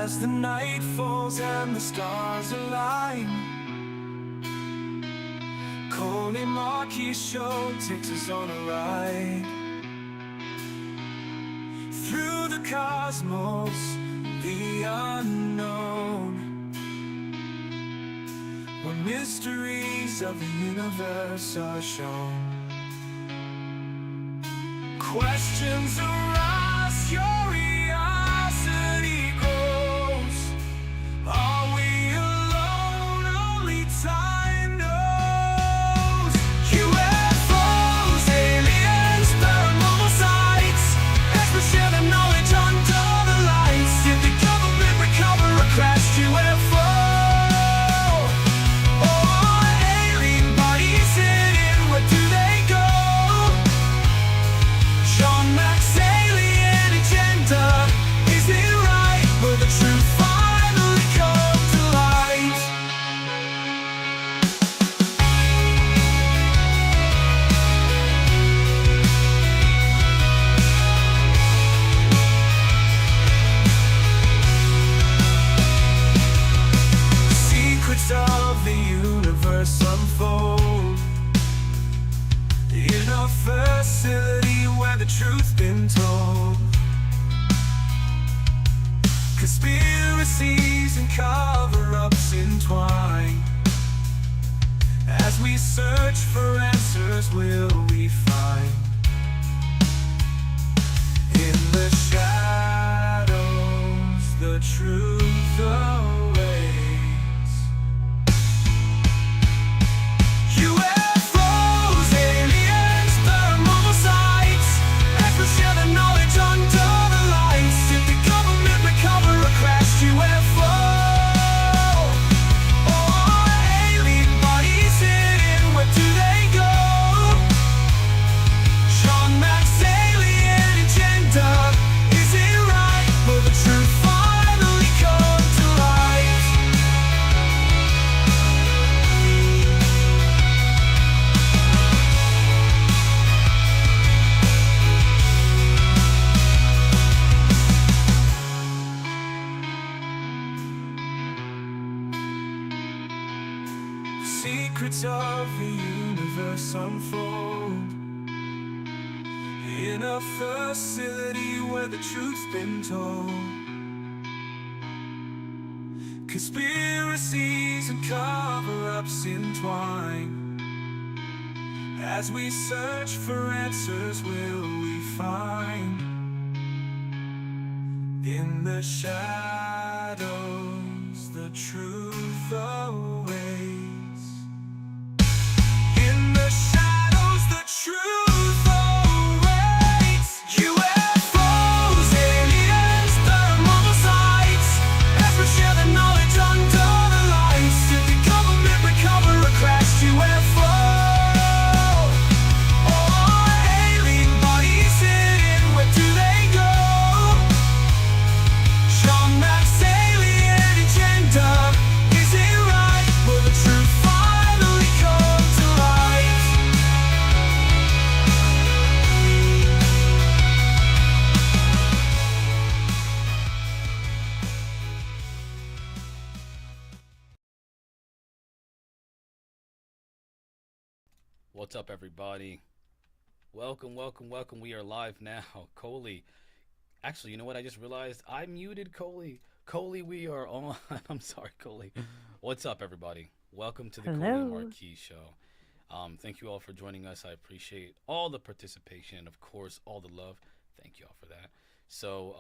As the night falls and the stars align, Coley Marquis Show takes us on a ride through the cosmos, the unknown, where mysteries of the universe are shown. Questions arise, curiosity grows. Are we alone? Only time knows. UFOs, aliens, paranormal sights. Experts share their knowledge under the lights. Did the government recover a crashed UFO? Or alien bodies hidden, where do they go? Sean Mac's alien agenda, is it right? Will the truth finally come to light? Secrets of the universe unfold in a facility where the truth's been told. Conspiracies and cover-ups entwine. As we search for answers, will we find? In the shadows, the truth awaits. UFOs, aliens, paranormal sights. Experts share their knowledge under the lights. Did the government recover a crashed UFO? Or alien bodies hidden, where do they go? Sean Mac's alien agenda, is it right? Will the truth finally come to light? Secrets of the universe unfold in a facility where the truth's been told. Conspiracies and cover-ups entwine. As we search for answers, will we find? In the shadows, the truth awaits. In the shadows, the truth awaits. UFOs, aliens, paranormal sights. Experts share their knowledge under the lights. Did the government recover a crashed UFO? Or alien bodies hidden, where do they go? Sean Mac's alien agenda, is it right? Will the truth finally come to light? What's up, everybody? Welcome, welcome, welcome. We are live now. Coley. Actually, you know what? I just realized I muted Coley. Coley, we are on. I'm sorry, Coley. What's up, everybody? Welcome to the Coley Hello. Marquis Show. Thank you all for joining us. I appreciate all the participation and, of course, all the love. Thank you all for that. So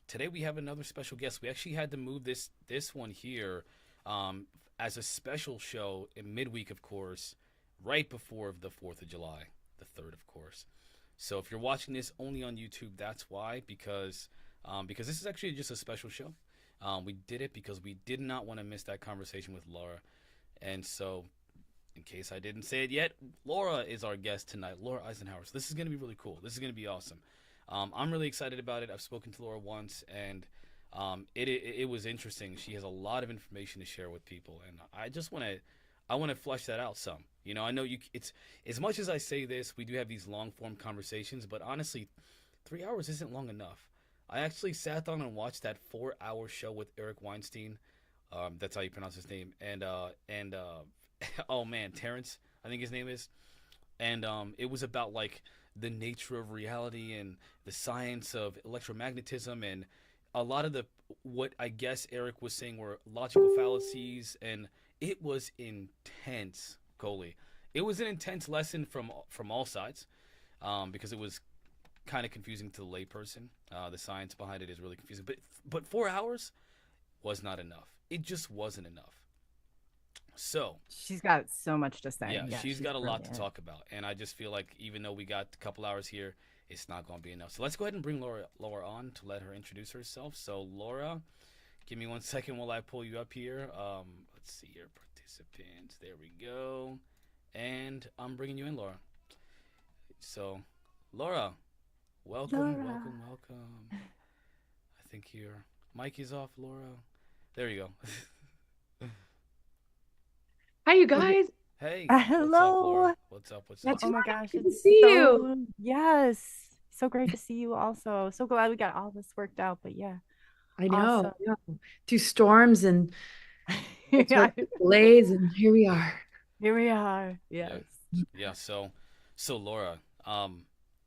today we have another special guest. We actually had to move this one here as a special show in midweek, of course, right before the 4th of July, the 3rd, of course. So if you're watching this only on YouTube, that's why, because this is actually just a special show. We did it because we did not want to miss that conversation with Laura. And so, in case I didn't say it yet, Laura is our guest tonight, Laura Eisenhhower. So this is going to be really cool. This is going to be awesome. I'm really excited about it. I've spoken to Laura once, and it was interesting. She has a lot of information to share with people, and I just want to flesh that out some. You know, I know it's as much as I say this, we do have these long form conversations, but honestly, 3 hours isn't long enough. I actually sat down and watched that 4 hour show with Eric Weinstein. That's how you pronounce his name. And oh man, Terrence, I think his name is. And it was about like the nature of reality and the science of electromagnetism and a lot of the what I guess Eric was saying were logical fallacies, and it was intense, Coley. It was an intense lesson from all sides, because it was kind of confusing to the layperson. The science behind it is really confusing, but 4 hours was not enough. It just wasn't enough. So She's got so much to say. yeah, she's got a lot to brilliant. talk about, and I just feel like even though we got a couple hours here, it's not going to be enough. So let's go ahead and bring Laura on to let her introduce herself. So Laura, give me 1 second while I pull you up here. Let's see your participants. There we go, and I'm bringing you in, Laura. So, Laura, welcome, Laura. welcome, welcome. I think your mic is off, Laura. There you go. Hi, you guys. Hey, what's up, Hello. Laura? What's up? What's up? That's Oh my right. gosh, Good to it's see so you. yes. So great to see you also. So glad we got all this worked out, but yeah, I awesome. know. Through storms and all Yeah, sorts of delays, and here we are. here we are. Yeah. Yes. Yeah. So Laura,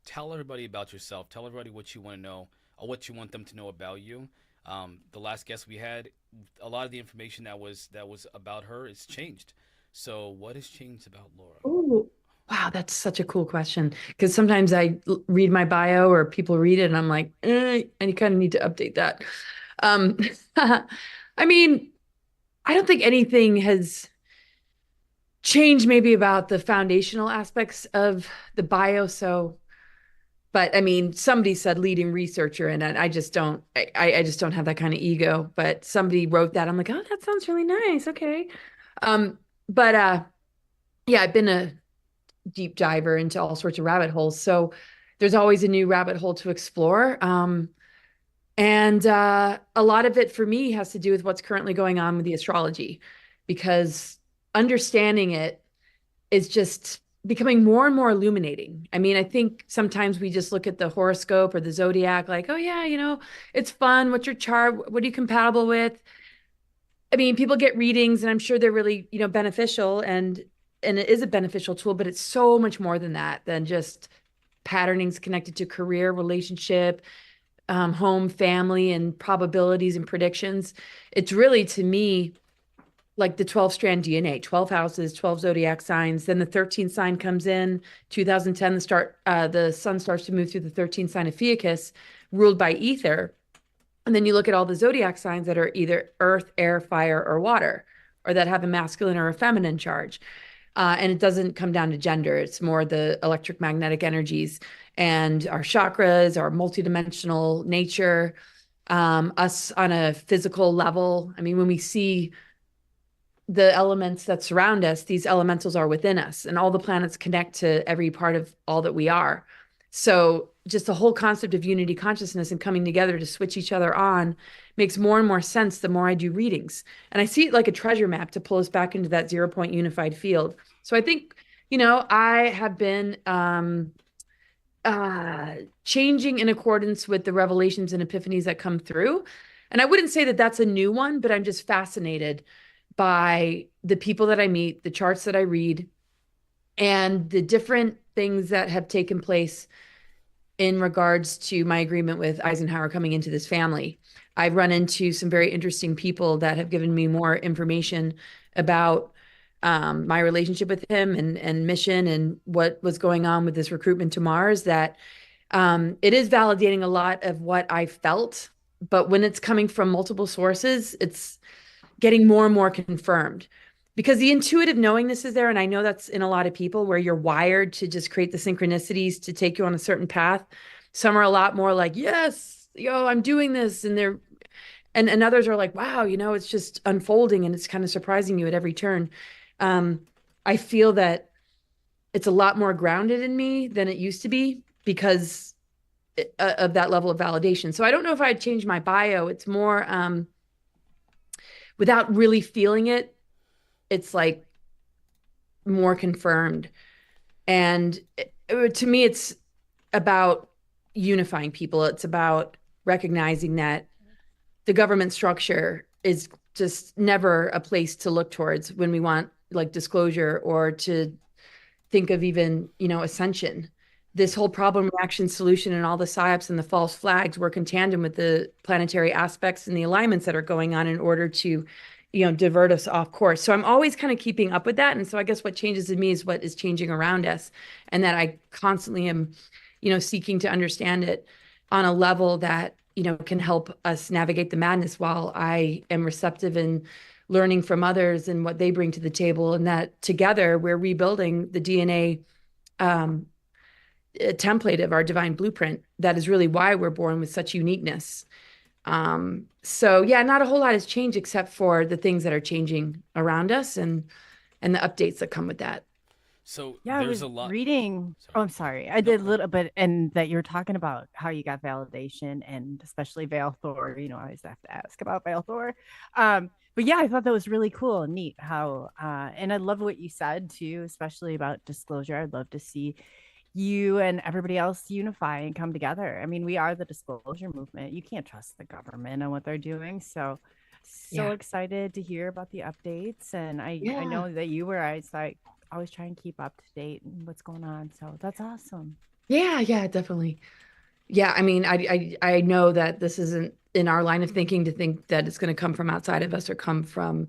tell everybody about yourself. Tell everybody what you want to know or what you want them to know about you. The last guest we had, a lot of the information that was about her is changed. So what has changed about Laura? Oh, wow, that's such a cool question. Because sometimes read my bio or people read it, and I'm like, and you kind of need to update that. Um, I mean, I don't think anything has changed maybe about the foundational aspects of the bio. So, but I mean, somebody said leading researcher, and I just don't, I just don't have that kind of ego. But somebody wrote that. I'm like, oh, that sounds really nice. Okay. But yeah, I've been a deep diver into all sorts of rabbit holes. So there's always a new rabbit hole to explore. And a lot of it for me has to do with what's currently going on with the astrology, because understanding it is just becoming more and more illuminating. I mean, I think sometimes we just look at the horoscope or the zodiac like, oh yeah, it's fun. What's your chart? What are you compatible with? I mean, people get readings, and I'm sure they're really, beneficial, and it is a beneficial tool, but it's so much more than that, than just patternings connected to career, relationship, home, family, and probabilities and predictions. It's really, to me, like the 12-strand DNA, 12 houses, 12 zodiac signs. Then the 13th sign comes in 2010, the sun starts to move through the 13th sign of Fiacus, ruled by ether. And then you look at all the zodiac signs that are either earth, air, fire, or water, or that have a masculine or a feminine charge. And it doesn't come down to gender. It's more the electromagnetic energies and our chakras, our multidimensional nature, us on a physical level. I mean, when we see the elements that surround us, these elementals are within us, and all the planets connect to every part of all that we are. So just the whole concept of unity consciousness and coming together to switch each other on makes more and more sense the more I do readings. And I see it like a treasure map to pull us back into that 0 point unified field. So I think, I have been changing in accordance with the revelations and epiphanies that come through. And I wouldn't say that that's a new one, but I'm just fascinated by the people that I meet, the charts that I read, and the different things that have taken place in regards to my agreement with Eisenhower coming into this family. I've run into some very interesting people that have given me more information about my relationship with him and mission and what was going on with this recruitment to Mars, that it is validating a lot of what I felt. But when it's coming from multiple sources, it's getting more and more confirmed, because the intuitive knowingness is there. And I know that's in a lot of people, where you're wired to just create the synchronicities to take you on a certain path. Some are a lot more like, yes, I'm doing this. And others are like, wow, it's just unfolding and it's kind of surprising you at every turn. I feel that it's a lot more grounded in me than it used to be because of that level of validation. So I don't know if I'd change my bio. It's more, without really feeling it, it's like more confirmed. And to me, it's about unifying people. It's about recognizing that the government structure is just never a place to look towards when we want like disclosure or to think of even, ascension. This whole problem reaction solution and all the psyops and the false flags work in tandem with the planetary aspects and the alignments that are going on in order to, divert us off course. So I'm always kind of keeping up with that. And so I guess what changes in me is what is changing around us, and that I constantly am, seeking to understand it on a level that, can help us navigate the madness while I am receptive and learning from others and what they bring to the table, and that together we're rebuilding the DNA template of our divine blueprint. That is really why we're born with such uniqueness. So yeah, not a whole lot has changed except for the things that are changing around us and the updates that come with that. So Yeah, I there's was a lot. reading. Sorry. Oh, I'm sorry. I did a little bit, and that you're talking about how you got validation, and especially Vale Thor. I always have to ask about Vale Thor. But yeah, I thought that was really cool and neat. How and I love what you said too, especially about disclosure. I'd love to see you and everybody else unify and come together. I mean, we are the disclosure movement. You can't trust the government and what they're doing. So Yeah. excited to hear about the updates. And I Yeah. know that you were, I was like, always try and keep up to date and what's going on. So that's awesome. Yeah, yeah, definitely. Yeah, I mean, I know that this isn't in our line of thinking to think that it's going to come from outside of us or come from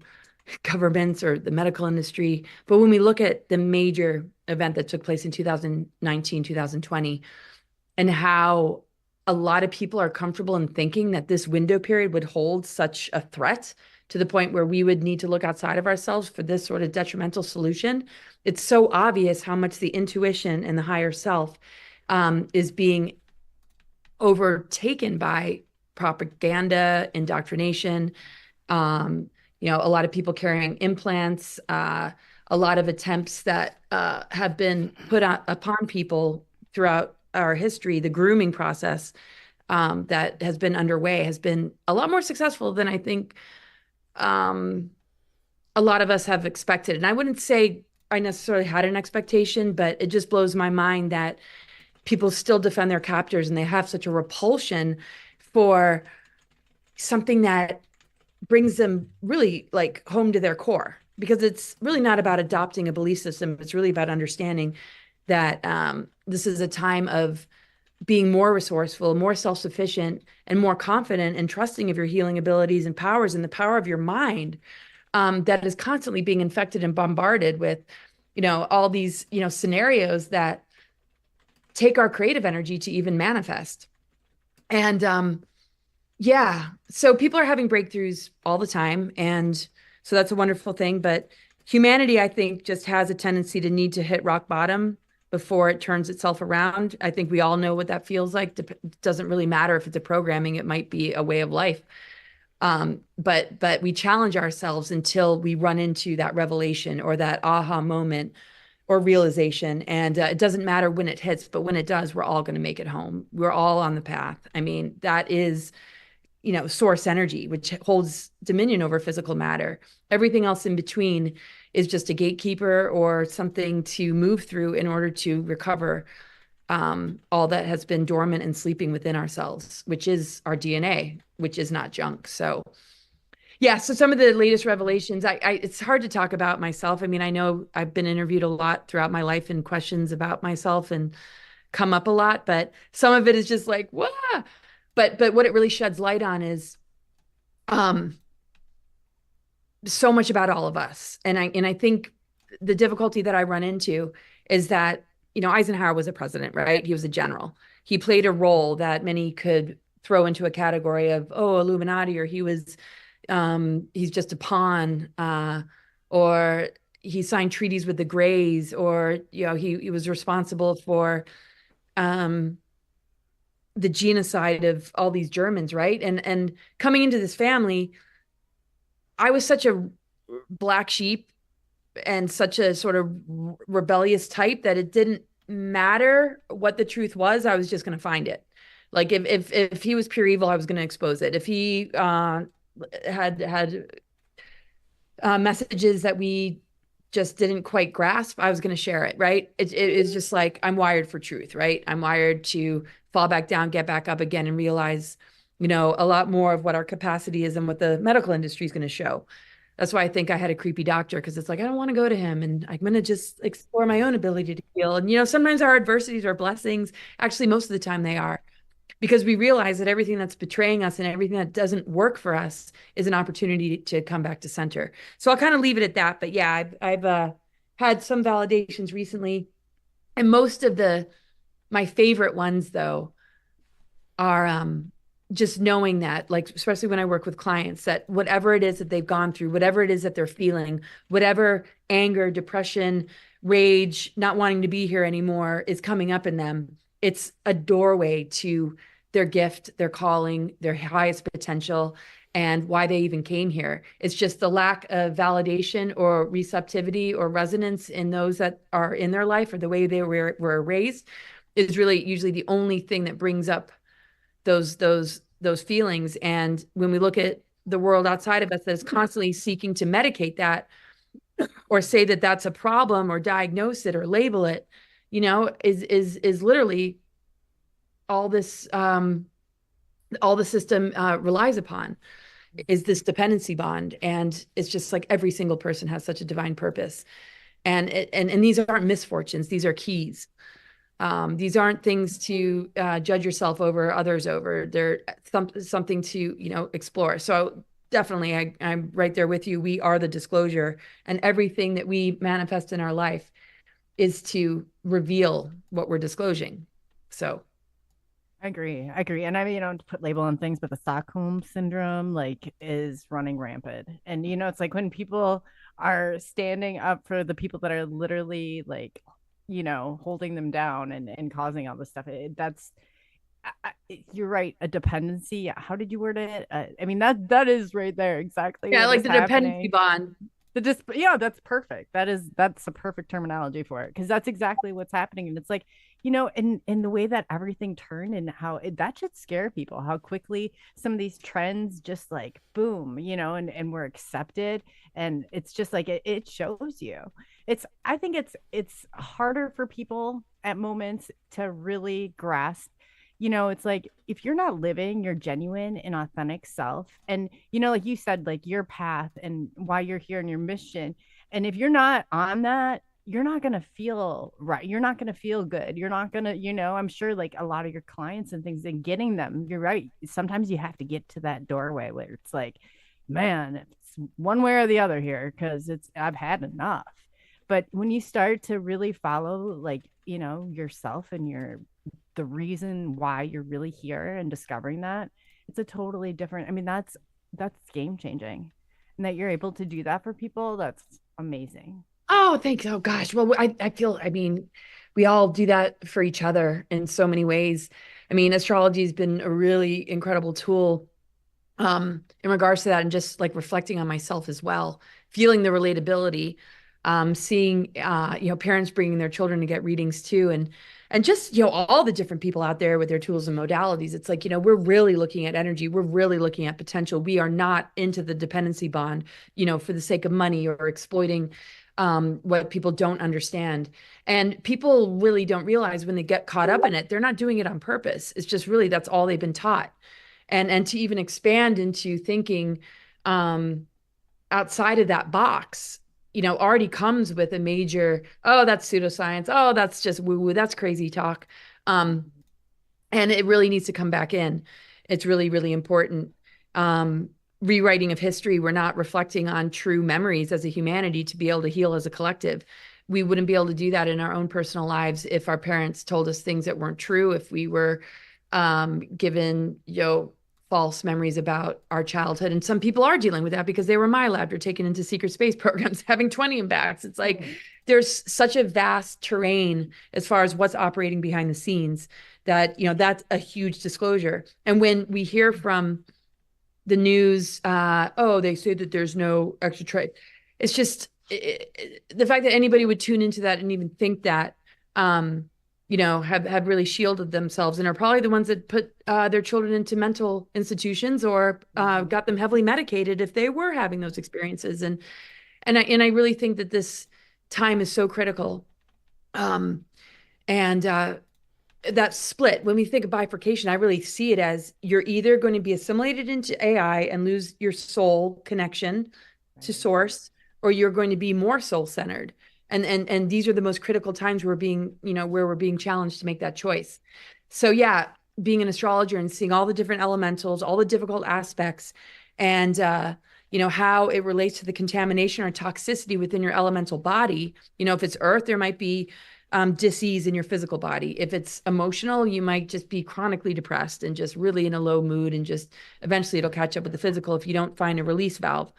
governments or the medical industry. But when we look at the major event that took place in 2019, 2020, and how a lot of people are comfortable in thinking that this window period would hold such a threat to the point where we would need to look outside of ourselves for this sort of detrimental solution, it's so obvious how much the intuition and the higher self is being overtaken by propaganda, indoctrination, a lot of people carrying implants, a lot of attempts that have been put upon people throughout our history. The grooming process that has been underway has been a lot more successful than I think a lot of us have expected. And I wouldn't say I necessarily had an expectation, but it just blows my mind that people still defend their captors and they have such a repulsion for something that brings them really like home to their core, because it's really not about adopting a belief system. It's really about understanding that this is a time of being more resourceful, more self-sufficient, and more confident and trusting of your healing abilities and powers and the power of your mind that is constantly being infected and bombarded with, all these, scenarios that take our creative energy to even manifest. And yeah, so people are having breakthroughs all the time. And so that's a wonderful thing. But humanity, I think, just has a tendency to need to hit rock bottom before it turns itself around. I think we all know what that feels like. It doesn't really matter if it's a programming, it might be a way of life. But we challenge ourselves until we run into that revelation or that aha moment or realization. And it doesn't matter when it hits, but when it does, we're all going to make it home. We're all on the path. I mean, that is, source energy, which holds dominion over physical matter. Everything else in between is just a gatekeeper or something to move through in order to recover all that has been dormant and sleeping within ourselves, which is our DNA, which is not junk. So yeah, so some of the latest revelations, it's hard to talk about myself. I mean, I know I've been interviewed a lot throughout my life and questions about myself and come up a lot, but some of it is just like, wow. But what it really sheds light on is so much about all of us. And I think the difficulty that I run into is that, Eisenhower was a president, right? He was a general. He played a role that many could throw into a category of, oh, Illuminati, or he's just a pawn, or he signed treaties with the Greys, or, he was responsible for the genocide of all these Germans, right? And coming into this family, I was such a black sheep and such a sort of rebellious type that it didn't matter what the truth was. I was just going to find it. Like if he was pure evil, I was going to expose it. If he had messages that we just didn't quite grasp, I was going to share it, right? It's just like, I'm wired for truth, right? I'm wired to fall back down, get back up again, and realize a lot more of what our capacity is and what the medical industry is going to show. That's why I think I had a creepy doctor, because it's like, I don't want to go to him, and I'm going to just explore my own ability to heal. And, sometimes our adversities are blessings. Actually, most of the time they are, because we realize that everything that's betraying us and everything that doesn't work for us is an opportunity to come back to center. So I'll kind of leave it at that. But yeah, I've had some validations recently. And most of my favorite ones, though, are just knowing that, like, especially when I work with clients, that whatever it is that they've gone through, whatever it is that they're feeling, whatever anger, depression, rage, not wanting to be here anymore is coming up in them, it's a doorway to their gift, their calling, their highest potential, and why they even came here. It's just the lack of validation or receptivity or resonance in those that are in their life, or the way they were raised, is really usually the only thing that brings up those feelings. And when we look at the world outside of us that is constantly seeking to medicate that, or say that that's a problem, or diagnose it, or label it, is literally all this, all the system relies upon, is this dependency bond. And it's just like every single person has such a divine purpose. And these aren't misfortunes, these are keys. These aren't things to judge yourself over, others over. They're something to, explore. So definitely, I'm right there with you. We are the disclosure, and everything that we manifest in our life is to reveal what we're disclosing. So I agree. And I mean, to put label on things, but the Stockholm Syndrome is running rampant. And it's like when people are standing up for the people that are literally holding them down and causing all this stuff. You're right. A dependency. How did you word it? I mean, that is right there. Exactly. yeah, like the dependency happening. bond. That's perfect. That's a perfect terminology for it, because that's exactly what's happening. And it's like, in the way that everything turned, and how that should scare people, how quickly some of these trends just like boom, and we're accepted. And it's just like it shows you. I think it's harder for people at moments to really grasp. It's like, if you're not living your genuine and authentic self, and like you said, like your path and why you're here and your mission, and if you're not on that, you're not going to feel right. You're not going to feel good. You're not going to, I'm sure like a lot of your clients and things, and getting them, you're right. Sometimes you have to get to that doorway where it's like, man, it's one way or the other here, because I've had enough. But when you start to really follow, yourself and the reason why you're really here, and discovering that, it's a totally different, I mean, that's game changing. And that you're able to do that for people, that's amazing. Oh, thanks. Oh gosh. Well, I feel, I mean, we all do that for each other in so many ways. I mean, astrology has been a really incredible tool in regards to that, and just like reflecting on myself as well, feeling the relatability, seeing parents bringing their children to get readings too, and just all the different people out there with their tools and modalities. It's like, we're really looking at energy, we're really looking at potential. We are not into the dependency bond, for the sake of money or exploiting what people don't understand. And people really don't realize, when they get caught up in it, they're not doing it on purpose. It's just really, that's all they've been taught. And to even expand into thinking outside of that box, already comes with a major, oh, that's pseudoscience. Oh, that's just woo-woo. That's crazy talk. And it really needs to come back in. It's really, really important. Rewriting of history. We're not reflecting on true memories as a humanity to be able to heal as a collective. We wouldn't be able to do that in our own personal lives if our parents told us things that weren't true, if we were given, false memories about our childhood. And some people are dealing with that because they were MyLab or taken into secret space programs, having 20 in backs. It's like, there's such a vast terrain as far as what's operating behind the scenes that, that's a huge disclosure. And when we hear from the news, they say that there's no extra it's just the fact that anybody would tune into that and even think that, have really shielded themselves, and are probably the ones that put their children into mental institutions, or got them heavily medicated if they were having those experiences. And I really think that this time is so critical. And that split, when we think of bifurcation, I really see it as you're either going to be assimilated into AI and lose your soul connection to Right. source, or you're going to be more soul centered. And these are the most critical times we're being, where we're being challenged to make that choice. So yeah, being an astrologer and seeing all the different elementals, all the difficult aspects, and how it relates to the contamination or toxicity within your elemental body. If it's earth, there might be dis-ease in your physical body. If it's emotional, you might just be chronically depressed and just really in a low mood, and just eventually it'll catch up with the physical if you don't find a release valve.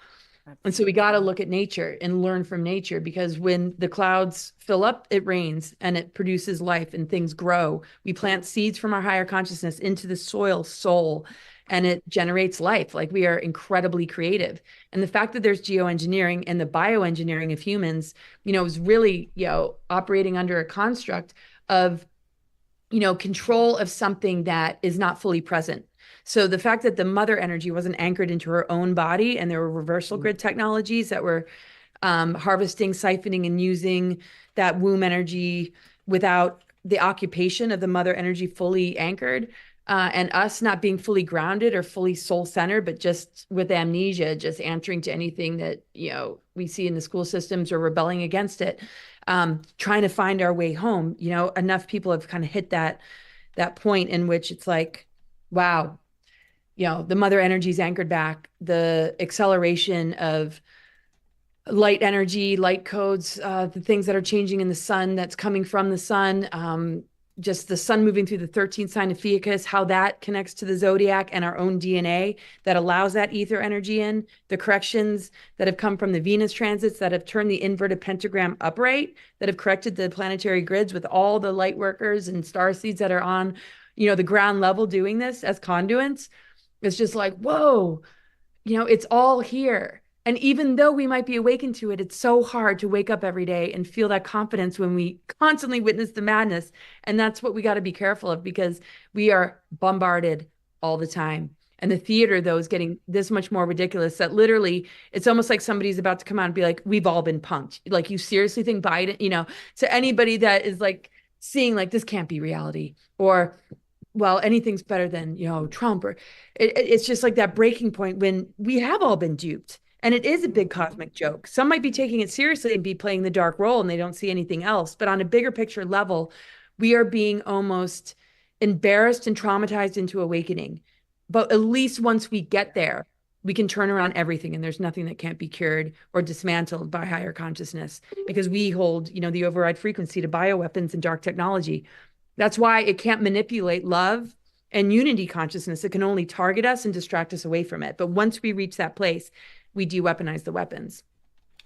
And so we got to look at nature and learn from nature, because when the clouds fill up, it rains and it produces life and things grow. We plant seeds from our higher consciousness into the soul, and it generates life. Like, we are incredibly creative. And the fact that there's geoengineering and the bioengineering of humans, is really, operating under a construct of, control of something that is not fully present. So the fact that the mother energy wasn't anchored into her own body, and there were reversal grid technologies that were harvesting, siphoning, and using that womb energy without the occupation of the mother energy fully anchored, and us not being fully grounded or fully soul centered, but just with amnesia, just answering to anything that, we see in the school systems or rebelling against it, trying to find our way home. Enough people have kind of hit that point in which it's like, wow, the mother energy is anchored back, the acceleration of light energy, light codes, the things that are changing in the sun, that's coming from the sun, just the sun moving through the 13th sign of Fiacus, how that connects to the zodiac and our own DNA that allows that ether energy in, the corrections that have come from the Venus transits that have turned the inverted pentagram upright, that have corrected the planetary grids with all the light workers and star seeds that are on, the ground level doing this as conduits. It's just like, whoa, it's all here. And even though we might be awakened to it, it's so hard to wake up every day and feel that confidence when we constantly witness the madness. And that's what we got to be careful of, because we are bombarded all the time. And the theater, though, is getting this much more ridiculous that literally it's almost like somebody's about to come out and be like, we've all been punked. Like, you seriously think Biden, to anybody that is like seeing like this can't be reality, or well, anything's better than, Trump, or it's just like that breaking point when we have all been duped. And it is a big cosmic joke. Some might be taking it seriously and be playing the dark role and they don't see anything else. But on a bigger picture level, we are being almost embarrassed and traumatized into awakening. But at least once we get there, we can turn around everything, and there's nothing that can't be cured or dismantled by higher consciousness, because we hold, the override frequency to bioweapons and dark technology. That's why it can't manipulate love and unity consciousness. It can only target us and distract us away from it. But once we reach that place, we de-weaponize the weapons.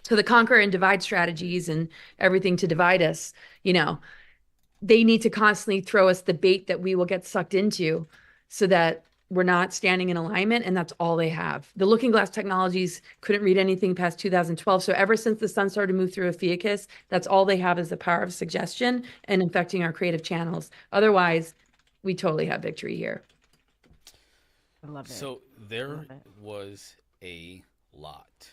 So the conquer and divide strategies and everything to divide us, they need to constantly throw us the bait that we will get sucked into, so that we're not standing in alignment. And that's all they have. The looking glass technologies couldn't read anything past 2012. So ever since the sun started to move through Ophiuchus, that's all they have is the power of suggestion and infecting our creative channels. Otherwise, we totally have victory here. I love it. So there was a lot.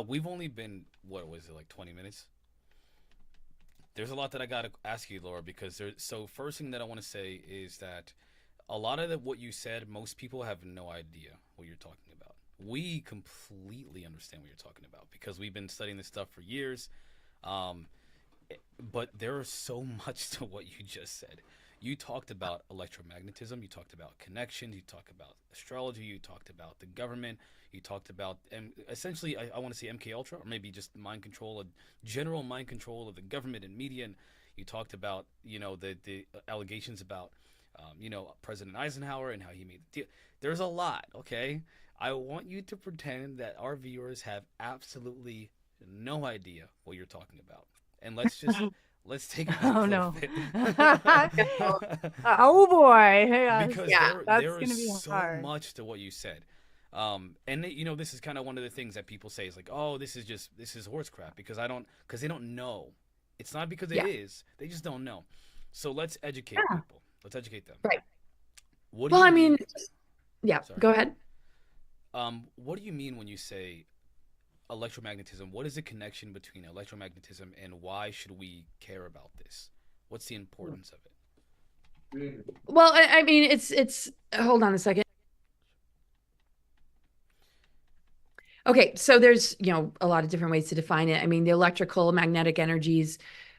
We've only been, what was it, like 20 minutes? There's a lot that I got to ask you, Laura, because so first thing that I want to say is that a lot of what you said, most people have no idea what you're talking about. We completely understand what you're talking about because we've been studying this stuff for years. But there is so much to what you just said. You talked about electromagnetism, you talked about connections, you talked about astrology, you talked about the government, you talked about, and essentially, I want to say MK Ultra, or maybe just mind control, general mind control of the government and media. And you talked about, the allegations about, President Eisenhower and how he made the deal. There's a lot, okay? I want you to pretend that our viewers have absolutely no idea what you're talking about. And let's take it back a little bit. Oh boy. Because there is so much to what you said. And this is kind of one of the things that people say is like, oh, this is horse crap because they don't know. It's not because it is, they just don't know. So let's educate people. Let's educate them. Right. Sorry. Go ahead. What do you mean when you say electromagnetism? What is the connection between electromagnetism and why should we care about this? What's the importance of it? Well, I mean, it's hold on a second. Okay, so there's, a lot of different ways to define it. I mean, the electrical magnetic energies,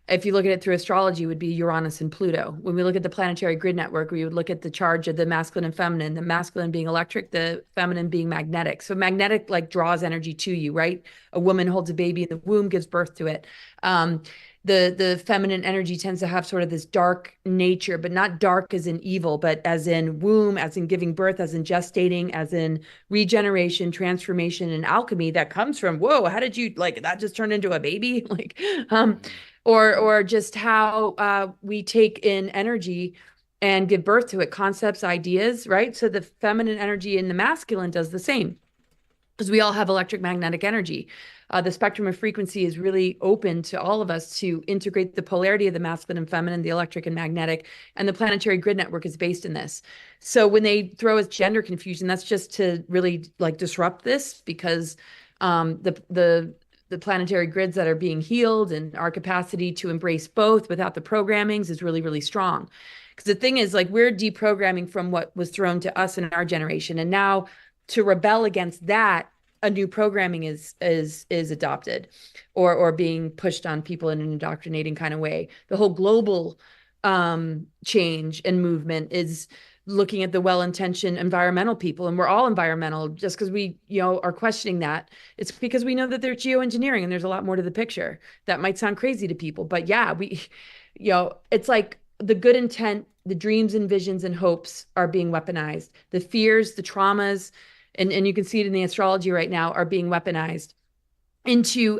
if you look at it through astrology, would be Uranus and Pluto. When we look at the planetary grid network, we would look at the charge of the masculine and feminine, the masculine being electric, the feminine being magnetic. So magnetic like draws energy to you, right? A woman holds a baby in the womb, gives birth to it. Um, the feminine energy tends to have sort of this dark nature, but not dark as in evil, but as in womb, as in giving birth, as in gestating, as in regeneration, transformation, and alchemy that comes from, whoa, how did you like that just turned into a baby? Like, or just how we take in energy and give birth to it, concepts, ideas, right? So the feminine energy and the masculine does the same, because we all have electromagnetic energy. The spectrum of frequency is really open to all of us to integrate the polarity of the masculine and feminine, the electric and magnetic, and the planetary grid network is based in this. So when they throw us gender confusion, that's just to really like disrupt this, because the planetary grids that are being healed and our capacity to embrace both without the programmings is really, really strong. Because the thing is, like, we're deprogramming from what was thrown to us in our generation, and now to rebel against that, a new programming is adopted, or being pushed on people in an indoctrinating kind of way. The whole global change and movement is looking at the well-intentioned environmental people, and we're all environmental. Just because we are questioning that, it's because we know that there's geoengineering and there's a lot more to the picture. That might sound crazy to people, but yeah, we it's like the good intent, the dreams and visions and hopes are being weaponized. The fears, the traumas, and you can see it in the astrology right now, are being weaponized into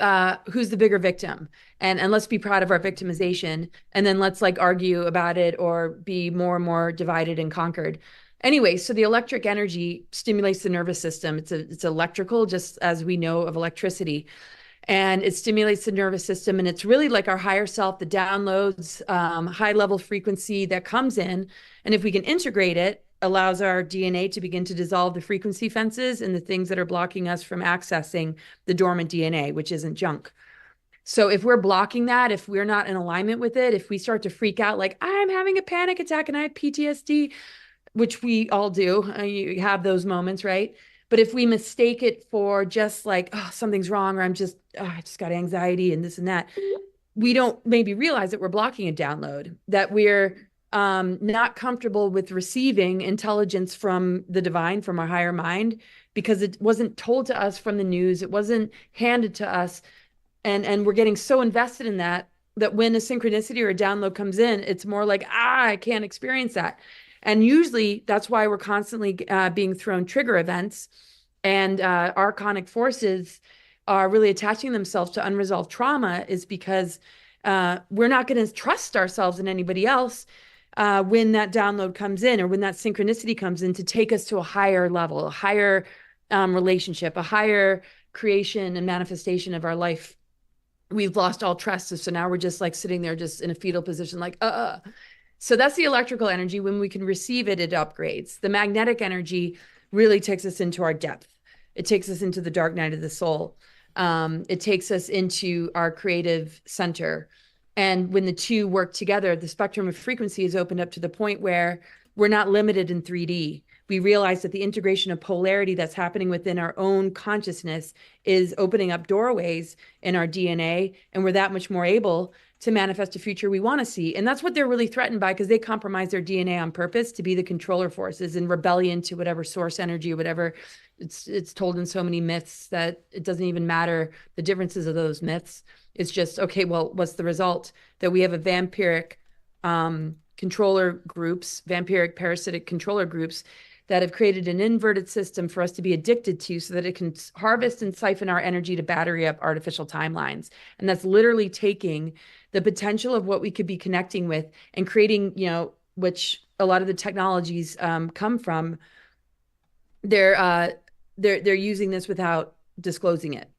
who's the bigger victim. And let's be proud of our victimization, and then let's like argue about it or be more and more divided and conquered. Anyway, so the electric energy stimulates the nervous system. It's electrical, just as we know of electricity, and it stimulates the nervous system. And it's really like our higher self, the downloads, high level frequency that comes in. And if we can integrate it, allows our DNA to begin to dissolve the frequency fences and the things that are blocking us from accessing the dormant DNA, which isn't junk. So if we're blocking that, if we're not in alignment with it, if we start to freak out, like I'm having a panic attack and I have PTSD, which we all do, you have those moments, right? But if we mistake it for just like, oh, something's wrong, or I just got anxiety and this and that, we don't maybe realize that we're blocking a download, that we're not comfortable with receiving intelligence from the divine, from our higher mind, because it wasn't told to us from the news. It wasn't handed to us. And we're getting so invested in that when a synchronicity or a download comes in, it's more like, I can't experience that. And usually that's why we're constantly being thrown trigger events, and archonic forces are really attaching themselves to unresolved trauma, is because we're not going to trust ourselves and anybody else when that download comes in, or when that synchronicity comes in, to take us to a higher level, a higher relationship, a higher creation and manifestation of our life. We've lost all trust. So now we're just like sitting there just in a fetal position, like, So that's the electrical energy. When we can receive it, it upgrades. The magnetic energy really takes us into our depth. It takes us into the dark night of the soul. It takes us into our creative center. And when the two work together, the spectrum of frequency is opened up to the point where we're not limited in 3D. We realize that the integration of polarity that's happening within our own consciousness is opening up doorways in our DNA, and we're that much more able to manifest a future we want to see. And that's what they're really threatened by, because they compromise their DNA on purpose to be the controller forces in rebellion to whatever source energy or whatever. It's told in so many myths that it doesn't even matter the differences of those myths. It's just, okay, well, what's the result? That we have a vampiric controller groups, vampiric parasitic controller groups that have created an inverted system for us to be addicted to, so that it can harvest and siphon our energy to battery up artificial timelines. And that's literally taking the potential of what we could be connecting with and creating, which a lot of the technologies come from. They're using this without disclosing it,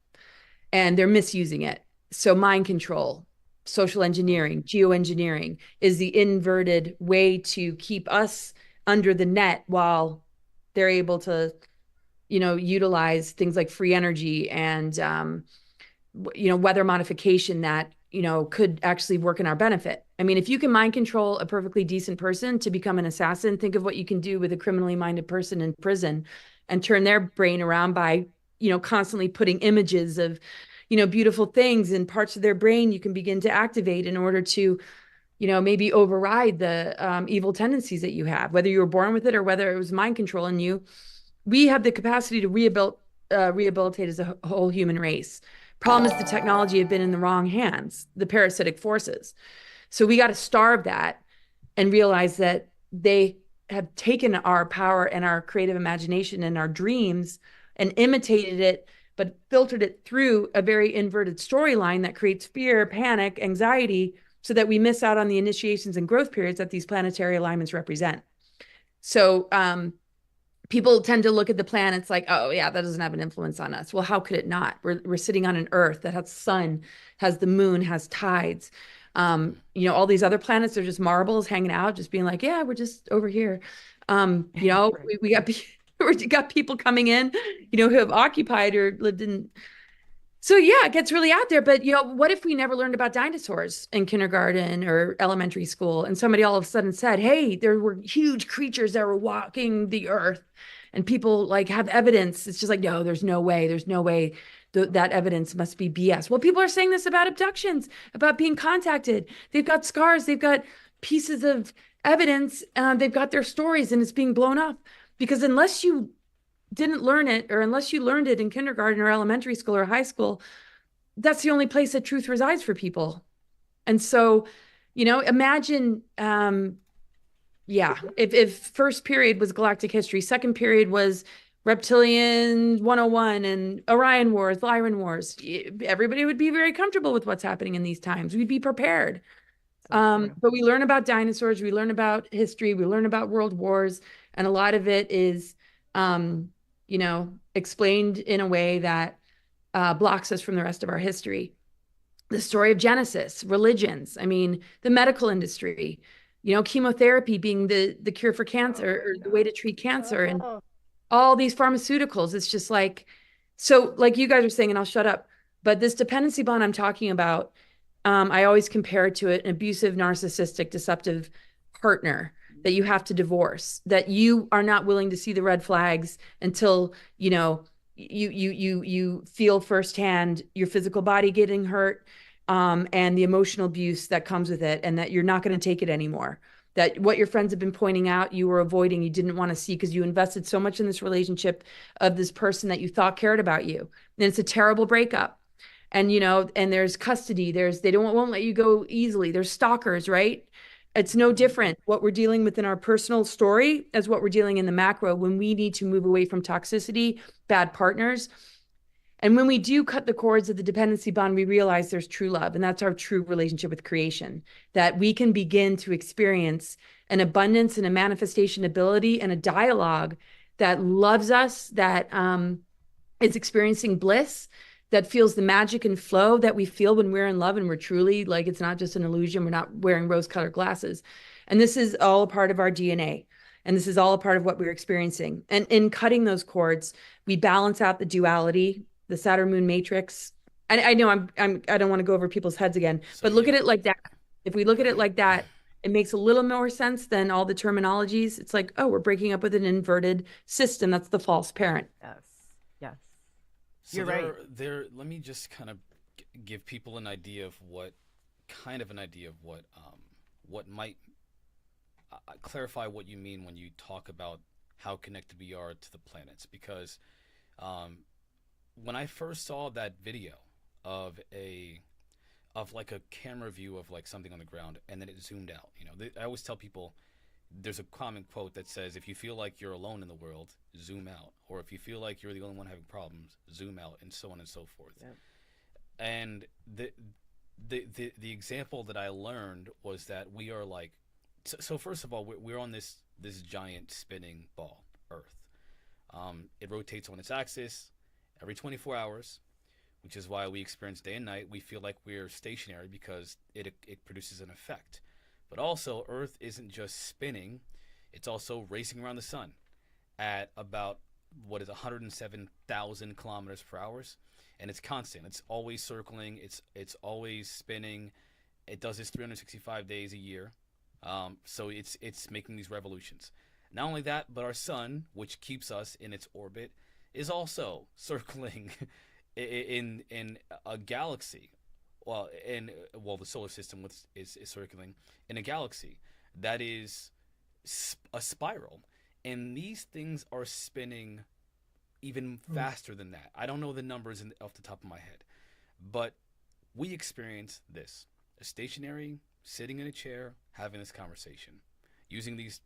and they're misusing it. So mind control, social engineering, geoengineering is the inverted way to keep us under the net, while they're able to, utilize things like free energy and, weather modification that, could actually work in our benefit. I mean, if you can mind control a perfectly decent person to become an assassin, think of what you can do with a criminally minded person in prison and turn their brain around by, constantly putting images of, beautiful things in parts of their brain you can begin to activate in order to, maybe override the evil tendencies that you have, whether you were born with it or whether it was mind control in you. We have the capacity to rehabilitate as a whole human race. Problem is the technology had been in the wrong hands, the parasitic forces. So we got to starve that and realize that they have taken our power and our creative imagination and our dreams and imitated it, but filtered it through a very inverted storyline that creates fear, panic, anxiety, so that we miss out on the initiations and growth periods that these planetary alignments represent. So people tend to look at the planets like, oh yeah, that doesn't have an influence on us. Well, how could it not? We're sitting on an Earth that has sun, has the moon, has tides. All these other planets are just marbles hanging out, just being like, yeah, we're just over here. Right. we got people coming in, who have occupied or lived in. So yeah, it gets really out there. But what if we never learned about dinosaurs in kindergarten or elementary school, and somebody all of a sudden said, hey, there were huge creatures that were walking the earth, and people like have evidence? It's just like, no, there's no way. There's no way. That evidence must be BS. Well, people are saying this about abductions, about being contacted. They've got scars. They've got pieces of evidence. They've got their stories, and it's being blown up because unless you didn't learn it, or unless you learned it in kindergarten or elementary school or high school, that's the only place that truth resides for people. And so, imagine, if first period was galactic history, second period was Reptilian 101 and Orion Wars, Lyran Wars, everybody would be very comfortable with what's happening in these times. We'd be prepared. But we learn about dinosaurs, we learn about history, we learn about world wars, and a lot of it is explained in a way that blocks us from the rest of our history. The story of Genesis, religions, the medical industry, chemotherapy being the cure for cancer or the way to treat cancer, and all these pharmaceuticals. It's just like, so like you guys are saying, and I'll shut up, but this dependency bond I'm talking about, I always compare it to an abusive, narcissistic, deceptive partner that you have to divorce, that you are not willing to see the red flags until, you feel firsthand your physical body getting hurt, and the emotional abuse that comes with it, and that you're not going to take it anymore. That what your friends have been pointing out, you were avoiding, you didn't want to see because you invested so much in this relationship of this person that you thought cared about you. And it's a terrible breakup. And, and there's custody, they won't let you go easily. There's stalkers, right? It's no different what we're dealing with in our personal story as what we're dealing in the macro, when we need to move away from toxicity, bad partners. And when we do cut the cords of the dependency bond, we realize there's true love. And that's our true relationship with creation, that we can begin to experience an abundance and a manifestation ability and a dialogue that loves us, that is experiencing bliss, that feels the magic and flow that we feel when we're in love and we're truly like, it's not just an illusion. We're not wearing rose-colored glasses. And this is all a part of our DNA. And this is all a part of what we're experiencing. And in cutting those cords, we balance out the duality, the Saturn moon matrix. I know I don't want to go over people's heads again, but look at it like that. If we look at it like that, it makes a little more sense than all the terminologies. It's like, oh, we're breaking up with an inverted system. That's the false parent. Yes. Yes. So You're right. Let me just kind of give people an idea of what might clarify what you mean when you talk about how connected we are to the planets. Because when I first saw that video of like a camera view of like something on the ground, and then it zoomed out, I always tell people, there's a common quote that says, if you feel like you're alone in the world, zoom out. Or if you feel like you're the only one having problems, zoom out, and so on and so forth. Yep. And the example that I learned was that we are like, so first of all, we're on this giant spinning ball, Earth. It rotates on its axis every 24 hours, which is why we experience day and night. We feel like we're stationary because it produces an effect. But also, Earth isn't just spinning, it's also racing around the sun at about, 107,000 kilometers per hour. And it's constant. It's always circling, it's always spinning, It does this 365 days a year. So it's making these revolutions. Not only that, but our sun, which keeps us in its orbit, is also circling in a galaxy. The solar system is circling in a galaxy that is a spiral, and these things are spinning even faster than that. I don't know the numbers off the top of my head, but we experience this: a stationary, sitting in a chair, having this conversation, using these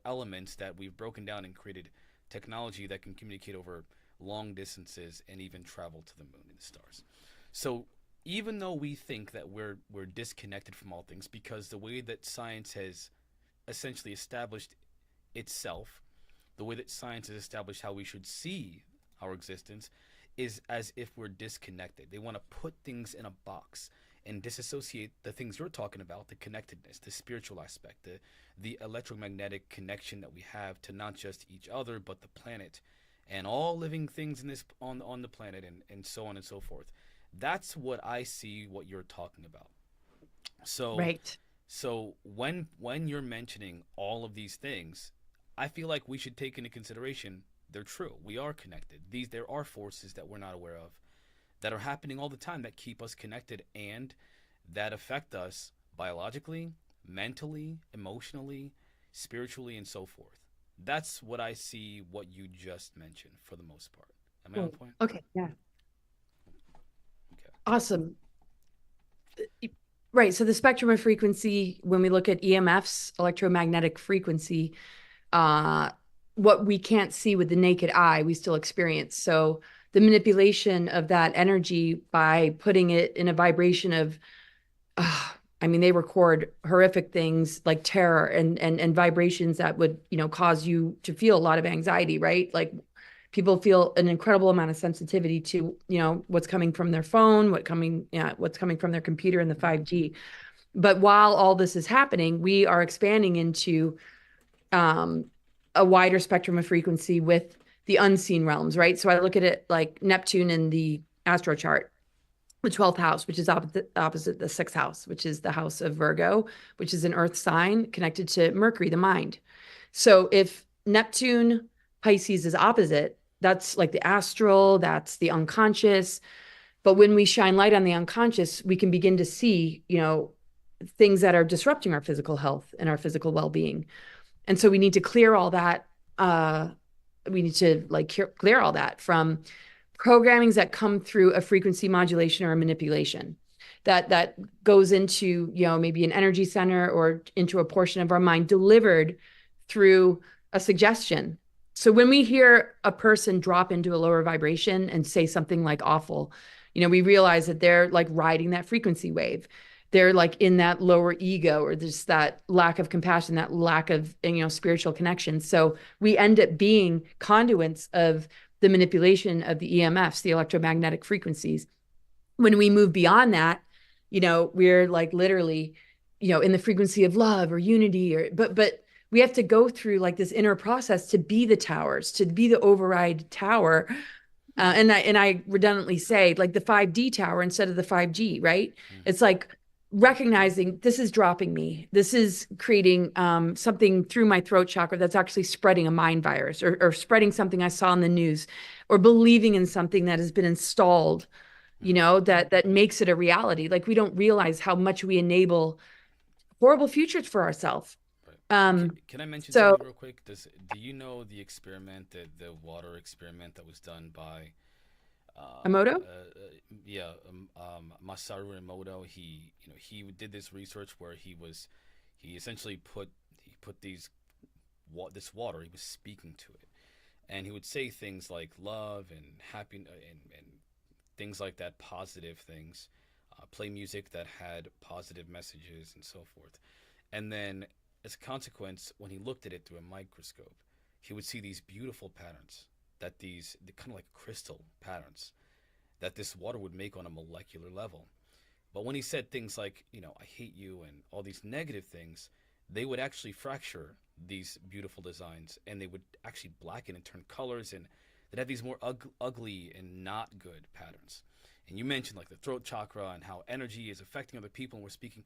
elements that we've broken down and created technology that can communicate over long distances and even travel to the moon and the stars. So even though we think that we're disconnected from all things, because the way that science has essentially established itself, the way that science has established how we should see our existence, is as if we're disconnected. They want to put things in a box and disassociate the things you're talking about, the connectedness, the spiritual aspect, the electromagnetic connection that we have to not just each other, but the planet and all living things in this on the planet, and so on and so forth. That's what I see what you're talking about. So Right. so when you're mentioning all of these things, I feel like we should take into consideration they're true. We are connected. There are forces that we're not aware of that are happening all the time that keep us connected and that affect us biologically, mentally, emotionally, spiritually, and so forth. That's what I see what you just mentioned for the most part. Am I on point? Okay. Yeah. Okay. Awesome. Right. So the spectrum of frequency, when we look at EMFs, electromagnetic frequency, what we can't see with the naked eye, we still experience. So the manipulation of that energy by putting it in a vibration of, they record horrific things like terror and vibrations that would, cause you to feel a lot of anxiety, right? Like people feel an incredible amount of sensitivity to, what's coming from their phone, what's coming from their computer and the 5G. But while all this is happening, we are expanding into a wider spectrum of frequency with the unseen realms, right? So I look at it like Neptune in the astro chart, the 12th house, which is opposite the 6th house, which is the house of Virgo, which is an earth sign connected to Mercury, the mind. So if Neptune Pisces is opposite, that's like the astral, that's the unconscious. But when we shine light on the unconscious, we can begin to see, things that are disrupting our physical health and our physical well-being. And so we need to clear all that. We need to clear all that from programmings that come through a frequency modulation or a manipulation that goes into, maybe an energy center or into a portion of our mind delivered through a suggestion. So when we hear a person drop into a lower vibration and say something like awful, we realize that they're like riding that frequency wave. They're like in that lower ego, or just that lack of compassion, that lack of, spiritual connection. So we end up being conduits of the manipulation of the EMFs, the electromagnetic frequencies. When we move beyond that, we're like literally, in the frequency of love or unity, but we have to go through like this inner process to be the towers, to be the override tower. And I redundantly say like the 5D tower instead of the 5G, right? It's like recognizing this is dropping me. This is creating something through my throat chakra that's actually spreading a mind virus or spreading something I saw in the news, or believing in something that has been installed, that makes it a reality. Like we don't realize how much we enable horrible futures for ourselves. Right. Can I mention something real quick? Do you know the experiment, the water experiment that was done by Emoto? Masaru Emoto? He did this research where he essentially put this water. He was speaking to it, and he would say things like love and happiness and things like that, positive things. Play music that had positive messages and so forth, and then as a consequence, when he looked at it through a microscope, he would see these beautiful patterns, the kind of like crystal patterns that this water would make on a molecular level. But when he said things like, I hate you and all these negative things, they would actually fracture these beautiful designs, and they would actually blacken and turn colors, and they'd have these more ugly and not good patterns. and you mentioned like the throat chakra and how energy is affecting other people and we're speaking.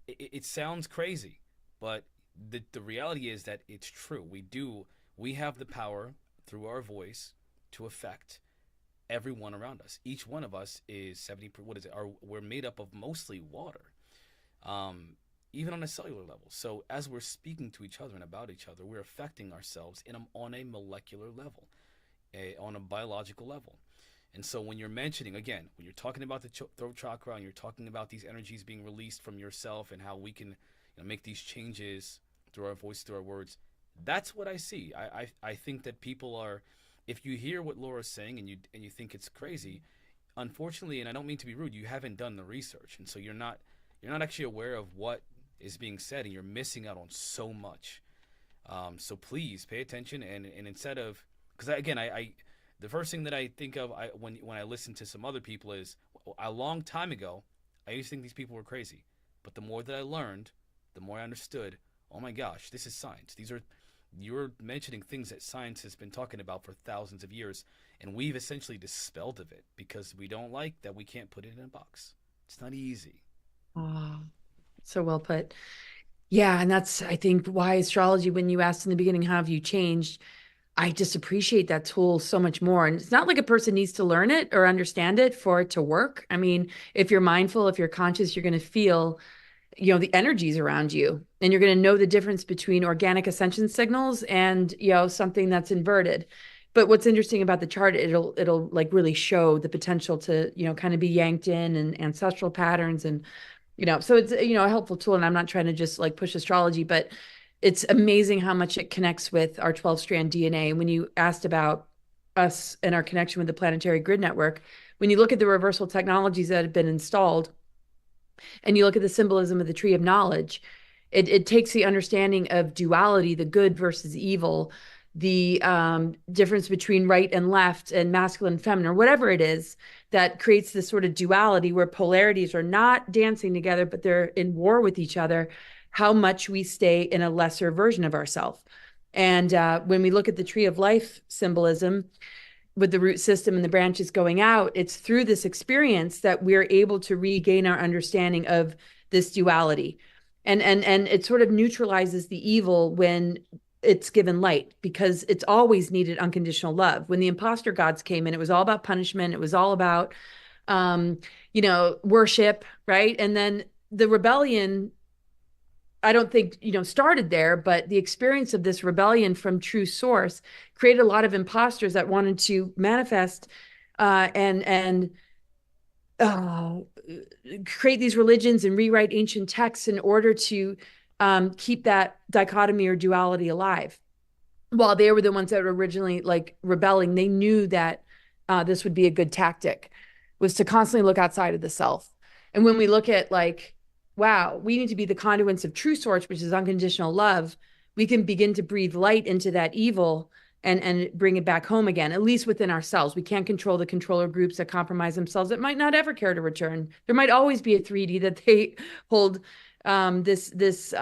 It sounds crazy, but the reality is that it's true. We have the power through our voice to affect everyone around us. Each one of us is 70. What is it? We're made up of mostly water, even on a cellular level. So as we're speaking to each other and about each other, we're affecting ourselves on a molecular level, on a biological level. And so when you're mentioning, again, when you're talking about the throat chakra and you're talking about these energies being released from yourself and how we can make these changes through our voice, through our words, that's what I see. I think that people are, if you hear what Laura's saying and you think it's crazy, unfortunately, and I don't mean to be rude, you haven't done the research. And so you're not actually aware of what is being said, and you're missing out on so much. So please pay attention, and instead of, because again, the first thing that I think of when I listen to some other people is a long time ago, I used to think these people were crazy. But the more that I learned, the more I understood, oh my gosh, this is science. You're mentioning things that science has been talking about for thousands of years, and we've essentially dispelled of it because we don't like that we can't put it in a box. It's not easy. Oh, so well put. Yeah, and that's, I think, why astrology, when you asked in the beginning, how have you changed? I just appreciate that tool so much more. And it's not like a person needs to learn it or understand it for it to work. I mean, if you're mindful, if you're conscious, you're going to feel, the energies around you, and you're going to know the difference between organic ascension signals and, something that's inverted. But what's interesting about the chart, it'll like really show the potential to, kind of be yanked in, and ancestral patterns, and, so it's, a helpful tool. And I'm not trying to just like push astrology, but it's amazing how much it connects with our 12-strand DNA. And when you asked about us and our connection with the planetary grid network, when you look at the reversal technologies that have been installed, and you look at the symbolism of the tree of knowledge, it takes the understanding of duality, the good versus evil, the difference between right and left, and masculine and feminine, or whatever it is that creates this sort of duality where polarities are not dancing together, but they're in war with each other, how much we stay in a lesser version of ourselves. And when we look at the tree of life symbolism, with the root system and the branches going out, it's through this experience that we're able to regain our understanding of this duality. And it sort of neutralizes the evil when it's given light, because it's always needed unconditional love. When the imposter gods came in, it was all about punishment. It was all about, worship, right? And then the rebellion, I don't think, started there, but the experience of this rebellion from true source created a lot of imposters that wanted to manifest and create these religions and rewrite ancient texts in order to keep that dichotomy or duality alive. While they were the ones that were originally like rebelling, they knew that this would be a good tactic, was to constantly look outside of the self. And when we look at like, wow, we need to be the conduits of true source, which is unconditional love, we can begin to breathe light into that evil and bring it back home again, at least within ourselves. We can't control the controller groups that compromise themselves that might not ever care to return. There might always be a 3D that they hold this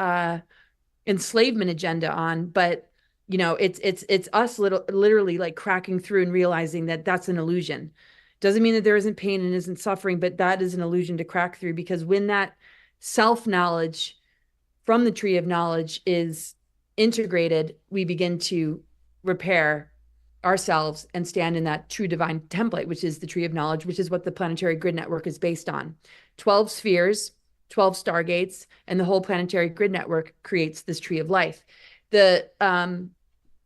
enslavement agenda on, but it's us literally like cracking through and realizing that that's an illusion. Doesn't mean that there isn't pain and isn't suffering, but that is an illusion to crack through, because when that self-knowledge from the tree of knowledge is integrated, we begin to repair ourselves and stand in that true divine template, which is the tree of knowledge, which is what the planetary grid network is based on. 12 spheres, 12 stargates, and the whole planetary grid network creates this tree of life. The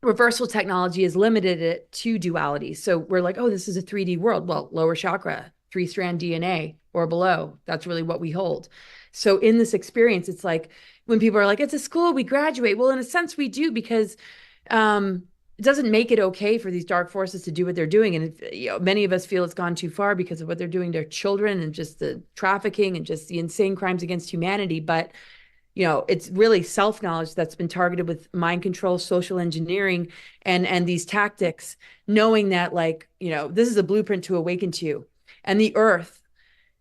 reversal technology has limited it to duality. So we're like, oh, this is a 3D world. Well, lower chakra, 3-strand DNA or below, that's really what we hold. So in this experience, it's like when people are like, it's a school, we graduate. Well, in a sense we do, because it doesn't make it okay for these dark forces to do what they're doing. And many of us feel it's gone too far because of what they're doing to their children and just the trafficking and just the insane crimes against humanity. But it's really self-knowledge that's been targeted with mind control, social engineering, and these tactics, knowing that this is a blueprint to awaken to. And the earth,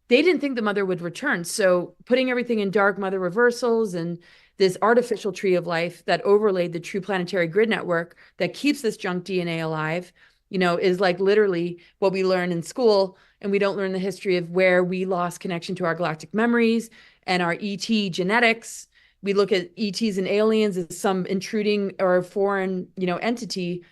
they didn't think the mother would return. So putting everything in dark mother reversals and this artificial tree of life that overlaid the true planetary grid network that keeps this junk DNA alive, is like literally what we learn in school, and we don't learn the history of where we lost connection to our galactic memories and our ET genetics. We look at ETs and aliens as some intruding or foreign, entity,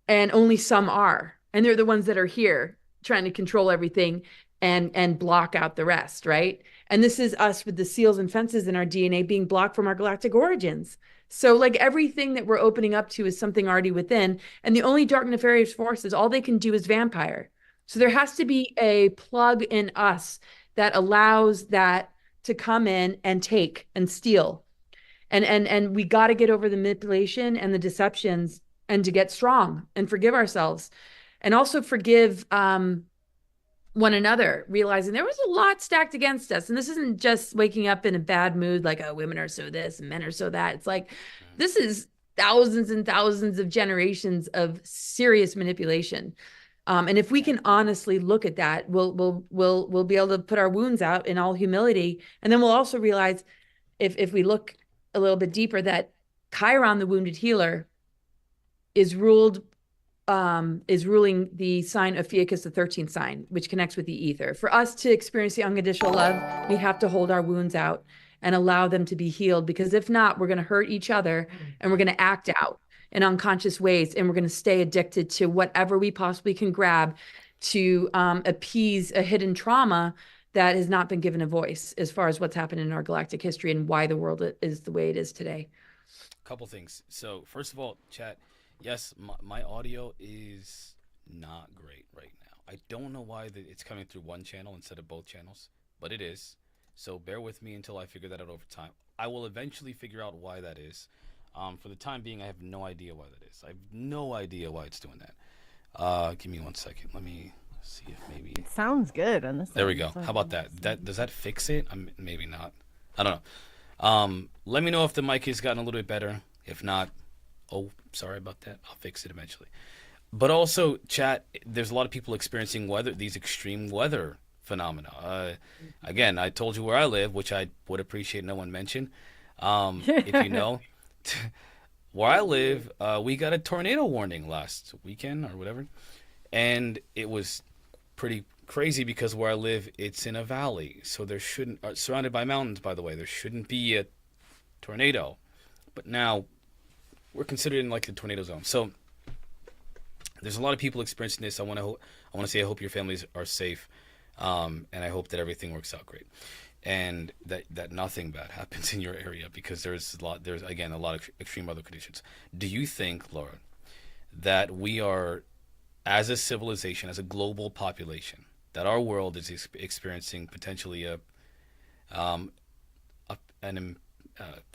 and only some are. And they're the ones that are here trying to control everything and block out the rest, right? And this is us with the seals and fences in our DNA being blocked from our galactic origins. So like everything that we're opening up to is something already within. And the only dark nefarious forces, all they can do is vampire. So there has to be a plug in us that allows that to come in and take and steal. And we got to get over the manipulation and the deceptions, and to get strong and forgive ourselves, and also forgive one another, realizing there was a lot stacked against us. And this isn't just waking up in a bad mood, like, oh, women are so this and men are so that. It's like, this is thousands and thousands of generations of serious manipulation. And if we can honestly look at that, we'll be able to put our wounds out in all humility. And then we'll also realize, if we look a little bit deeper, that Chiron, the wounded healer, is ruling the sign of Ophiuchus, the 13th sign, which connects with the ether. For us to experience the unconditional love, we have to hold our wounds out and allow them to be healed, because if not, we're going to hurt each other, and we're going to act out in unconscious ways, and we're going to stay addicted to whatever we possibly can grab to appease a hidden trauma that has not been given a voice, as far as what's happened in our galactic history and why the world is the way it is today. Couple things. So first of all, chat, yes, my audio is not great right now. I don't know why it's coming through one channel instead of both channels, but it is. So bear with me until I figure that out over time. I will eventually figure out why that is. For the time being, I have no idea why that is. I have no idea why it's doing that. Give me 1 second. Let me see if maybe It sounds good on this. there we go. How about that? Does that fix it? Maybe not. I don't know. Let me know if the mic has gotten a little bit better. If not, oh, sorry about that. I'll fix it eventually. But also, chat, there's a lot of people experiencing these extreme weather phenomena. Again, I told you where I live, which I would appreciate no one mention. If you know, where I live, we got a tornado warning last weekend or whatever. And it was pretty crazy because where I live, it's in a valley. So there shouldn't, surrounded by mountains, by the way, there shouldn't be a tornado. But now we're considered in like the tornado zone. So there's a lot of people experiencing this. I want to say I hope your families are safe, and I hope that everything works out great, and that nothing bad happens in your area, because there's again a lot of extreme weather conditions. Do you think, Laura, that we are, as a civilization, as a global population, that our world is experiencing potentially a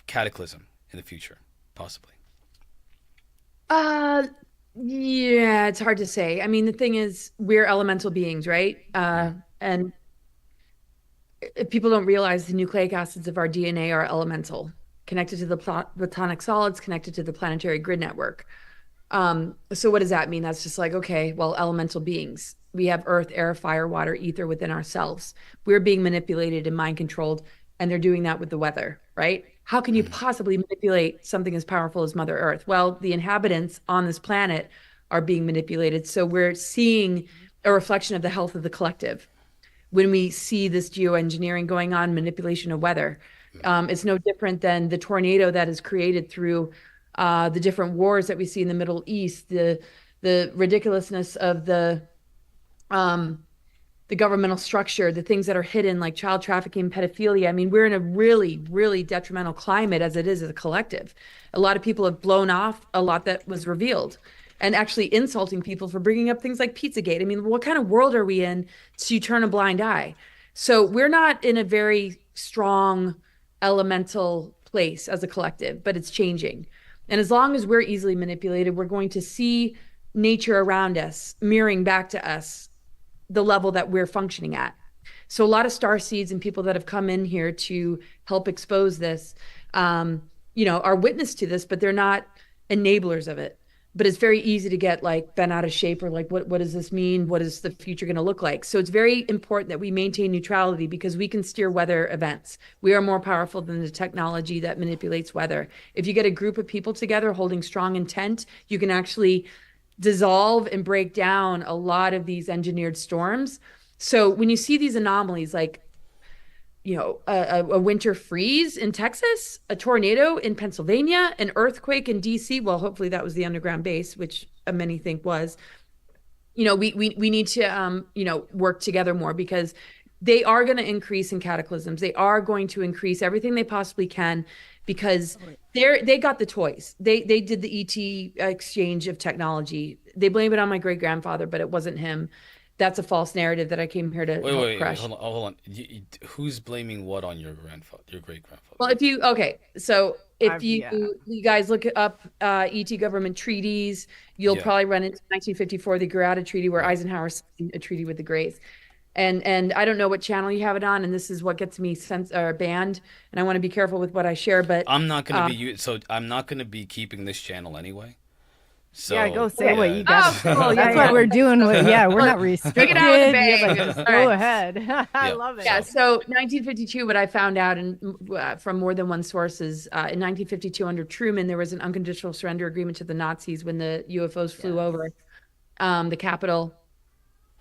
cataclysm in the future, possibly? Yeah, it's hard to say. I mean, the thing is, we're elemental beings, right? And if people don't realize, the nucleic acids of our DNA are elemental, connected to the platonic solids, connected to the planetary grid network. So what does that mean? That's just like, okay, well, elemental beings. We have earth, air, fire, water, ether within ourselves. We're being manipulated and mind controlled, and they're doing that with the weather, right? How can you possibly manipulate something as powerful as Mother Earth? Well, the inhabitants on this planet are being manipulated. So we're seeing a reflection of the health of the collective when we see this geoengineering going on, manipulation of weather. It's no different than the tornado that is created through the different wars that we see in the Middle East, the ridiculousness of the governmental structure, the things that are hidden, like child trafficking, pedophilia. I mean, we're in a really, really detrimental climate as it is as a collective. A lot of people have blown off a lot that was revealed, and actually insulting people for bringing up things like Pizzagate. I mean, what kind of world are we in to turn a blind eye? So we're not in a very strong elemental place as a collective, but it's changing. And as long as we're easily manipulated, we're going to see nature around us mirroring back to us the level that we're functioning at. So a lot of star seeds and people that have come in here to help expose this, are witness to this, but they're not enablers of it. But it's very easy to get like bent out of shape, or like, what does this mean? What is the future going to look like? So it's very important that we maintain neutrality, because we can steer weather events. We are more powerful than the technology that manipulates weather. If you get a group of people together holding strong intent, you can actually dissolve and break down a lot of these engineered storms. So when you see these anomalies, like, a winter freeze in Texas, a tornado in Pennsylvania, an earthquake in DC. Well, hopefully that was the underground base, which many think was. We need to work together more, because they are going to increase in cataclysms. They are going to increase everything they possibly can, because they got the toys. They did the ET exchange of technology. They blame it on my great grandfather, but it wasn't him. That's a false narrative that I came here to help crush. Hold on. Who's blaming what on your great grandfather? Well, if you guys look up ET government treaties, you'll probably run into 1954, the Greada Treaty, where Eisenhower signed a treaty with the Greys. And I don't know what channel you have it on, and this is what gets me banned. And I want to be careful with what I share, but I'm not going to I'm not going to be keeping this channel anyway. So, yeah, go say what you got. Cool. That's what we're doing. We're not restricted. Get out of the bag. Just go ahead. I love it. Yeah. So 1952, what I found out from more than one sources, in 1952 under Truman, there was an unconditional surrender agreement to the Nazis when the UFOs flew over the Capitol.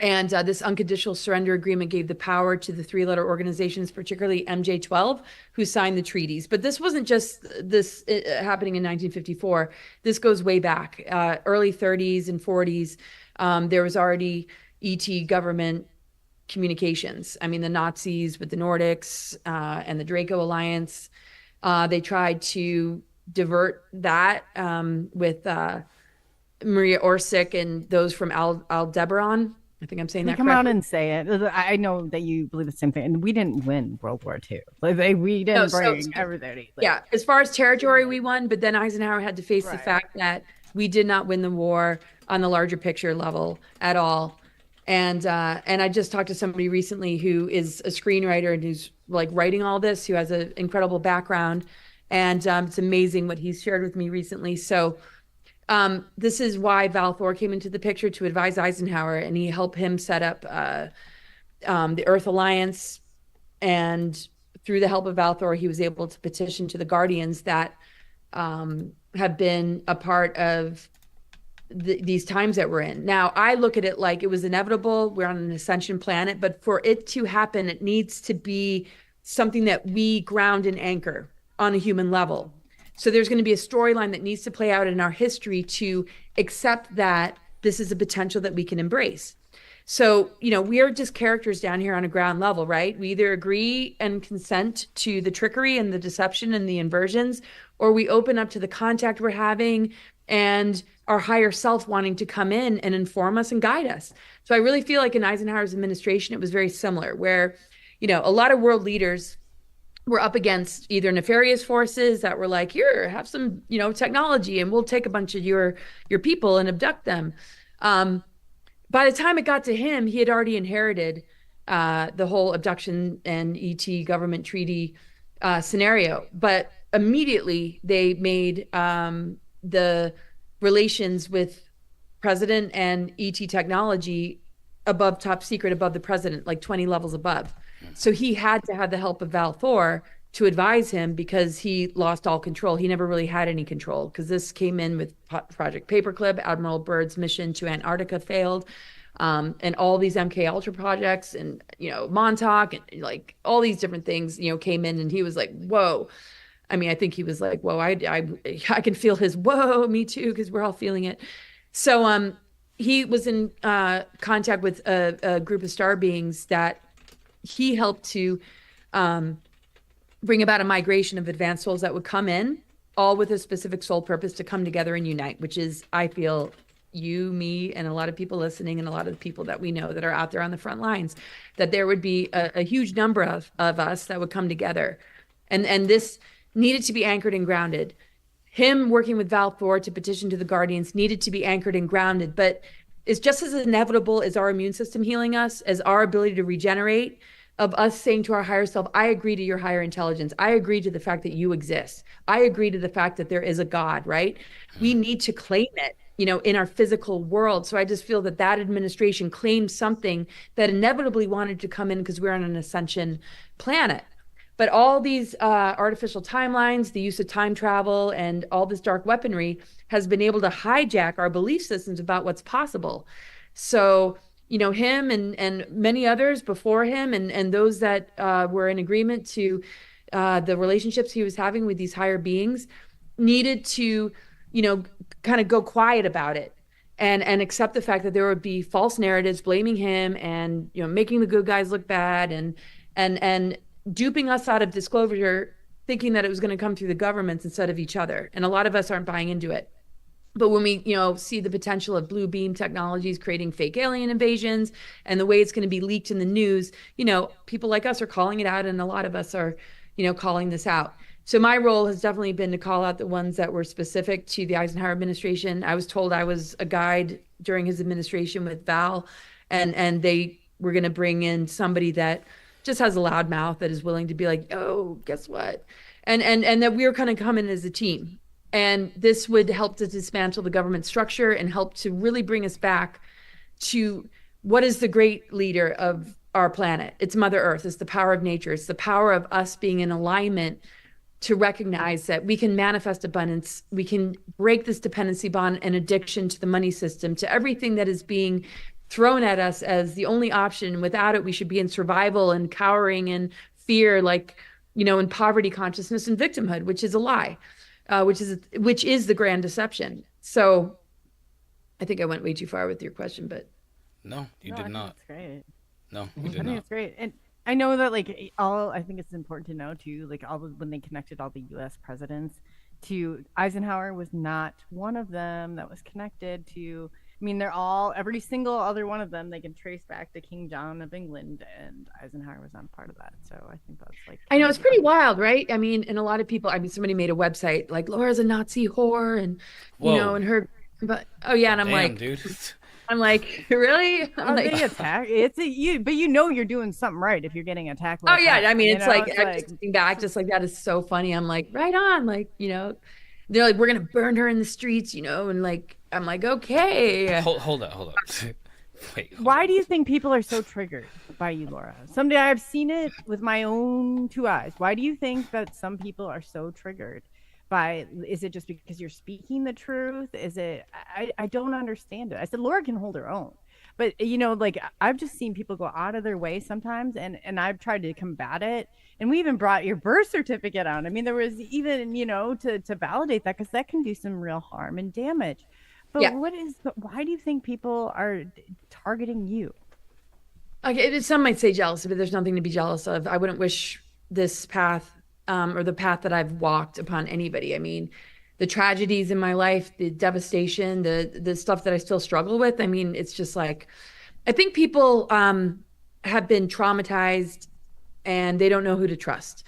And this unconditional surrender agreement gave the power to the three-letter organizations, particularly MJ-12, who signed the treaties. But this wasn't just this happening in 1954. This goes way back, early 30s and 40s. There was already ET government communications. I mean, the Nazis with the Nordics and the Draco Alliance, they tried to divert that with Maria Orsic and those from Aldebaran. I think I'm saying that come correctly. out and say it. I know that you believe the same thing, and we didn't win World War II. We didn't bring everybody. As far as territory, we won, but then Eisenhower had to face the fact that we did not win the war on the larger picture level at all. And I just talked to somebody recently who is a screenwriter and who's like writing all this, who has an incredible background, and it's amazing what he's shared with me recently. So. This is why Val Thor came into the picture, to advise Eisenhower, and he helped him set up the Earth Alliance. And through the help of Val Thor, he was able to petition to the Guardians that have been a part of these times that we're in. Now, I look at it like it was inevitable. We're on an ascension planet, but for it to happen, it needs to be something that we ground and anchor on a human level. So there's going to be a storyline that needs to play out in our history to accept that this is a potential that we can embrace. So, we are just characters down here on a ground level, right? We either agree and consent to the trickery and the deception and the inversions, or we open up to the contact we're having and our higher self wanting to come in and inform us and guide us. So I really feel like in Eisenhower's administration, it was very similar, where, a lot of world leaders were up against either nefarious forces that were like, here, have some, technology, and we'll take a bunch of your people and abduct them. By the time it got to him, he had already inherited the whole abduction and ET government treaty scenario. But immediately they made the relations with president and ET technology above top secret, above the president, like 20 levels above. So he had to have the help of Val Thor to advise him, because he lost all control. He never really had any control, because this came in with Project Paperclip. Admiral Byrd's mission to Antarctica failed, and all these MK Ultra projects, and Montauk, and like all these different things came in, and he was like, whoa. I mean, I think he was like, whoa, I can feel his whoa, me too, because we're all feeling it. So he was in contact with a group of star beings that he helped to bring about a migration of advanced souls that would come in, all with a specific soul purpose to come together and unite, which is, I feel, you, me, and a lot of people listening, and a lot of the people that we know that are out there on the front lines, that there would be a huge number of us that would come together. And this needed to be anchored and grounded. Him working with Val Thor to petition to the Guardians needed to be anchored and grounded, but it's just as inevitable as our immune system healing us, as our ability to regenerate, of us saying to our higher self, I agree to your higher intelligence. I agree to the fact that you exist. I agree to the fact that there is a God, right? We need to claim it, in our physical world. So I just feel that administration claimed something that inevitably wanted to come in, because we're on an ascension planet. But all these artificial timelines, the use of time travel, and all this dark weaponry has been able to hijack our belief systems about what's possible. So, him and many others before him, and those that were in agreement to the relationships he was having with these higher beings, needed to, kind of go quiet about it and accept the fact that there would be false narratives blaming him and, making the good guys look bad and duping us out of disclosure, thinking that it was going to come through the governments instead of each other. And a lot of us aren't buying into it. But when we, see the potential of blue beam technologies creating fake alien invasions and the way it's going to be leaked in the news, people like us are calling it out, and a lot of us are, calling this out. So my role has definitely been to call out the ones that were specific to the Eisenhower administration. I was told I was a guide during his administration with Val, and they were going to bring in somebody that just has a loud mouth, that is willing to be like, oh, guess what? And that we were kind of coming as a team. And this would help to dismantle the government structure and help to really bring us back to what is the great leader of our planet. It's Mother Earth. It's the power of nature. It's the power of us being in alignment to recognize that we can manifest abundance. We can break this dependency bond and addiction to the money system, to everything that is being thrown at us as the only option. Without it, we should be in survival and cowering and fear, like, in poverty consciousness and victimhood, which is a lie. Which is the grand deception. So I think I went way too far with your question, but No, you did not. That's great. No, you I did think not. it's great. And I know that I think it's important to know too, when they connected all the US presidents to Eisenhower was not one of them that was connected to. I mean, they're all, every single other one of them, they can trace back to King John of England, and Eisenhower was not a part of that. So I think that's I know it's pretty wild, right? I mean, and a lot of people, somebody made a website like Laura's a Nazi whore, and, and her, but, oh yeah. And I'm Damn, like, dude. I'm like, really? I'm like, they attack. It's you, but you're doing something right if you're getting attacked. Like yeah. that. I mean, it's like, I'm like, just thinking back, just like, that is so funny. I'm like, right on. Like, they're like, we're going to burn her in the streets, and like, I'm like, okay. Hold up. Wait. Why do you think people are so triggered by you, Laura? Someday I've seen it with my own two eyes. Why do you think that some people are so triggered by? Is it just because you're speaking the truth? Is it? I don't understand it. I said Laura can hold her own, but I've just seen people go out of their way sometimes, and I've tried to combat it. And we even brought your birth certificate out. I mean, there was even to validate that, because that can do some real harm and damage. But yeah. Why do you think people are targeting you? Okay, some might say jealous, but there's nothing to be jealous of. I wouldn't wish this path or the path that I've walked upon anybody. I mean, the tragedies in my life, the devastation, the stuff that I still struggle with. I mean, it's just like, I think people have been traumatized and they don't know who to trust.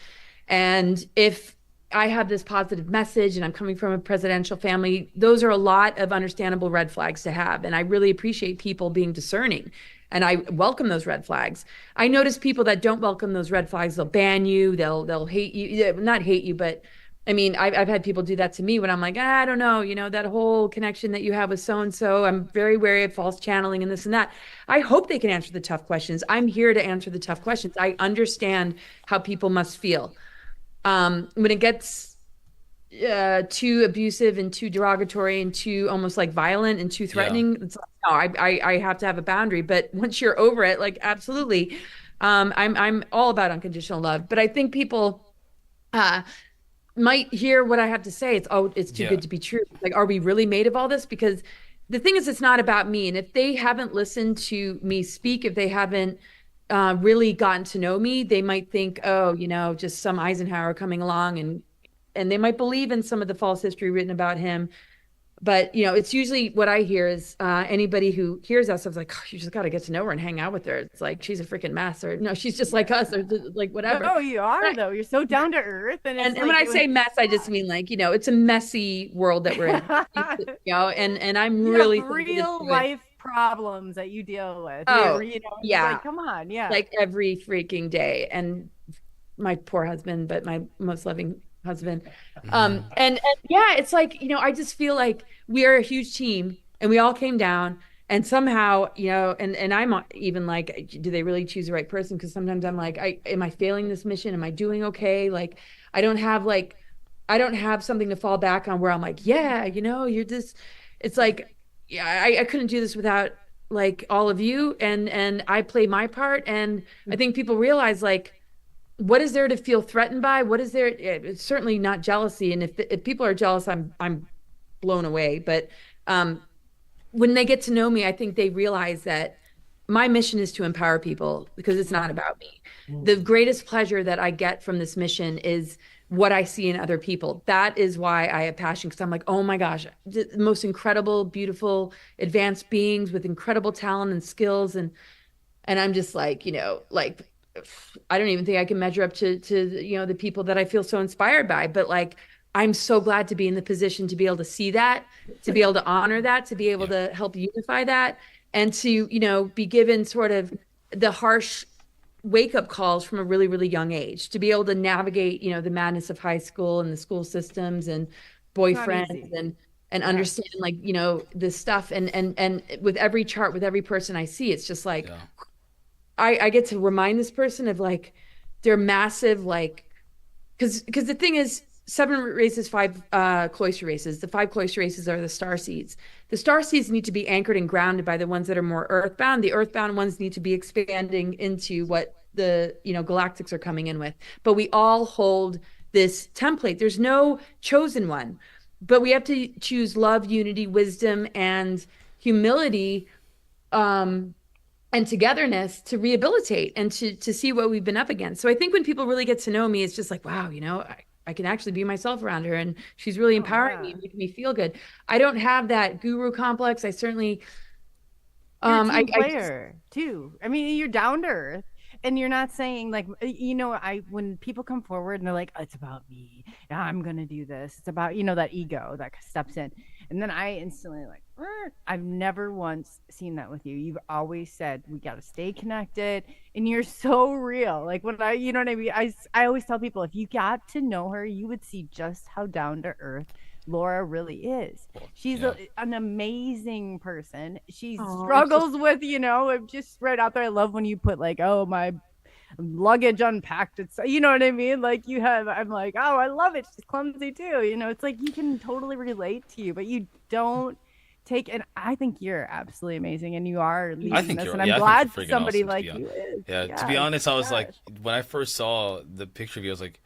And if I have this positive message and I'm coming from a presidential family, those are a lot of understandable red flags to have. And I really appreciate people being discerning, and I welcome those red flags. I notice people that don't welcome those red flags, they'll ban you, they'll hate you, not hate you, but I mean, I've had people do that to me when I'm like, I don't know, that whole connection that you have with so-and-so, I'm very wary of false channeling and this and that. I hope they can answer the tough questions. I'm here to answer the tough questions. I understand how people must feel. When it gets too abusive and too derogatory and too almost like violent and too threatening, it's like, no, I have to have a boundary. But once you're over it, like, absolutely, I'm all about unconditional love. But I think people might hear what I have to say. It's too good to be true. Like, are we really made of all this? Because the thing is, it's not about me. And if they haven't listened to me speak, if they haven't really gotten to know me, they might think, just some Eisenhower coming along, and they might believe in some of the false history written about him. But, it's usually what I hear is anybody who hears us, I was like, oh, you just got to get to know her and hang out with her. It's like, she's a freaking mess, or no, she's just like us, or like whatever. No, you are, though. You're so down to earth. And when I say mess, I just mean like, it's a messy world that we're in, and I'm really real life problems that you deal with. Oh, yeah. Like, come on. Yeah. Like every freaking day. And my poor husband, but my most loving husband. And yeah, it's like, I just feel like we are a huge team, and we all came down And somehow, and I'm even like, do they really choose the right person? Because sometimes I'm like, am I failing this mission? Am I doing okay? Like, I don't have like, I don't have something to fall back on where I'm like, yeah, you're just, it's like, yeah, I couldn't do this without like all of you, and I play my part. And I think people realize like, what is there to feel threatened by? What is there? It's certainly not jealousy. And if people are jealous, I'm blown away. But when they get to know me, I think they realize that my mission is to empower people, because it's not about me. The greatest pleasure that I get from this mission is what I see in other people. That is why I have passion, because I'm like, oh my gosh, the most incredible, beautiful, advanced beings with incredible talent and skills. And I'm just like, like, I don't even think I can measure up to the people that I feel so inspired by. But like, I'm so glad to be in the position to be able to see that, to be able to honor that, to be able to help unify that, and to, be given sort of the harsh wake-up calls from a really, really young age, to be able to navigate, the madness of high school and the school systems and boyfriends and understand like, this stuff. And with every chart, with every person I see, it's just like, I get to remind this person of like their massive, like, because the thing is, 7 races, 5 cloister races. The 5 cloister races are the star seeds. The star seeds need to be anchored and grounded by the ones that are more earthbound. The earthbound ones need to be expanding into what the galactics are coming in with. But we all hold this template. There's no chosen one, but we have to choose love, unity, wisdom, and humility, and togetherness to rehabilitate and to see what we've been up against. So I think when people really get to know me, it's just like, wow, I can actually be myself around her, and she's really empowering me, making me feel good. I don't have that guru complex. I certainly, you're a team player too. I mean, you're down to earth, and you're not saying like, when people come forward and they're like, it's about me, I'm gonna do this. It's about, that ego that steps in, and then I instantly like, I've never once seen that with you. You've always said we got to stay connected, and you're so real. Like when you know what I mean? I always tell people, if you got to know her, you would see just how down to earth Laura really is. She's an amazing person. She struggles with, just right out there. I love when you put like, oh, my luggage unpacked. It's, you know what I mean? Like I'm like, oh, I love it. She's clumsy too. It's like you can totally relate to you, but you don't and I think you're absolutely amazing, and you are leading this, and I'm glad somebody awesome, like you is. Yeah, to be honest, I was like, when I first saw the picture of you, I was like,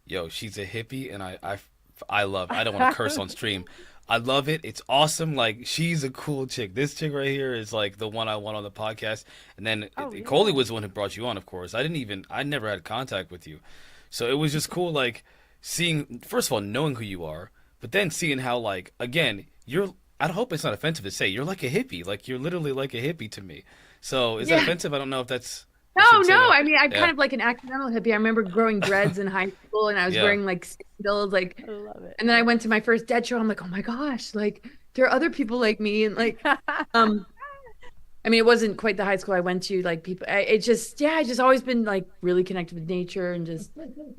yo, she's a hippie, and I love it. I don't want to curse on stream. I love it. It's awesome. Like, she's a cool chick. This chick right here is like the one I want on the podcast. And then Coley was the one who brought you on, of course. I never had contact with you. So it was just cool, like, seeing, first of all, knowing who you are, but then seeing how, like, again, I hope it's not offensive to say, you're like a hippie. Like, you're literally like a hippie to me. So is that offensive? I don't know if that's... No. I mean, I'm kind of like an accidental hippie. I remember growing dreads in high school, and I was wearing like sandals, like, I love it. And then I went to my first dead show. I'm like, oh my gosh, like there are other people like me, and like, I mean, it wasn't quite the high school I went to. Like people, I just always been like really connected with nature, and just,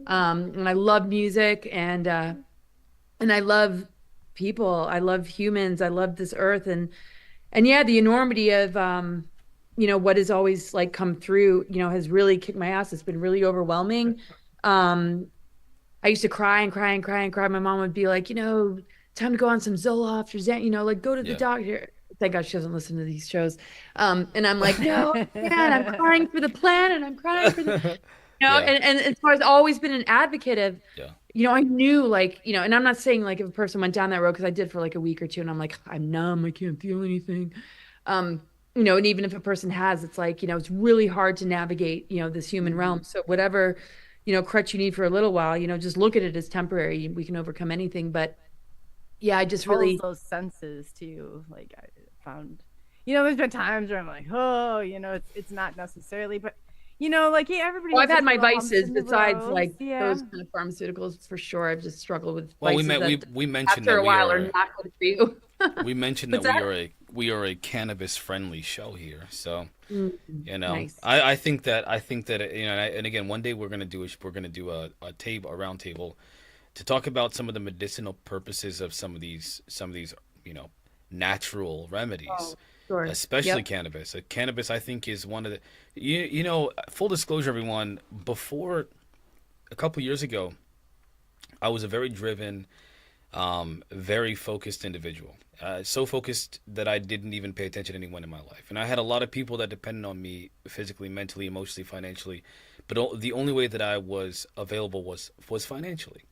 and I love music, and I love people. I love humans. I love this earth, and the enormity of what has always like come through, has really kicked my ass. It's been really overwhelming. I used to cry and cry and cry and cry. My mom would be like, time to go on some Zoloft or Xan, like go to the doctor. Thank God she doesn't listen to these shows. And I'm like, no, man, I'm crying for the planet. I'm crying for the, and so I've always been an advocate of, I knew like, and I'm not saying like if a person went down that road, because I did for like a week or two, and I'm like, I'm numb, I can't feel anything. And even if a person has, it's like, it's really hard to navigate, this human realm. So whatever, crutch you need for a little while, just look at it as temporary. We can overcome anything. But I just really... those senses too. Like I found, there's been times where I'm like, oh, it's not necessarily, but like everybody. Well, I've had my vices besides like those kind of pharmaceuticals for sure. I've just struggled with vices. Well, we mentioned after a while are not good for you. We mentioned that we are a cannabis friendly show here, so nice. I think that and again, one day we're gonna do a round table to talk about some of the medicinal purposes of some of these natural remedies. Sure. especially Yep. cannabis. Cannabis, I think, is one of the, you know, full disclosure, everyone, before a couple years ago, I was a very driven, very focused individual. So focused that I didn't even pay attention to anyone in my life. And I had a lot of people that depended on me physically, mentally, emotionally, financially. But the only way that I was available was financially.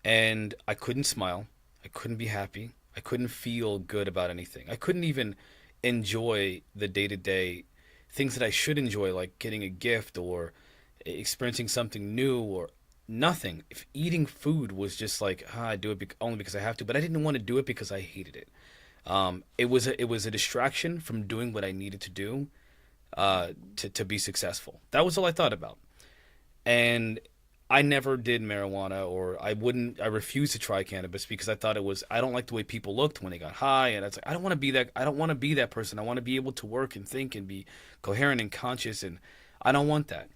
And I couldn't smile. I couldn't be happy. I couldn't feel good about anything. I couldn't even enjoy the day to day things that I should enjoy, like getting a gift or experiencing something new or nothing. If eating food was just like, I do it only because I have to, but I didn't want to do it because I hated it. It was a distraction from doing what I needed to do to be successful. That was all I thought about. And I never did marijuana, or I refused to try cannabis because I thought I don't like the way people looked when they got high. And I was like, I don't want to be that person. I want to be able to work and think and be coherent and conscious. And I don't want that.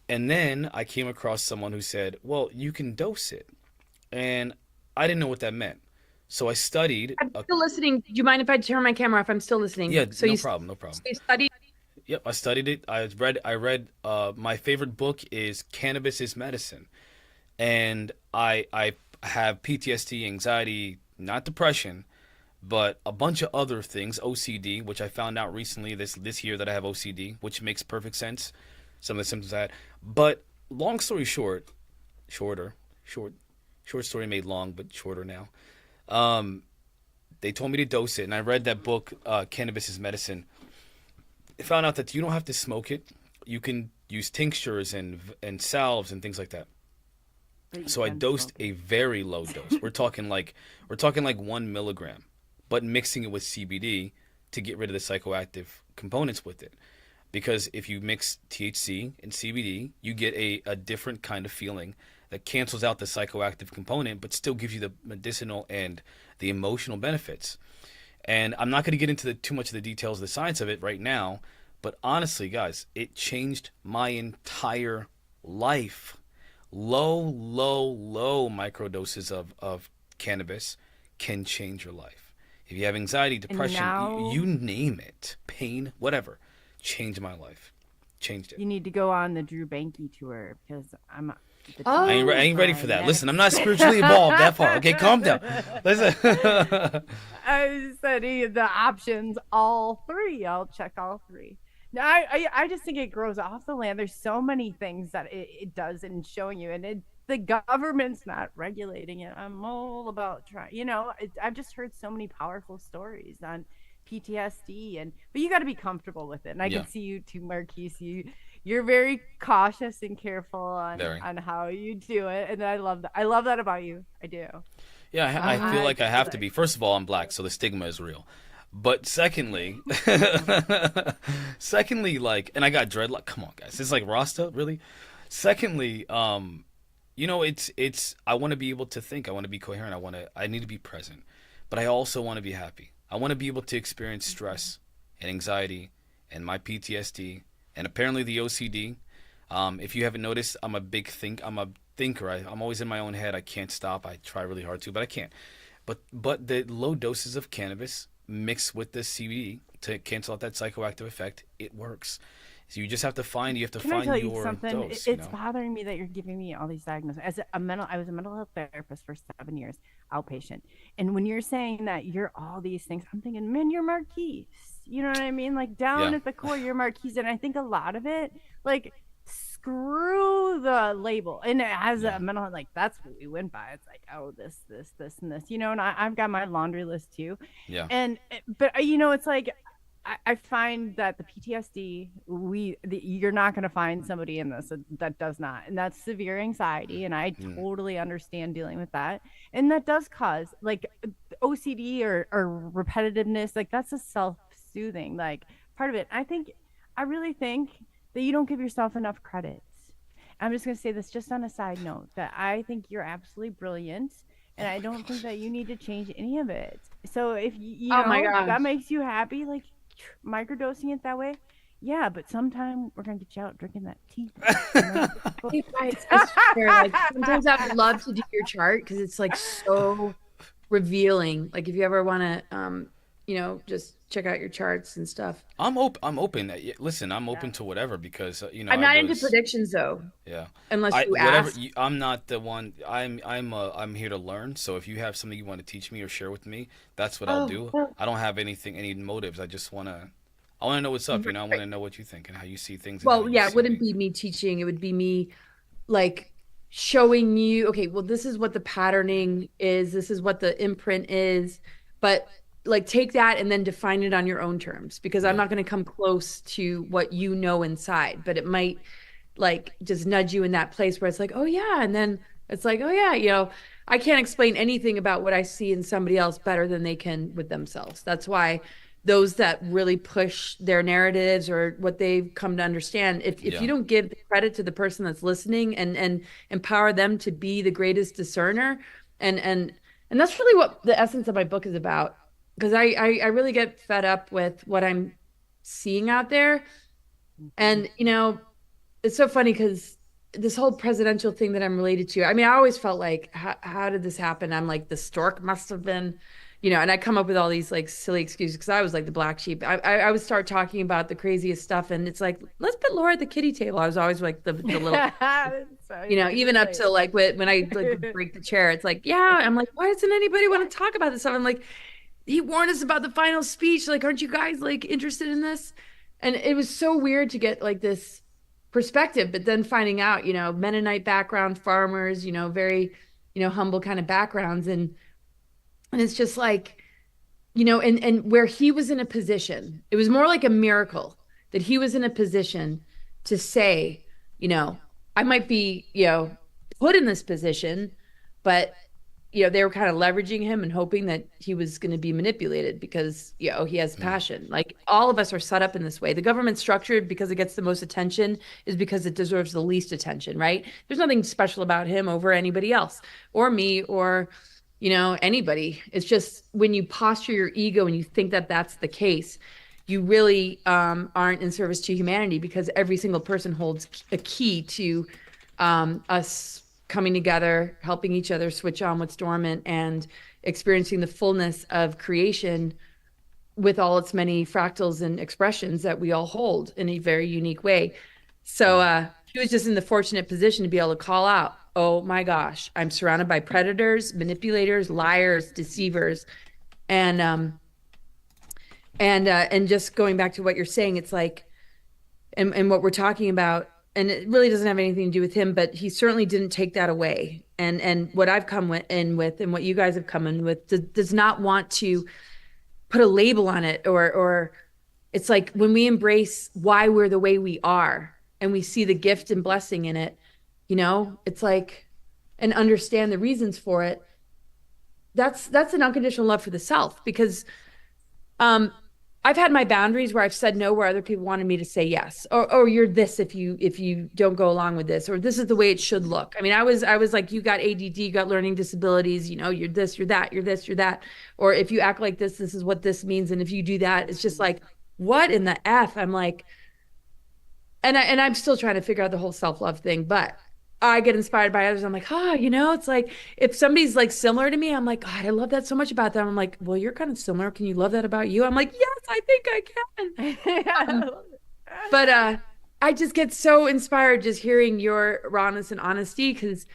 And then I came across someone who said, well, you can dose it. And I didn't know what that meant. So I studied. I'm still listening. Do you mind if I turn my camera off? I'm still listening. Yeah, So no you problem, no problem. so you studied. Yep, I studied it. I read my favorite book is Cannabis is Medicine. And I have PTSD, anxiety, not depression, but a bunch of other things, OCD, which I found out recently this year that I have OCD, which makes perfect sense. Some of the symptoms I had. But long story short, short story made long, but shorter now. They told me to dose it, and I read that book, Cannabis is Medicine. I found out that you don't have to smoke it. You can use tinctures and salves and things like that. But you So I can dosed smoke it. a very low dose. We're talking like 1 milligram, but mixing it with CBD to get rid of the psychoactive components with it. Because if you mix THC and CBD, you get a different kind of feeling that cancels out the psychoactive component, but still gives you the medicinal and the emotional benefits. And I'm not going to get into too much of the details of the science of it right now, but honestly, guys, it changed my entire life. Low microdoses of cannabis can change your life. If you have anxiety, depression, now- you name it, pain, whatever, changed my life. Changed it. You need to go on the Drew Banky tour because I'm. the Oh. I team ain't ready for for that. Medic- Listen, I'm not spiritually evolved that far. Okay, calm down. Listen. I said the options, all three. I'll check all three. No, I just think it grows off the land. There's so many things that it does in showing you, and the government's not regulating it. I'm all about trying. I've just heard so many powerful stories on PTSD, but you got to be comfortable with it. And I Yeah. can see you too, Marquise. You're very cautious and careful Very. on how you do it, and I love that. I love that about you. I do. Yeah, I feel like I have to like- be. First of all, I'm black, so the stigma is real. But secondly, and I got dreadlock. Come on, guys, it's like Rasta, really. Secondly, it's. I want to be able to think. I want to be coherent. I need to be present, but I also want to be happy. I want to be able to experience stress and anxiety and my PTSD and apparently the OCD. If you haven't noticed, I'm a thinker. I'm always in my own head. I can't stop. I try really hard to, but I can't. But the low doses of cannabis mixed with the CBD to cancel out that psychoactive effect, it works. So you just have to find. You have to Can I find tell you your something? dose. It's bothering me that you're giving me all these diagnoses. I was a mental health therapist for 7 years, outpatient. And when you're saying that you're all these things, I'm thinking, man, you're Marquise. You know what I mean? Like down Yeah. at the core, you're Marquise. And I think a lot of it, like, screw the label. And as Yeah. a mental health, like that's what we went by. It's like, oh, this, and this. And I've got my laundry list too. Yeah. But it's like I find that the PTSD, you're not going to find somebody in this that does not, and that's severe anxiety, and I totally understand dealing with that, and that does cause like OCD or repetitiveness, like that's a self-soothing like part of it. I really think that you don't give yourself enough credits. I'm just going to say this just on a side note, that I think you're absolutely brilliant, and I don't think that you need to change any of it. So if Oh my gosh. that makes you happy, like microdosing it that way, yeah, but sometime we're gonna get you out drinking that tea. Hey, guys, I swear, like, sometimes I would love to do your chart because it's like so revealing. Like if you ever want to just check out your charts and stuff. I'm open. I'm open. Listen, I'm Yeah. open to whatever because I'm not into predictions though, yeah. unless I you whatever ask. I'm not the one. I'm here to learn. So if you have something you want to teach me or share with me, that's what I'll Oh, do. well, I don't have any motives. I want to know what's up. I want right. to know what you think and how you see things and how Well, you yeah, it see wouldn't me. be me teaching. It would be me like showing you, okay, well, this is what the patterning is, this is what the imprint is, but like take that and then define it on your own terms, because I'm Yeah. not going to come close to what you know inside, but it might like just nudge you in that place where it's like, oh yeah, and then it's like, oh yeah, I can't explain anything about what I see in somebody else better than they can with themselves. That's why those that really push their narratives or what they've come to understand, if you Yeah. don't give the credit to the person that's listening and empower them to be the greatest discerner, and that's really what the essence of my book is about, because I really get fed up with what I'm seeing out there. Mhm. And it's so funny because this whole presidential thing that I'm related to, I mean, I always felt like, how did this happen? I'm like, the stork must have been, and I come up with all these like silly excuses because I was like the black sheep. I would start talking about the craziest stuff, and it's like, let's put Laura at the kiddie table. I was always like the little, So I can even up relate. to like when I like would break the chair, it's like, yeah, I'm like, why doesn't anybody want to talk about this stuff? I'm like, he warned us about the final speech. Like, aren't you guys like interested in this? And it was so weird to get like this perspective, but then finding out, Mennonite background, farmers, very, humble kind of backgrounds. And it's just like, and where he was in a position, it was more like a miracle that he was in a position to say, you know, I might be, put in this position, but they were kind of leveraging him and hoping that he was going to be manipulated because, he has Mm. passion. Like all of us are set up in this way. The government's structured because it gets the most attention is because it deserves the least attention, right? There's nothing special about him over anybody else or me or, anybody. It's just when you posture your ego and you think that that's the case, you really aren't in service to humanity, because every single person holds a key to us coming together, helping each other switch on what's dormant, and experiencing the fullness of creation with all its many fractals and expressions that we all hold in a very unique way. So Right. he was just in the fortunate position to be able to call out, oh my gosh, I'm surrounded by predators, manipulators, liars, deceivers. And just going back to what you're saying, it's like, and what we're talking about, and it really doesn't have anything to do with him, but he certainly didn't take that away. And what I've in with, and what you guys have come in with, does not want to put a label on it, or it's like when we embrace why we're the way we are and we see the gift and blessing in it, it's like, and understand the reasons for it. That's an unconditional love for the self, because um I've had my boundaries where I've said no where other people wanted me to say yes, or you're this if you don't go along with this, or this is the way it should look. I mean, I was like, you got ADD, you got learning disabilities, you're this, you're that, you're this, you're that, or if you act like this is what this means, and if you do that, it's just like, what in the F? I'm like, and I'm still trying to figure out the whole self-love thing, but I get inspired by others. I'm like, it's like if somebody's like similar to me, I'm like, God, I love that so much about them. I'm like, well, you're kind of similar. Can you love that about you? I'm like, yes, I think I can. Um, but I just get so inspired just hearing your rawness and honesty, because,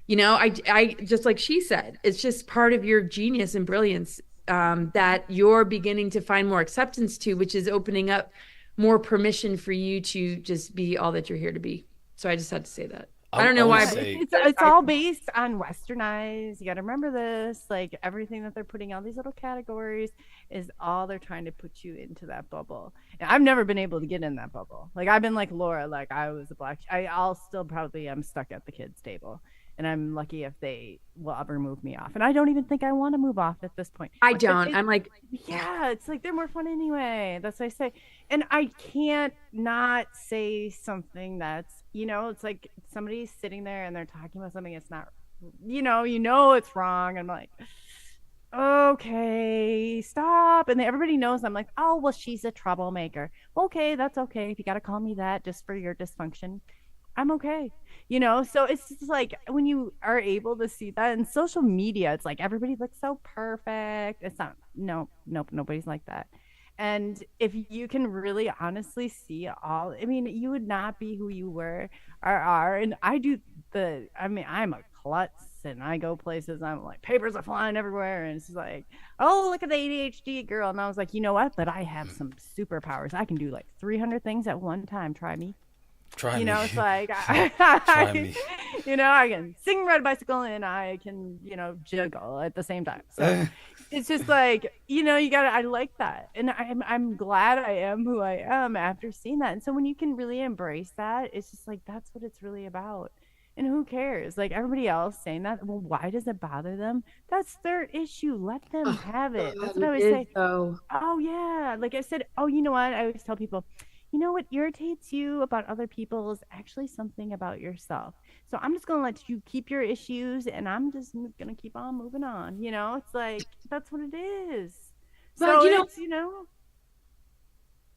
I just like she said, it's just part of your genius and brilliance, that you're beginning to find more acceptance to, which is opening up more permission for you to just be all that you're here to be. So I just had to say that. I don't I know want to why, Yeah, but say it's all based on westernized. You got to remember this. Like everything that they're putting all these little categories is all they're trying to put you into that bubble. And I've never been able to get in that bubble. Like I've been like Laura, like I was a black. I'll still probably am stuck at the kids' table, and I'm lucky if they will ever move me off. And I don't even think I want to move off at this point. I But don't. I'm like, yeah, it's like they're more fun anyway. That's what I say. And I can't not say something that's, it's like somebody's sitting there and they're talking about something it's not, it's wrong. I'm like, okay, stop. And everybody knows I'm like, oh, well, she's a troublemaker. Okay, that's okay. If you got to call me that just for your dysfunction, I'm okay. You know, so it's just like when you are able to see that in social media, it's like everybody looks so perfect. It's not, no, nope, nobody's like that. And if you can really honestly see all, I mean, you would not be who you were or are. And I do I mean, I'm a klutz and I go places, I'm like, papers are flying everywhere. And it's just like, oh, look at the ADHD girl. And I was like, you know what? But I have some superpowers. I can do like 300 things at one time. Try me. Try You me. know, it's like Try me. you know, I can sing, ride a bicycle, and I can, you know, juggle at the same time. So it's just like, you know, you gotta, I like that. And I'm glad I am who I am after seeing that. And so when you can really embrace that, it's just like that's what it's really about. And who cares? Like everybody else saying that, well, why does it bother them? That's their issue. Let them Oh, have it. That's God, what I it always is say. so. Oh yeah. Like I said, oh, you know what? I always tell people, you know what irritates you about other people is actually something about yourself. So I'm just gonna let you keep your issues and I'm just gonna keep on moving on. You know, it's like that's what it is. But So you know, it's, you know,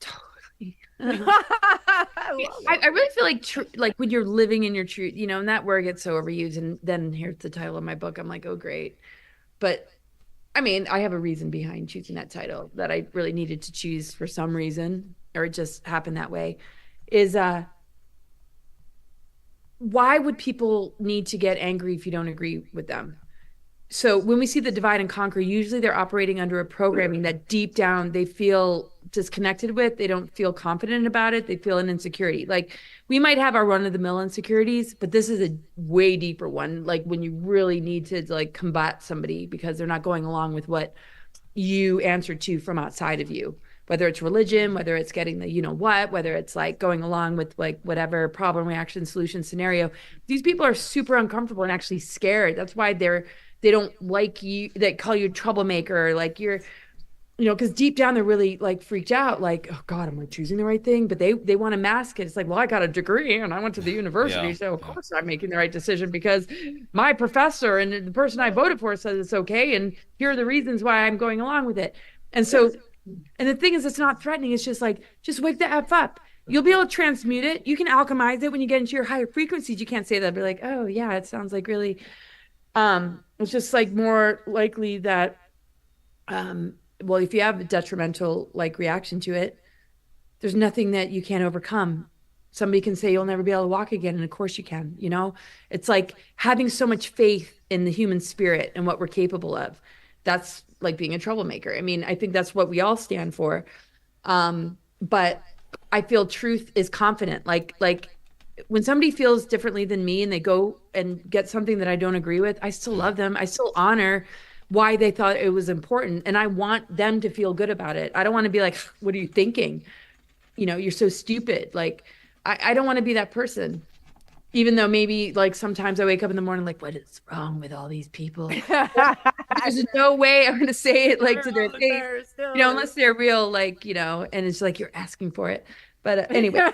totally. I love I it. really feel like like when you're living in your truth, you know, and that word gets so overused. And then here's the title of my book. I'm like, oh, great. But I mean, I have a reason behind choosing that title that I really needed to choose for some reason, or it just happened that way. Is why would people need to get angry if you don't agree with them? So when we see the divide and conquer, usually they're operating under a programming that deep down they feel disconnected with. They don't feel confident about it. They feel an insecurity. Like we might have our run of the mill insecurities, but this is a way deeper one. Like when you really need to like combat somebody because they're not going along with what you answer to from outside of you, whether it's religion, whether it's getting the, you know what, whether it's like going along with like whatever problem, reaction, solution scenario. These people are super uncomfortable and actually scared. That's why they don't like you, they call you troublemaker, like you're, you know, because deep down they're really like freaked out, like, oh God, am I choosing the right thing? But they want to mask it. It's like, well, I got a degree and I went to the university, Yeah, so of yeah. course I'm making the right decision because my professor and the person I voted for says it's okay, and here are the reasons why I'm going along with it. And so, and the thing is, it's not threatening. It's just like, just wake the F up. You'll be able to transmute it. You can alchemize it when you get into your higher frequencies. You can't say that, be like, oh yeah, it sounds like really, it's just like more likely that, well, if you have a detrimental like reaction to it, there's nothing that you can't overcome. Somebody can say you'll never be able to walk again, and of course you can. You know, it's like having so much faith in the human spirit and what we're capable of. That's like being a troublemaker. I mean, I think that's what we all stand for. But I feel truth is confident. Like when somebody feels differently than me and they go and get something that I don't agree with, I still love them. I still honor why they thought it was important. And I want them to feel good about it. I don't want to be like, what are you thinking? You know, you're so stupid. Like, I don't want to be that person. Even though maybe like sometimes I wake up in the morning like, what is wrong with all these people? There's no way I'm gonna say it like to their face, you know, unless they're real, like, you know, and it's like you're asking for it. But anyway,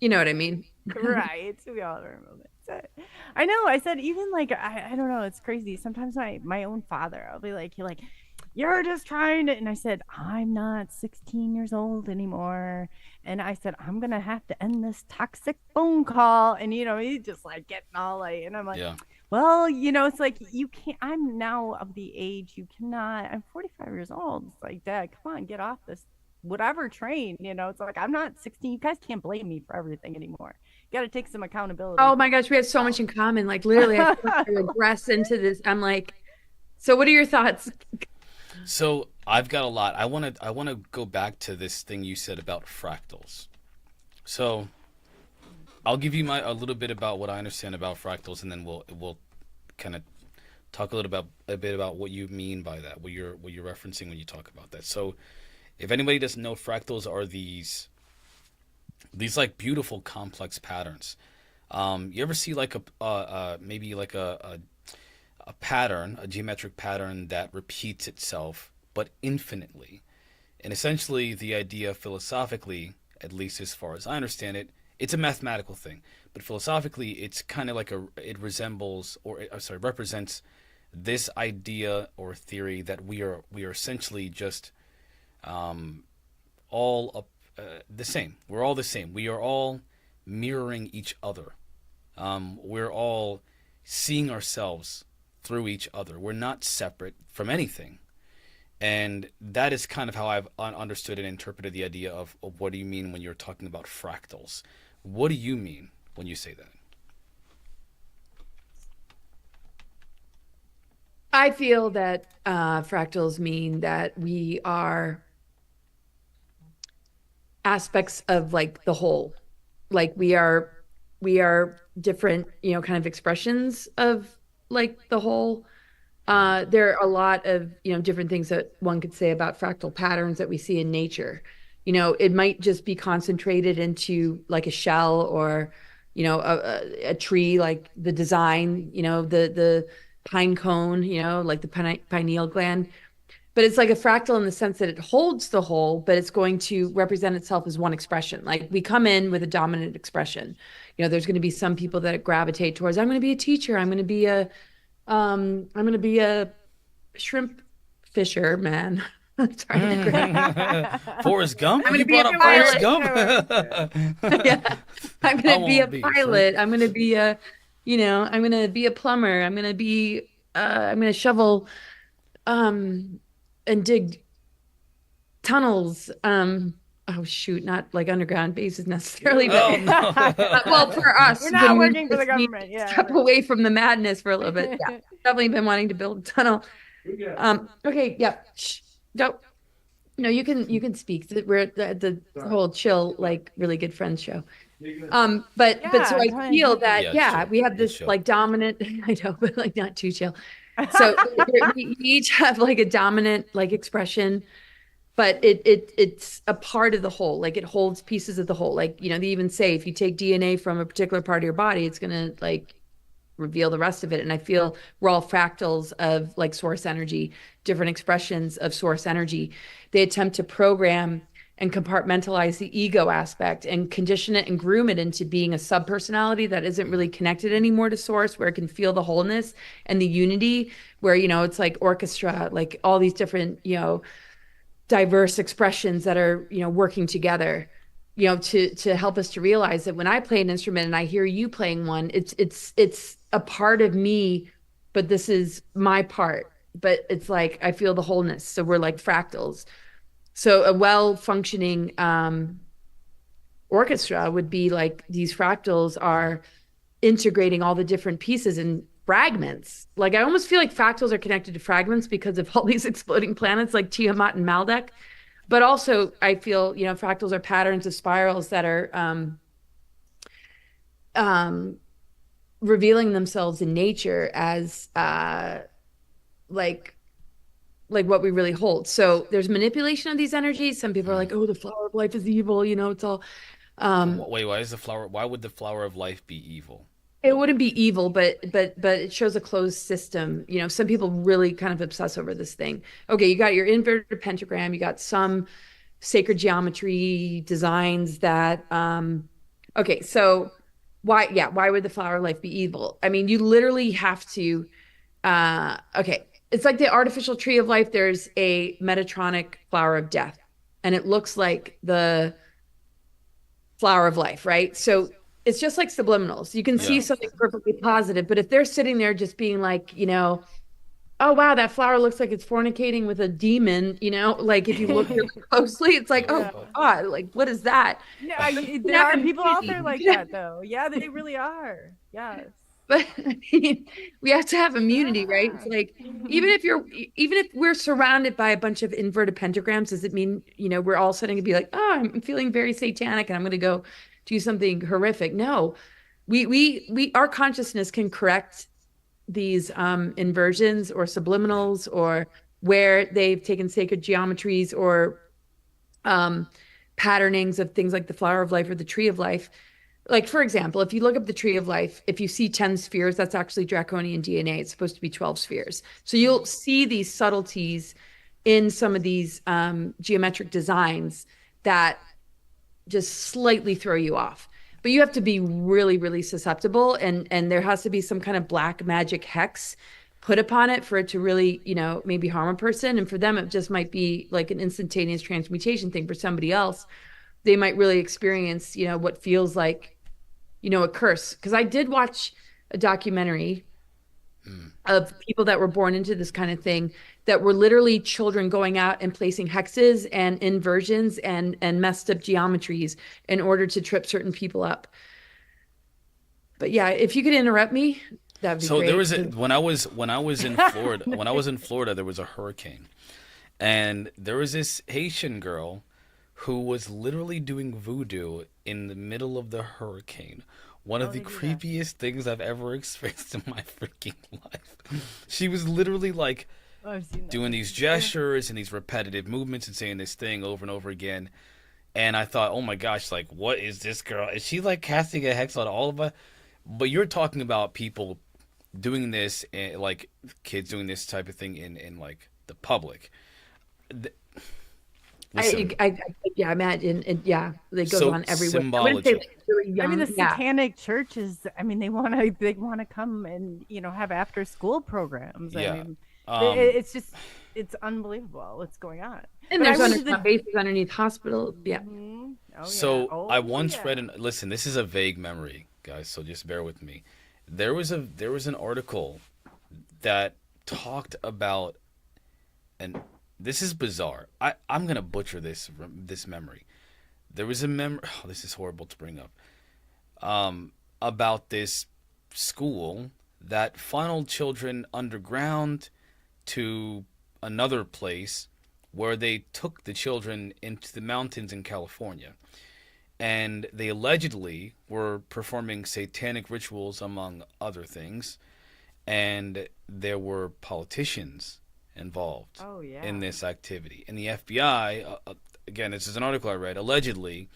you know what I mean? Right. We all have our moments. I know. I said even like I don't know. It's crazy. Sometimes my own father, I'll be like, you're just trying to. And I said, I'm not 16 years old anymore. And I said, I'm gonna have to end this toxic phone call. And you know, he's just like getting all like, and I'm like, Yeah. well, you know, it's like you can't. I'm now of the age you cannot. I'm 45 years old. It's like, Dad, come on, get off this whatever train. You know, it's like I'm not 16. You guys can't blame me for everything anymore. You got to take some accountability. Oh my gosh, we have so much in common. Like literally, I feel like I regress into this. I'm like, so what are your thoughts? So I've got a lot. I want to go back to this thing you said about fractals. So I'll give you a little bit about what I understand about fractals, and then we'll kind of talk a bit about what you mean by that, what you're referencing when you talk about that. So if anybody doesn't know, fractals are these like beautiful complex patterns. You ever see like maybe like a pattern, a geometric pattern that repeats itself but infinitely? And essentially the idea philosophically, at least as far as I understand it, it's a mathematical thing, but philosophically it's kind of like it resembles, or sorry, represents this idea or theory that we are essentially just all up, the same. We're all the same. We are all mirroring each other. We're all seeing ourselves through each other. We're not separate from anything. And that is kind of how I've understood and interpreted the idea of what do you mean when you're talking about fractals? What do you mean when you say that? I feel that fractals mean that we are aspects of like the whole. Like we are different, kind of expressions of like the whole. There are a lot of, different things that one could say about fractal patterns that we see in nature. It might just be concentrated into like a shell or, a tree, like the design, the pine cone, like the pineal gland. But it's like a fractal in the sense that it holds the whole, but it's going to represent itself as one expression. Like we come in with a dominant expression. There's going to be some people that gravitate towards, I'm going to be a teacher. I'm going to be a shrimp fisher man. Forrest Gump? I'm going to be brought a up Forrest pilot. Gump? Yeah. I'm going to be a be a pilot. I'm going to be I'm going to be a plumber. I'm going to shovel, and dig tunnels. Oh shoot, not like underground bases necessarily, but well, for us, We're not when we working for the just need government. to Yeah. step away from the madness for a little bit. Yeah, definitely been wanting to build a tunnel. Okay, yeah. Shh, don't. No, you can speak. We're at the whole chill, like really good friends show. But so I Yeah, feel that chill. we have this Chill. like dominant. I know, but like not too chill. So we each have like a dominant like expression, but it's a part of the whole. Like it holds pieces of the whole. Like they even say if you take DNA from a particular part of your body, it's gonna like reveal the rest of it. And I feel we're all fractals of like source energy, different expressions of source energy. They attempt to program and compartmentalize the ego aspect and condition it and groom it into being a subpersonality that isn't really connected anymore to source, where it can feel the wholeness and the unity, where it's like orchestra, like all these different diverse expressions that are working together, to help us to realize that when I play an instrument and I hear you playing one, it's a part of me, but this is my part, but it's like I feel the wholeness. So we're like fractals. So a well-functioning orchestra would be like these fractals are integrating all the different pieces and fragments. Like I almost feel like fractals are connected to fragments because of all these exploding planets like Tiamat and Maldek. But also I feel, fractals are patterns of spirals that are revealing themselves in nature as like what we really hold. So there's manipulation of these energies. Some people are like, oh, the flower of life is evil. It's all. Wait, why would the flower of life be evil? It wouldn't be evil, but it shows a closed system. Some people really kind of obsess over this thing. Okay, you got your inverted pentagram. You got some sacred geometry designs that. Okay, so why would the flower of life be evil? I mean, you literally have to. Okay. It's like the artificial tree of life. There's a Metatronic flower of death, and it looks like the flower of life, right? So it's just like subliminals. You can see something perfectly positive, but if they're sitting there just being like, oh, wow, that flower looks like it's fornicating with a demon, like if you look really closely, it's like, oh, God, like, what is that? No, there are people out there like that, though. Yeah, they really are. Yes. But I mean, we have to have immunity, right? It's like, even if we're surrounded by a bunch of inverted pentagrams, does it mean, we're all suddenly gonna be like, oh, I'm feeling very satanic and I'm going to go do something horrific? No, our consciousness can correct these inversions or subliminals, or where they've taken sacred geometries or patternings of things like the flower of life or the tree of life. Like, for example, if you look up the tree of life, if you see 10 spheres, that's actually draconian DNA. It's supposed to be 12 spheres. So you'll see these subtleties in some of these geometric designs that just slightly throw you off. But you have to be really, really susceptible. And there has to be some kind of black magic hex put upon it for it to really, maybe harm a person. And for them, it just might be like an instantaneous transmutation thing. For somebody else, they might really experience, what feels like a curse. Because I did watch a documentary of people that were born into this kind of thing, that were literally children going out and placing hexes and inversions and messed up geometries in order to trip certain people up. But yeah, if you could interrupt me, that'd be So great. there was when I was in Florida, there was a hurricane, and there was this Haitian girl who was literally doing voodoo in the middle of the hurricane. One of the they do that. creepiest things I've ever experienced in my freaking life. She was literally like Oh, I've seen that. doing these gestures and these repetitive movements and saying this thing over and over again. And I thought, oh my gosh, like, what is this girl? Is she like casting a hex on all of us? But you're talking about people doing this, like kids doing this type of thing in like the public. Listen, Yeah, I imagine, yeah, it goes so on everywhere. I wouldn't say symbology. like really young. I mean, the yeah. satanic churches. I mean, they want to come and have after school programs. Yeah. I mean, Um, it's unbelievable what's going on. And But I there's went to underground bases underneath hospitals. Yeah. Mhm. Oh, yeah. So Oh, I once yeah. read an listen. This is a vague memory, guys. So just bear with me. There was an article that talked about, and this is bizarre. I'm gonna butcher this memory. There was a memory. Oh, this is horrible to bring up. About this school that funneled children underground to another place where they took the children into the mountains in California. And they allegedly were performing satanic rituals, among other things. And there were politicians involved Oh yeah. in this activity. And the FBI, again, this is an article I read, allegedly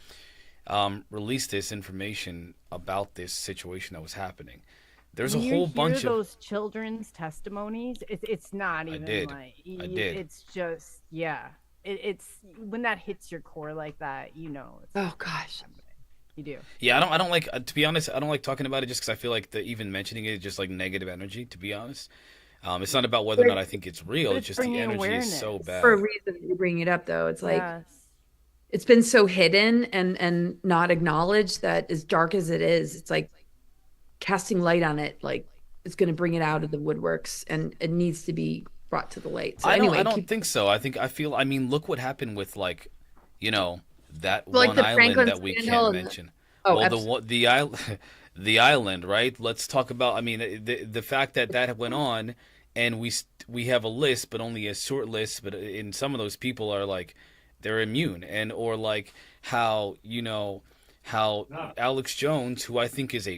released this information about this situation that was happening. There's a When you whole hear bunch of. those children's testimonies. It's not even did. like I did. It's just it's when that hits your core like that, it's Oh gosh. you do. Yeah, I don't like, to be honest, I don't like talking about it just because I feel like even mentioning it is just like negative energy, to be honest. It's not about whether or not I think it's real. But It's it's just the bringing energy is so awareness. bad. For a reason that you bring it up, though, it's like Yes. it's been so hidden and not acknowledged, that as dark as it is, it's like casting light on it, like it's going to bring it out of the woodworks, and it needs to be brought to the light. So anyway, I don't think so. I mean, look what happened with like, that like one the island Franklin that we scandal can't and the- mention. Oh, Well, absolutely. the island, the island, right? Let's talk about. I mean, the fact that went on, and we have a list, but only a short list. But in some of those people are like, they're immune, and or like how how Alex Jones, who I think is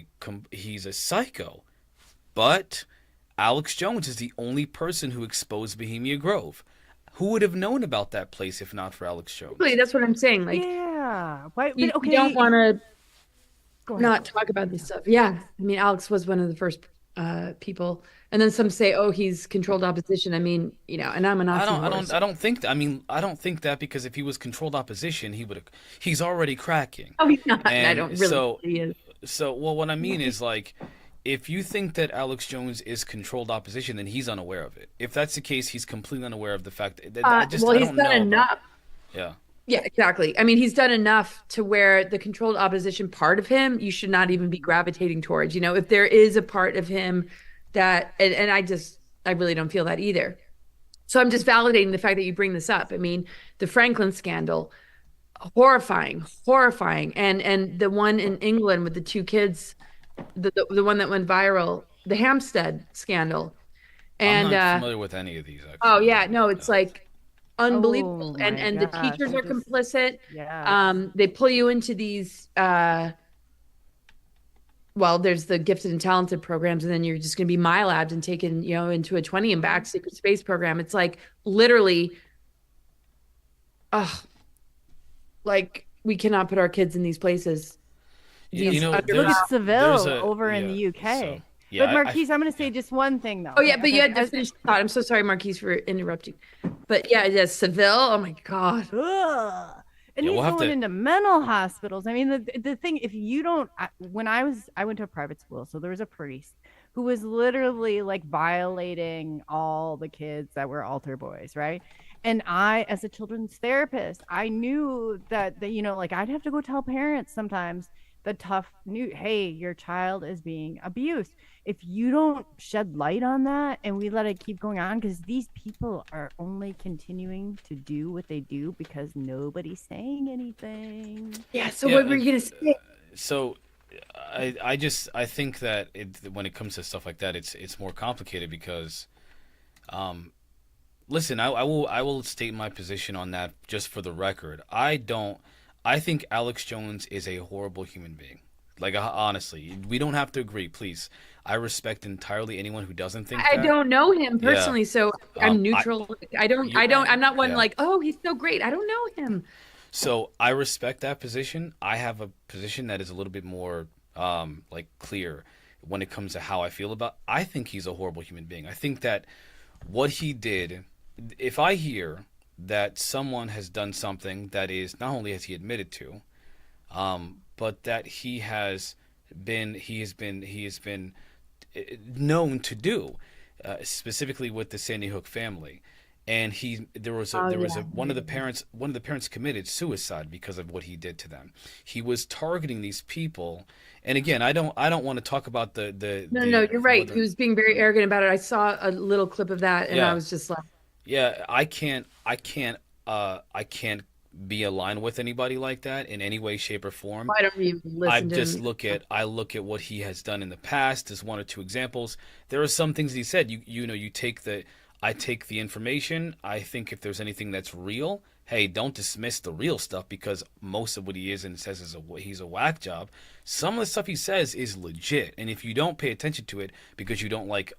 he's a psycho, but Alex Jones is the only person who exposed Bohemia Grove. Who would have known about that place if not for Alex Jones? Exactly, that's what I'm saying. Like Yeah. Why? you, But okay. you don't want to Go ahead. not talk about this stuff. Yeah, I mean, Alex was one of the first people, and then some say, oh, he's controlled opposition. I mean, and I'm an oxymoron. I don't think that. I mean, I don't think that, because if he was controlled opposition, he's already cracking. Oh, he's not. I And don't really. so- think he is. So, well, what I mean is, like, if you think that Alex Jones is controlled opposition, then he's unaware of it. If that's the case, he's completely unaware of the fact that I Well, don't he's know done about- enough. Yeah. Yeah, exactly. I mean, he's done enough to where the controlled opposition part of him, you should not even be gravitating towards. If there is a part of him that, and I really don't feel that either. So I'm just validating the fact that you bring this up. I mean, the Franklin scandal, horrifying, and the one in England with the two kids, the one that went viral, the Hampstead scandal, and I'm not familiar with any of these, actually. oh yeah, no, it's like unbelievable, Oh, my and the gosh, teachers I are just- complicit. Yeah. They pull you into these well, there's the gifted and talented programs, and then you're just going to be MyLabs and taken into a 20 and back secret space program. It's like literally like we cannot put our kids in these places. These Look there's- at Seville there's over in the yeah, UK. so, yeah, But Marquise, I'm going to say just one thing though. Oh yeah, but you had to Okay, finish the thought. I'm so sorry, Marquise, for interrupting. But yeah, Seville. Oh my God. Ugh. And Yeah, he's we'll have going to- into mental hospitals. I mean, the thing, if you don't, when I went to a private school, so there was a priest who was literally like violating all the kids that were altar boys, right? And I, as a children's therapist, I knew that like I'd have to go tell parents sometimes the tough new, hey, your child is being abused. If you don't shed light on that and we let it keep going on, because these people are only continuing to do what they do because nobody's saying anything. Yeah. So Yeah. what were you gonna say? So I think that when it comes to stuff like that, it's more complicated because, um, listen, I will state my position on that just for the record. I think Alex Jones is a horrible human being. Like, honestly, we don't have to agree, please. I respect entirely anyone who doesn't think I that. don't know him Yeah. personally, so Um, I'm I neutral. I don't. you I don't. I'm not one yeah. like, oh, he's so great. I don't know him. So I respect that position. I have a position that is a little bit more like clear when it comes to how I feel about. I think he's a horrible human being. I think that what he did, if I hear that someone has done something that is not only has he admitted to, but that he has been known to do, specifically with the Sandy Hook family. And Oh there was yeah. a one of the parents committed suicide because of what he did to them. He was targeting these people, and again, I don't want to talk about No, no, you're right. He whether. was being very arrogant about it. I saw a little clip of that, and I Yeah, was just like, yeah, I can't be aligned with anybody like that in any way, shape, or form. why don't we even I listen to just him? look at what he has done in the past as one or two examples. There are some things he said. You take the I take the information. I think if there's anything that's real, hey, don't dismiss the real stuff because most of what he is and says is he's a whack job. Some of the stuff he says is legit, and if you don't pay attention to it because you don't like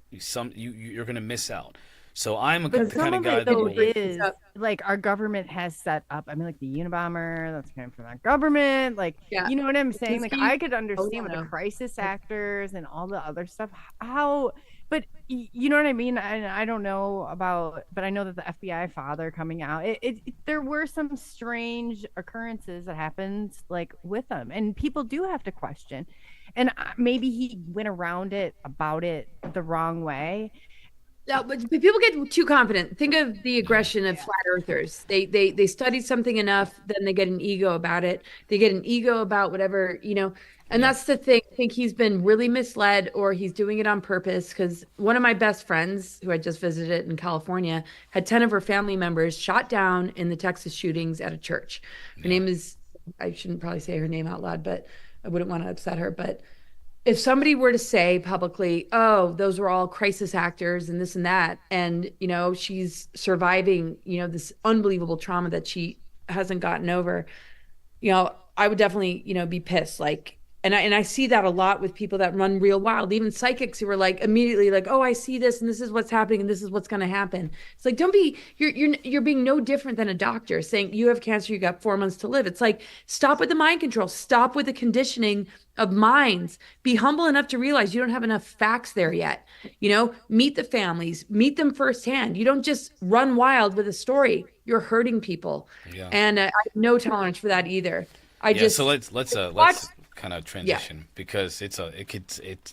you're gonna miss out. So I'm But the some kind of of guy it that though will. is like our government has set up. I mean, like the Unabomber, that's coming from our government. Like, Yeah, you know what I'm saying? Like, Kaczynski. I could Oh understand with the yeah, crisis actors and all the other stuff. How, but you know what I mean? I don't know about, but I know that the FBI father coming out, there were some strange occurrences that happened like with them, and people do have to question. And maybe he went around it about it the wrong way. yeah, but people get too confident. Think of the Yeah. aggression of flat earthers. They study something enough, then they get an ego about it. They get an ego about whatever, and Yeah. that's the thing. I think he's been really misled or he's doing it on purpose because one of my best friends who I just visited in California had 10 of her family members shot down in the Texas shootings at a church. Her Yeah. name is, I shouldn't probably say her name out loud, but I wouldn't want to upset her. But if somebody were to say publicly, oh, those were all crisis actors and this and that, and she's surviving, this unbelievable trauma that she hasn't gotten over, I would definitely, be pissed. Like, and I see that a lot with people that run real wild, even psychics who are like immediately like, oh, I see this and this is what's happening and this is what's going to happen. It's like, don't be, you're being no different than a doctor saying you have cancer, you got 4 months to live. It's like, stop with the mind control, stop with the conditioning of minds, be humble enough to realize you don't have enough facts there yet. Meet the families, meet them firsthand. You don't just run wild with a story. You're hurting people. Yeah. And I have no tolerance for that either. I Yeah. So just let's watch. kind of Yeah. transition because it's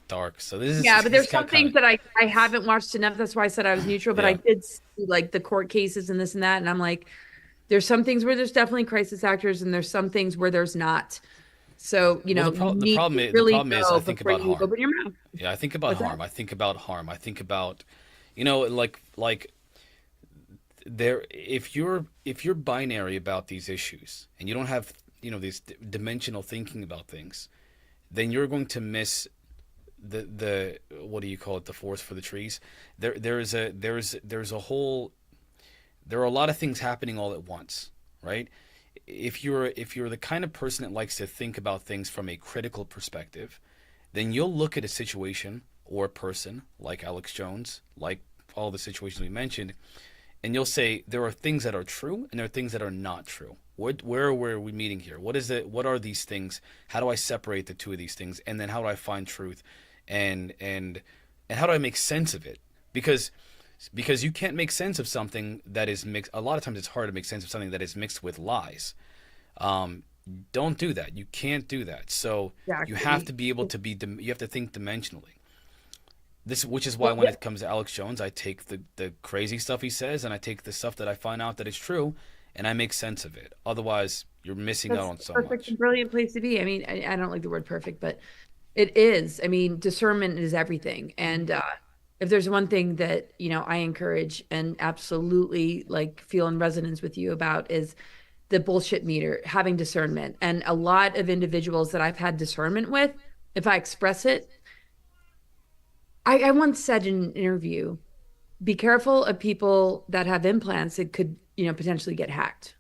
dark. So this is Yeah, but this there's some kind things of that I haven't watched enough. That's why I said I was neutral, but I yeah. did see like the court cases and this and that. And I'm like, there's some things where there's definitely crisis actors and there's some things where there's not. So, Well, you the need problem to is really I know think before about you harm. open your mouth. Yeah, I think about What's harm. that? I think about harm. I think about, there if you're binary about these issues and you don't have these dimensional thinking about things, then you're going to miss the what do you call it, the forest for the trees. There's a whole there are a lot of things happening all at once, right? If you're the kind of person that likes to think about things from a critical perspective, then you'll look at a situation or a person like Alex Jones, like all the situations we mentioned, and you'll say there are things that are true and there are things that are not true. Where are we meeting here? What are these things? How do I separate the two of these things? And then how do I find truth? And how do I make sense of it? Because you can't make sense of something that is mixed. A lot of times it's hard to make sense of something that is mixed with lies. Um, don't do that. You can't do that. So you have Exactly. to be able to you have to think dimensionally. Which is why Well, when yeah. it comes to Alex Jones, I take the crazy stuff he says and I take the stuff that I find out that is true, and I make sense of it. Otherwise, you're missing out That's on the so perfect much. and brilliant place to be. I mean, I don't like the word perfect, but it is. I mean, discernment is everything. And if there's one thing that, I encourage and absolutely like feel in resonance with you about is the bullshit meter, having discernment. And a lot of individuals that I've had discernment with, if I express it, I once said in an interview, be careful of people that have implants that could, potentially get hacked.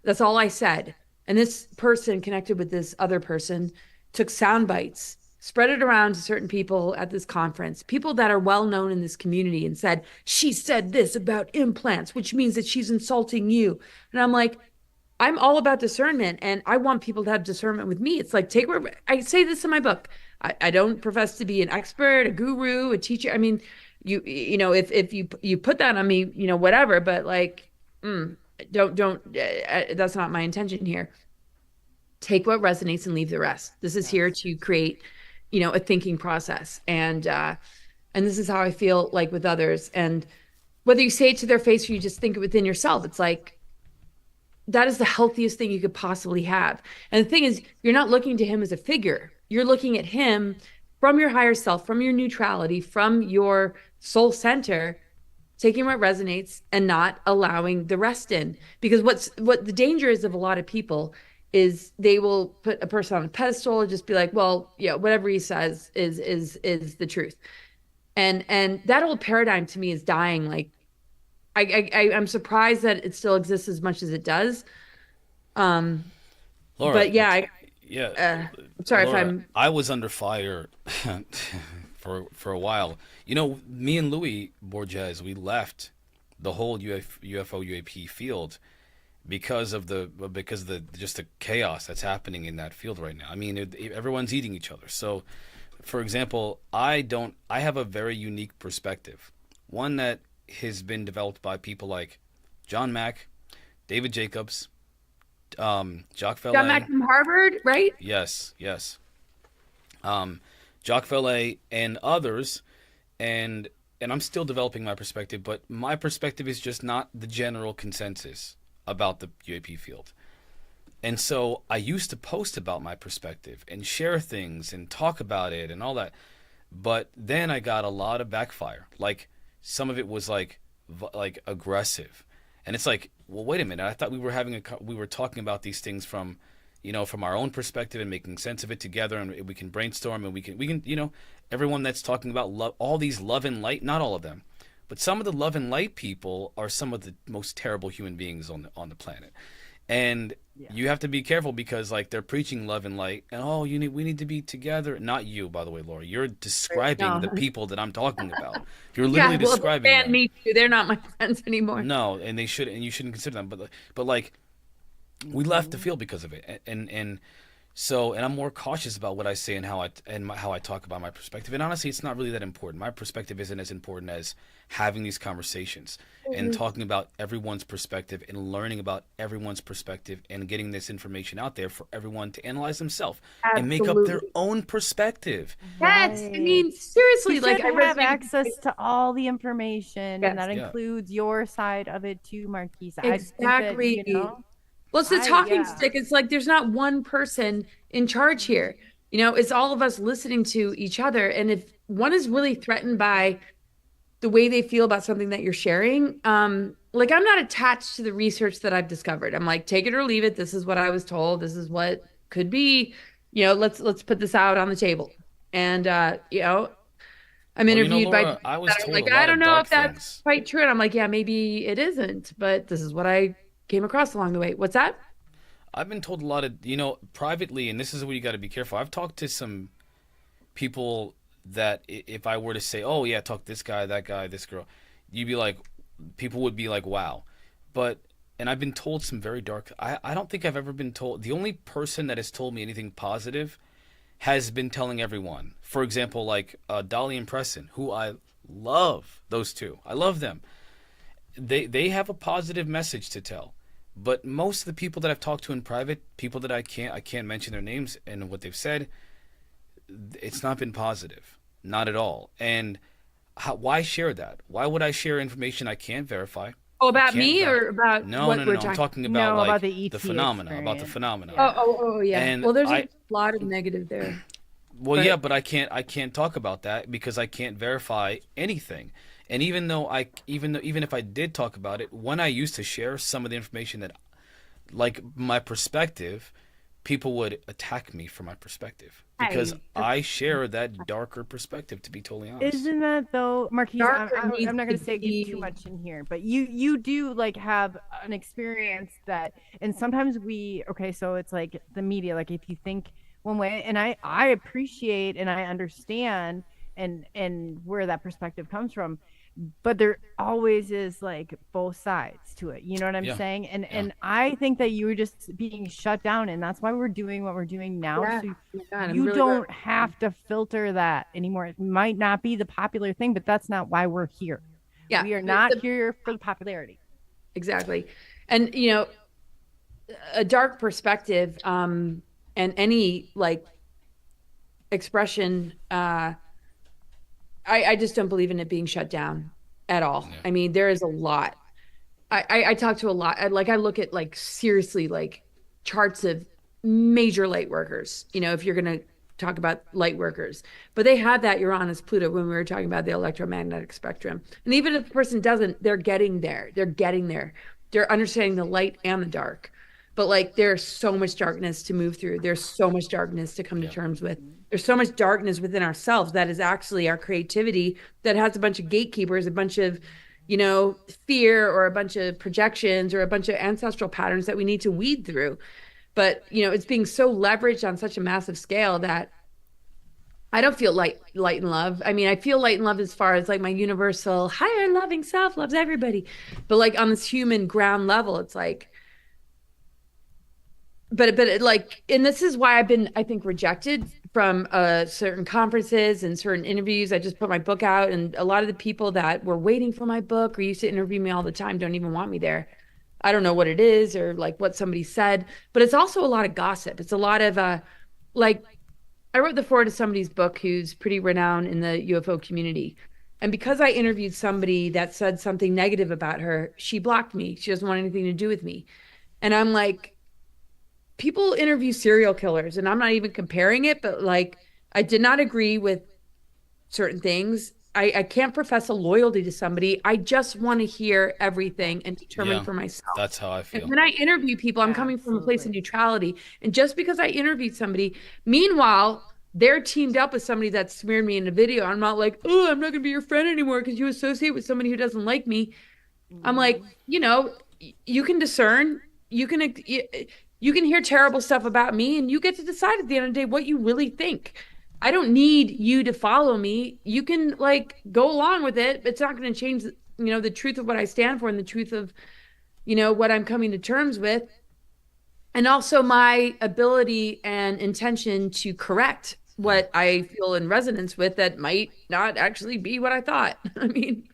That's all I said. And this person connected with this other person, took sound bites, spread it around to certain people at this conference, people that are well known in this community, and said, she said this about implants, which means that she's insulting you. And I'm like, I'm all about discernment, and I want people to have discernment with me. It's like, take where I say this in my book. I don't profess to be an expert, a guru, a teacher. I mean, if you put that on me, whatever, but like, don't that's not my intention here. Take what resonates and leave the rest. This is here to create, a thinking process. And this is how I feel like with others. And whether you say it to their face or you just think it within yourself, it's like, that is the healthiest thing you could possibly have. And the thing is, you're not looking to him as a figure. You're looking at him from your higher self, from your neutrality, from your soul center, taking what resonates and not allowing the rest in. Because what the danger is of a lot of people is they will put a person on a pedestal and just be like, well, yeah, whatever he says is the truth. And that old paradigm to me is dying. Like, I'm surprised that it still exists as much as it does. Laura, But yeah, yeah, I'm sorry Laura, if I'm. I was under fire for a while. Me and Louis Borges, we left the whole UFO UAP field because of the just the chaos that's happening in that field right now. I mean, everyone's eating each other. So, for example, I have a very unique perspective, one that has been developed by people like John Mack, David Jacobs, Jacques Vallée. John Mack from Harvard, right? Yes. Jacques Vallée and others, and I'm still developing my perspective, but my perspective is just not the general consensus about the UAP field. And so I used to post about my perspective and share things and talk about it and all that. But then I got a lot of backfire. Like, some of it was like aggressive. And it's like, well, wait a minute. I thought we were talking about these things from our own perspective and making sense of it together, and we can brainstorm, and we can, everyone that's talking about love, all these love and light, not all of them, but some of the love and light people are some of the most terrible human beings on the planet. And you have to be careful because, like, they're preaching love and light, and we need to be together. Not you, by the way, Laura. You're describing the people that I'm talking about. You're literally describing them. Me too. They're not my friends anymore. No, and you shouldn't consider them. But like, we left the field because of it, and I'm more cautious about what I say and how I talk about my perspective. And honestly, it's not really that important. My perspective isn't as important as having these conversations and talking about everyone's perspective and learning about everyone's perspective and getting this information out there for everyone to analyze themselves and make up their own perspective. Yes, I mean, seriously, You like, should I have access to all the information, Yes. and that Yeah. includes your side of it too, Marquise. Exactly. I think that, Well, it's the talking yeah. stick. It's like there's not one person in charge here. It's all of us listening to each other. And if one is really threatened by the way they feel about something that you're sharing, like, I'm not attached to the research that I've discovered. I'm like, take it or leave it. This is what I was told. This is what could be. Let's put this out on the table. And I'm interviewed Laura, by I was people told like, a lot I don't of know dark if that's things. quite true. And I'm like, yeah, maybe it isn't, but this is what I came across along the way. What's that? I've been told a lot of, privately, and this is where you got to be careful. I've talked to some people that if I were to say, oh yeah, talk to this guy, that guy, this girl, people would be like, wow. And I've been told some very dark, I don't think I've ever been told, the only person that has told me anything positive has been telling everyone. For example, like Dolly and Preston, who I love, those two. I love them. They have a positive message to tell. But most of the people that I've talked to in private, people that I can't mention their names and what they've said, it's not been positive, not at all. And why share that? Why would I share information I can't verify? Oh, I about can't me ver- or about No, what no, no, we're no. I'm talking? talking about No, like about the the ET phenomena, about the experience. phenomena. Oh, Yeah. yeah. And Well, there's I a lot of negative there, Well, yeah, but but I can't talk about that because I can't verify anything. And even if I did talk about it, when I used to share some of the information that like my perspective, people would attack me for my perspective because hey, I share that darker perspective, to be totally honest. Isn't that though, Marquise? darker I'm needs not to going to say give too be. much in here, but you do like have an experience that, and sometimes okay, so it's like the media, like if you think one way, and I appreciate and I understand and where that perspective comes from, but there always is like both sides to it. You know what I'm Yeah, saying? yeah, And I think that you were just being shut down, and that's why we're doing what we're doing now. Yeah, So oh my God, I'm you really glad. don't have to filter that anymore. It might not be the popular thing, but that's not why we're here. Yeah, We are not here for the popularity. exactly. And a dark perspective, and any like expression, I just don't believe in it being shut down at all. yeah, I mean, there is a lot. I talk to a lot. I look at like seriously like charts of major light workers. If you're gonna talk about light workers, but they have that Uranus Pluto when we were talking about the electromagnetic spectrum. And even if the person doesn't, they're getting there. They're getting there. They're understanding the light and the dark. But like there's so much darkness to move through. There's so much darkness to come to yeah, terms with. There's so much darkness within ourselves that is actually our creativity that has a bunch of gatekeepers, a bunch of fear or a bunch of projections or a bunch of ancestral patterns that we need to weed through. But, it's being so leveraged on such a massive scale that I don't feel light and love. I mean, I feel light and love as far as like my universal higher loving self loves everybody. But like on this human ground level, it's like, like, and this is why I've been, I think, rejected from certain conferences and certain interviews. I just put my book out, and a lot of the people that were waiting for my book or used to interview me all the time don't even want me there. I don't know what it is or like what somebody said, but it's also a lot of gossip. It's a lot of like I wrote the foreword to somebody's book who's pretty renowned in the UFO community. And because I interviewed somebody that said something negative about her, she blocked me. She doesn't want anything to do with me. And I'm like, people interview serial killers, and I'm not even comparing it, but like I did not agree with certain things. I can't profess a loyalty to somebody. I just want to hear everything and determine yeah. for myself. That's how I And feel. when I interview people, I'm coming from a place of Absolutely. neutrality. And just because I interviewed somebody, meanwhile, they're teamed up with somebody that smeared me in a video. I'm not like, oh, I'm not going to be your friend anymore because you associate with somebody who doesn't like me. I'm like, Mhm. you can discern, you can hear terrible stuff about me, and you get to decide at the end of the day what you really think. I don't need you to follow me. You can like go along with it. It's not going to change, the truth of what I stand for and the truth of, what I'm coming to terms with. And also my ability and intention to correct what I feel in resonance with that might not actually be what I thought. I mean,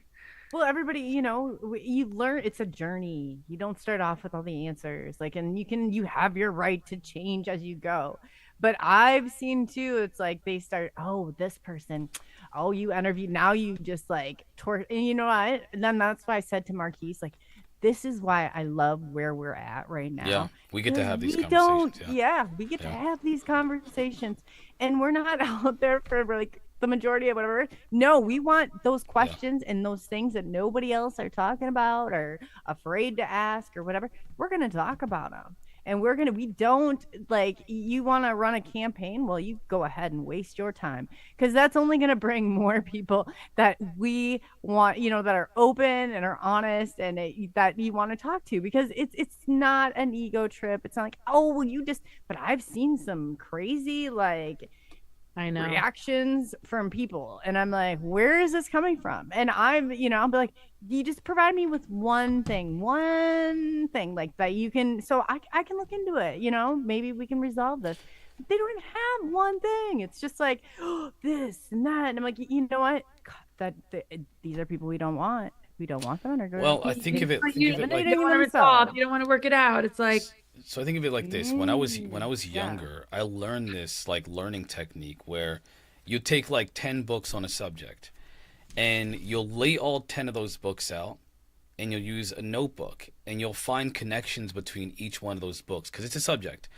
Well, everybody, you learn, it's a journey. You don't start off with all the answers. Like, and you have your right to change as you go. But I've seen too, it's like they start, oh, this person, oh, you interviewed, now you just like and you know what? And then that's why I said to Marquise, like, this is why I love where we're at right Yeah, now. we get to Because have these we don't, conversations. Yeah, yeah, we get to yeah, have these conversations, and we're not out there for like the majority of whatever. No, we want those yeah. questions and those things that nobody else are talking about or afraid to ask or whatever. We're going to talk about them. And we don't like, you want to run a campaign? Well, you go ahead and waste your time, because that's only going to bring more people that we want, that are open and are honest, and that you want to talk to, because it's not an ego trip. It's not like, oh, well, but I've seen some crazy like I know. reactions from people, and I'm like, where is this coming from? And I'll be like, you just provide me with one thing like that you can, so I can look into it, maybe we can resolve this. They don't even have one thing. It's just like, oh, this and that, and I'm like, you know what, God, these are people we don't want. We don't want them, and are going Well, to I keep think of it. Think of it like You don't want to resolve. You don't want to work it out. It's like, So I think of it like this. When I was Yeah. younger, I learned this like learning technique where you take like 10 books on a subject and you'll lay all 10 of those books out and you'll use a notebook, and you'll find connections between each one of those books because it's a subject.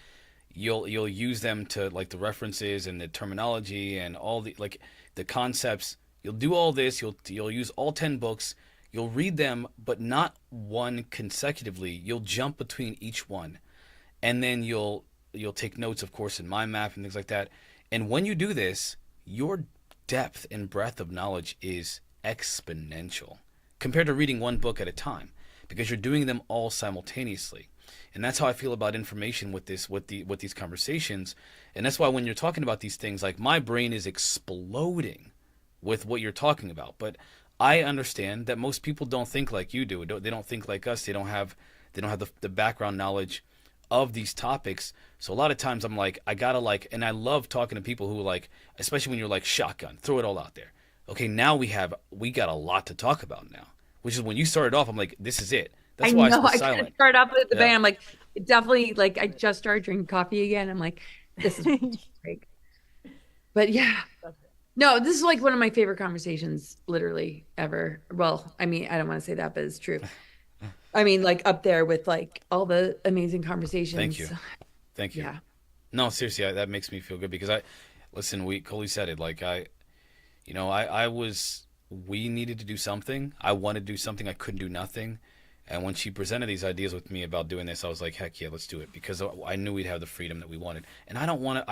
You'll use them to, like, the references and the terminology and all the, like, the concepts. You'll do all this. You'll use all 10 books. You'll read them, but not one consecutively. You'll jump between each one, and then you'll take notes, of course, in mind map and things like that. And when you do this, your depth and breadth of knowledge is exponential compared to reading one book at a time, because you're doing them all simultaneously. And that's how I feel about information with these conversations. And that's why when you're talking about these things, like, my brain is exploding with what you're talking about. But I understand that most people don't think like you do. They don't think like us. They don't have the background knowledge of these topics. So a lot of times I'm like, I gotta, like, and I love talking to people who, like, especially when you're like, shotgun, throw it all out there. Okay, now we got a lot to talk about now. Which is when you started off, I'm like, this is it. That's why I was silent. I started off with the band. I'm like, definitely, like, I just started drinking coffee again. I'm like, this is great. But yeah, no, this is like one of my favorite conversations, literally, ever. Well, I mean, I don't want to say that, but it's true. I mean, like, up there with, like, all the amazing conversations. Thank you. Yeah. No, seriously, that makes me feel good because Coley said it. Like, we needed to do something. I wanted to do something. I couldn't do nothing. And when she presented these ideas with me about doing this, I was like, heck yeah, let's do it, because I knew we'd have the freedom that we wanted. And I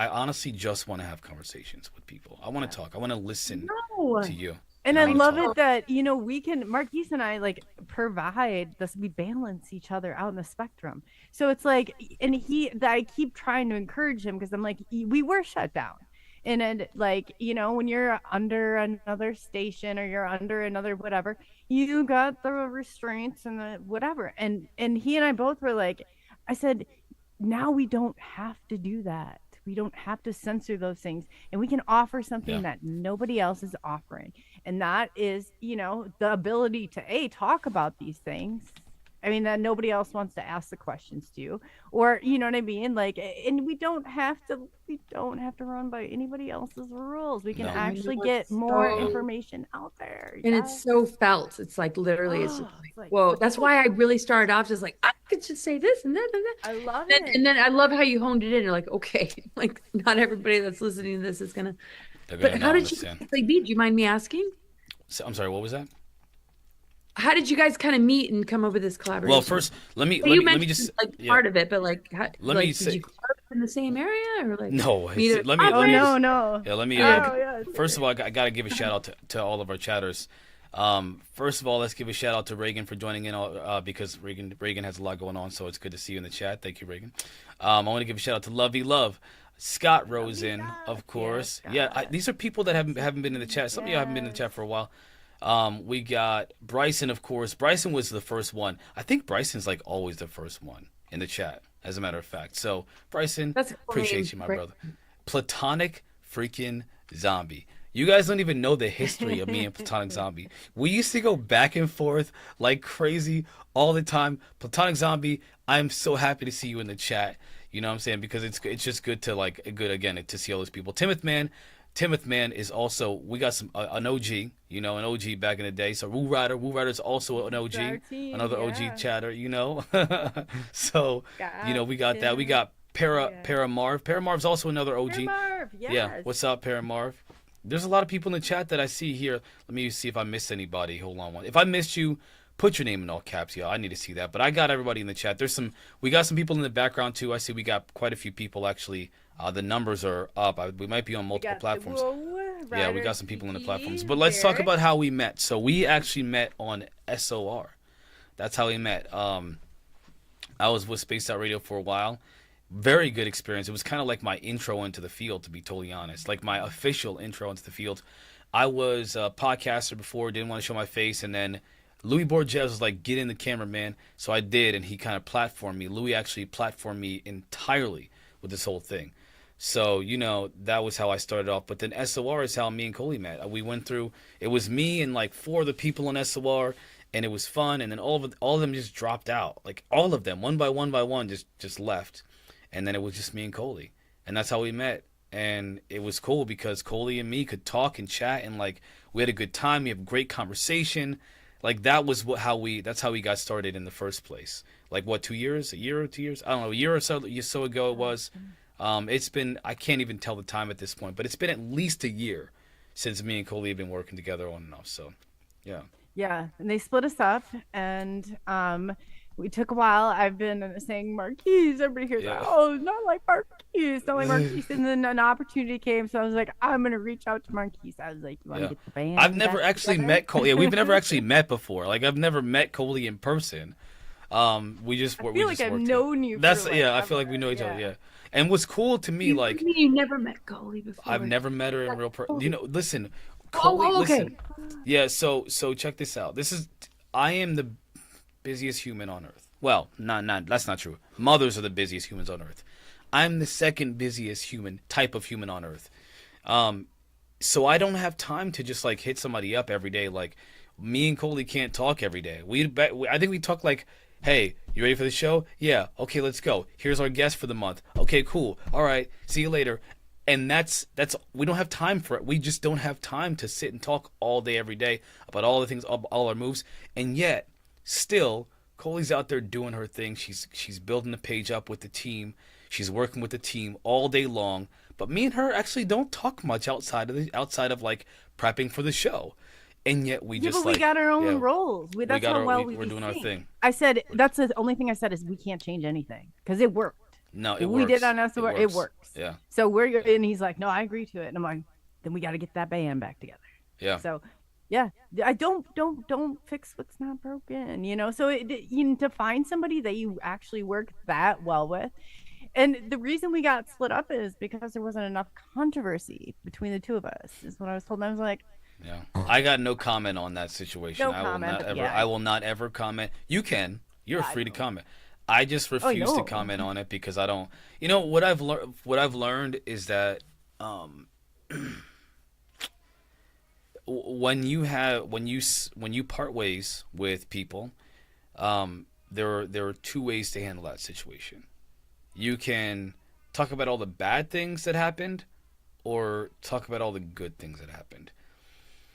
honestly just want to have conversations with people. I want to talk. I want to listen to you. And I love it that, we can, Marquise and I, like, provide this, we balance each other out in the spectrum. So it's like, and I keep trying to encourage him, because I'm like, we were shut down. And like, when you're under another station or you're under another whatever, you got the restraints and the whatever. And he and I both were like, I said, now we don't have to do that. We don't have to censor those things, and we can offer something that nobody else is offering. And that is, the ability to talk about these things. I mean, that nobody else wants to ask the questions to, or, you know what I mean? Like, and we don't have to run by anybody else's rules. We can actually get more information out there. And it's so felt. It's like, literally, it's just like, whoa. That's why I really started off just like, I could just say this and that and that. I love it. And then I love how you honed it in. You're like, okay, like, not everybody that's listening to this is gonna. But how did you like be? Do you mind me asking? So, I'm sorry, what was that? How did you guys kind of meet and come up with this collaboration? Well, first, let me just, like, part of it, but like, did you grow up in the same area, or like? No, no. Yeah, let me. First of all, I got to give a shout out to all of our chatters. First of all, let's give a shout out to Reagan for joining in, because Reagan has a lot going on, so it's good to see you in the chat. Thank you, Reagan. I want to give a shout out to Lovey Love. Scott Rosen, of course. These are people that haven't been in the chat. Some of you haven't been in the chat for a while. We got Bryson, of course. Bryson was the first one. I think Bryson's like always the first one in the chat, as a matter of fact. So, Bryson, appreciate you, my brother. Platonic freaking zombie. You guys don't even know the history of me and Platonic Zombie. We used to go back and forth like crazy all the time. Platonic Zombie, I'm so happy to see you in the chat. You know what I'm saying? Because it's just good to, like, to see all those people. Timoth Man is also, we got an OG, an OG back in the day. So Woo Rider is also an OG, another OG chatter, So, we got that. We got Para Marv. Para Marv's also another OG. Para Marv, yes. Yeah, what's up, Para Marv? There's a lot of people in the chat that I see here. Let me see if I missed anybody. Hold on. If I missed you, put your name in all caps, y'all. I need to see that. But I got everybody in the chat. We got some people in the background too. I see we got quite a few people actually. The numbers are up. We might be on multiple platforms. Yeah, we got some people on the platforms. But let's talk about how we met. So we actually met on SOR. That's how we met. I was with Spaced Out Radio for a while. Very good experience. It was kind of like my intro into the field, to be totally honest. Like my official intro into the field. I was a podcaster before, didn't want to show my face, and then Louis Borges was like, get in the camera, man. So I did, and he kind of platformed me. Louis actually platformed me entirely with this whole thing. So, that was how I started off. But then SOR is how me and Coley met. We went through, it was me and like 4 other people on SOR, and it was fun. And then all of them just dropped out. Like all of them, one by one, just left. And then it was just me and Coley. And that's how we met. And it was cool because Coley and me could talk and chat, and like we had a good time. We have great conversation. Like that's how we got started in the first place. Like what, 2 years, a year or 2 years? I don't know, a year or so ago it was. It's been, I can't even tell the time at this point, but it's been at least a year since me and Coley have been working together on and off. So, yeah. Yeah, and they split us up, and we took a while. I've been saying Marquise. Everybody hears, Yeah. oh, not like Marquise, not like Marquise. And then an opportunity came, so I was like, I'm gonna reach out to Marquise. I was like, you want to Yeah. get the band? I've never back actually together? met Coley. Yeah, we've never actually met before. Like I've never met Coley in person. We just I we feel just like I've worked known you. That's for like yeah. I feel like we know each other. Yeah. And what's cool to me, like you never met Coley before. I've never met her in real person. You know, listen, Oh, Coley. okay. Listen. Yeah. So check this out. I am the busiest human on earth. Well, not that's not true. Mothers are the busiest humans on earth. I'm the second busiest type of human on earth. So I don't have time to just like hit somebody up every day. Like me and Coley can't talk every day. I think we talk like, hey, you ready for the show? Yeah. Okay, let's go. Here's our guest for the month. Okay, cool. All right. See you later. And that's we don't have time for it. We just don't have time to sit and talk all day every day about all the things, all our moves. And yet, still, Coley's out there doing her thing. She's building the page up with the team. She's working with the team all day long. But me and her actually don't talk much outside of like prepping for the show. And yet we just but we like, got our own yeah, roles. That's how well we're doing our thing. I said that's the only thing I said is we can't change anything because it worked. No, it we works. did on SOR. It works. Yeah. So and he's like, no, I agree to it, and I'm like, then we got to get that band back together. Yeah. So, yeah, I don't fix what's not broken, you know. So to find somebody that you actually work that well with, and the reason we got split up is because there wasn't enough controversy between the two of us. Is what I was told. And I was like, yeah, I got no comment on that situation. No I will comment, not ever. yeah. I will not ever comment. You can. You're free to comment. I just refuse to no. comment on it because I don't. You know what I've learned. What I've learned is that when you part ways with people, there are two ways to handle that situation. You can talk about all the bad things that happened, or talk about all the good things that happened.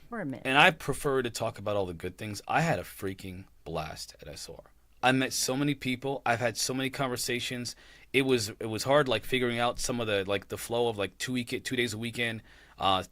for a minute. And I prefer to talk about all the good things. I had a freaking blast at SOR. I met so many people. I've had so many conversations. It was hard, like figuring out some of the flow of like 2 days a weekend,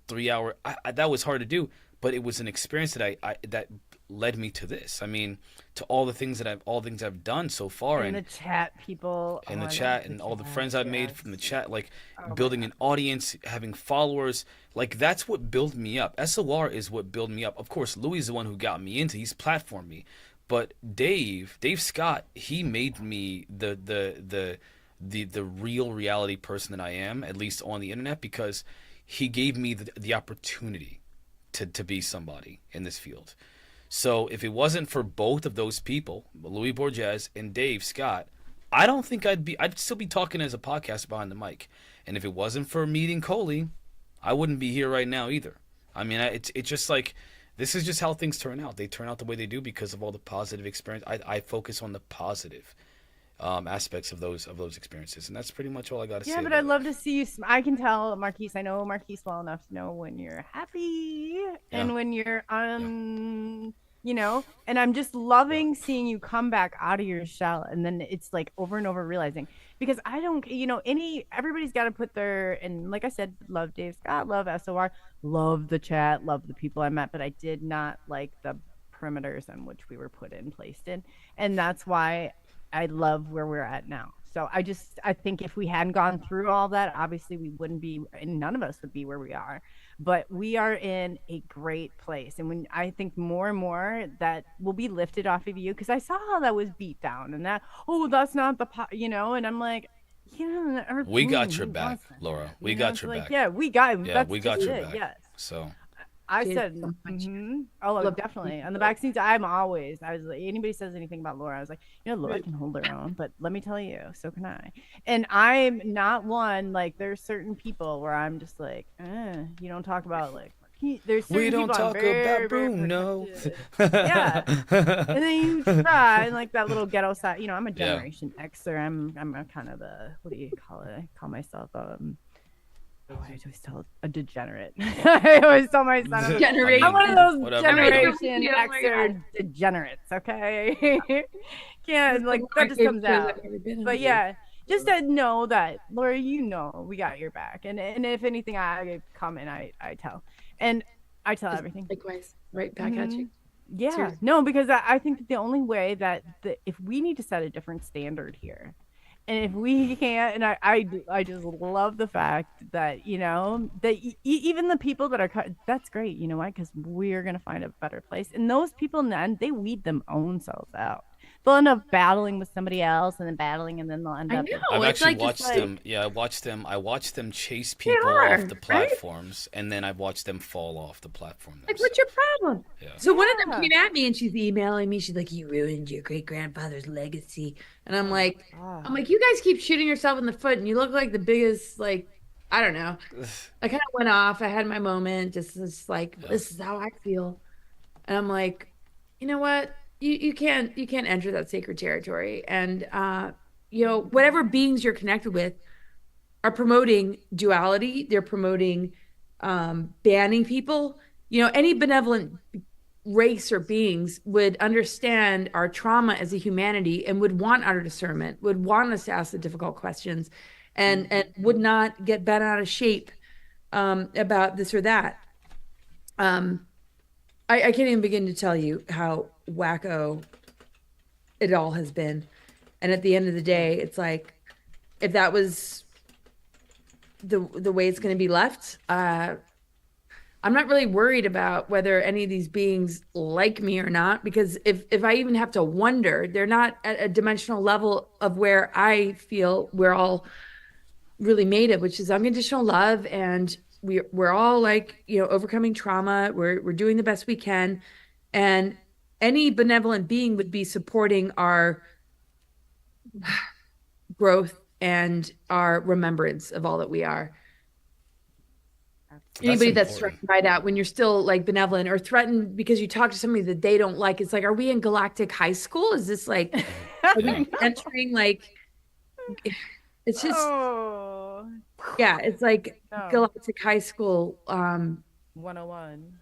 3 hour. That was hard to do, but it was an experience that led me to this. I mean, to all the things I've done so far. In the chat, people. In oh the my chat, God, and the all the chat, friends I've made yes. from the chat, like Oh my building an audience, having followers, like that's what built me up. SOR is what built me up. Of course, Louis is the one who got me into. He's platformed me, but Dave Scott, he made me the real reality person that I am, at least on the internet, because he gave me the opportunity to be somebody in this field. So if it wasn't for both of those people, Louis Borges and Dave Scott, I don't think I'd still be talking as a podcast behind the mic. And if it wasn't for meeting Coley, I wouldn't be here right now either. I mean, it's just like, this is just how things turn out. They turn out the way they do because of all the positive experience. I focus on the positive aspects of those experiences, and that's pretty much all I got to say. Yeah, but about I it. love to see you. I can tell Marquise. I know Marquise well enough to know when you're happy and Yeah. when you're you know. And I'm just loving seeing you come back out of your shell, and then it's like over and over realizing, because I don't, everybody's got to put their, and like I said, love Dave Scott, love SOR, love the chat, love the people I met, but I did not like the perimeters in which we were placed in, and that's why I love where we're at now. So I think if we hadn't gone through all that, obviously we wouldn't be, and none of us would be where we are. But we are in a great place, and when I think more and more that will be lifted off of you, because I saw how that was beat down, and that's not the and I'm like, We got your back, Laura. We got your back. Yeah, we got your back. Yes. So I Did said, so much. oh, Love definitely. On the vaccines, I was like, anybody says anything about Laura, I was like, Laura Right. can hold her own, but let me tell you, so can I. And I'm not one, like, there's certain people where I'm just like, you don't talk about, like, there's certain we don't people I'm talk very, about very Bruno. protective. Yeah. And then you try, and like that little ghetto side, I'm a Yeah. Generation Xer. I'm a kind of a, what do you call it? I call myself, I always tell a degenerate. I always tell my son, I'm Generation. I'm one of those Whatever. generation Oh my Xer God. degenerates. Okay, can't This is like one of that my just favorite comes shows out. I've ever been on. But yeah, just to know that, Laura, we got your back, and if anything, I come and I tell, and I tell everything. Likewise, right back at you. Yeah, Seriously. no, because I think that the only way that if we need to set a different standard here, and if we can't, and I just love the fact that that even the people that are that's great. You know why? Because we're gonna find a better place, and those people in the end they weed them own selves out. They'll end up battling with somebody else, and then battling, and then they'll end I up. know. I've It's actually like just watched like them. Yeah, I watched them. I watched them chase they people off are, the right? platforms, and then I've watched them fall off the platform Like, what's your problem? Yeah. So one of them Yeah. came at me and she's emailing me. She's like, "You ruined your great grandfather's legacy," and I'm like, "You guys keep shooting yourself in the foot, and you look like the biggest like." I don't know. I kind of went off. I had my moment. Just like Yeah. this is how I feel, and I'm like, you know what? You can't enter that sacred territory. And whatever beings you're connected with are promoting duality. They're promoting banning people. Any benevolent race or beings would understand our trauma as a humanity and would want our discernment, would want us to ask the difficult questions, and would not get bent out of shape about this or that. I can't even begin to tell you how wacko it all has been. And at the end of the day, it's like, if that was the way it's going to be left, I'm not really worried about whether any of these beings like me or not, because if I even have to wonder, they're not at a dimensional level of where I feel we're all really made of, which is unconditional love. And we're all like, overcoming trauma. We're doing the best we can. And any benevolent being would be supporting our growth and our remembrance of all that we are. Anybody that's important. threatened by that, when you're still like benevolent, or threatened because you talk to somebody that they don't like, it's like, are we in galactic high school? Is this like, are Yeah. we entering like, it's just, Oh, yeah, it's like no. galactic high school. 101.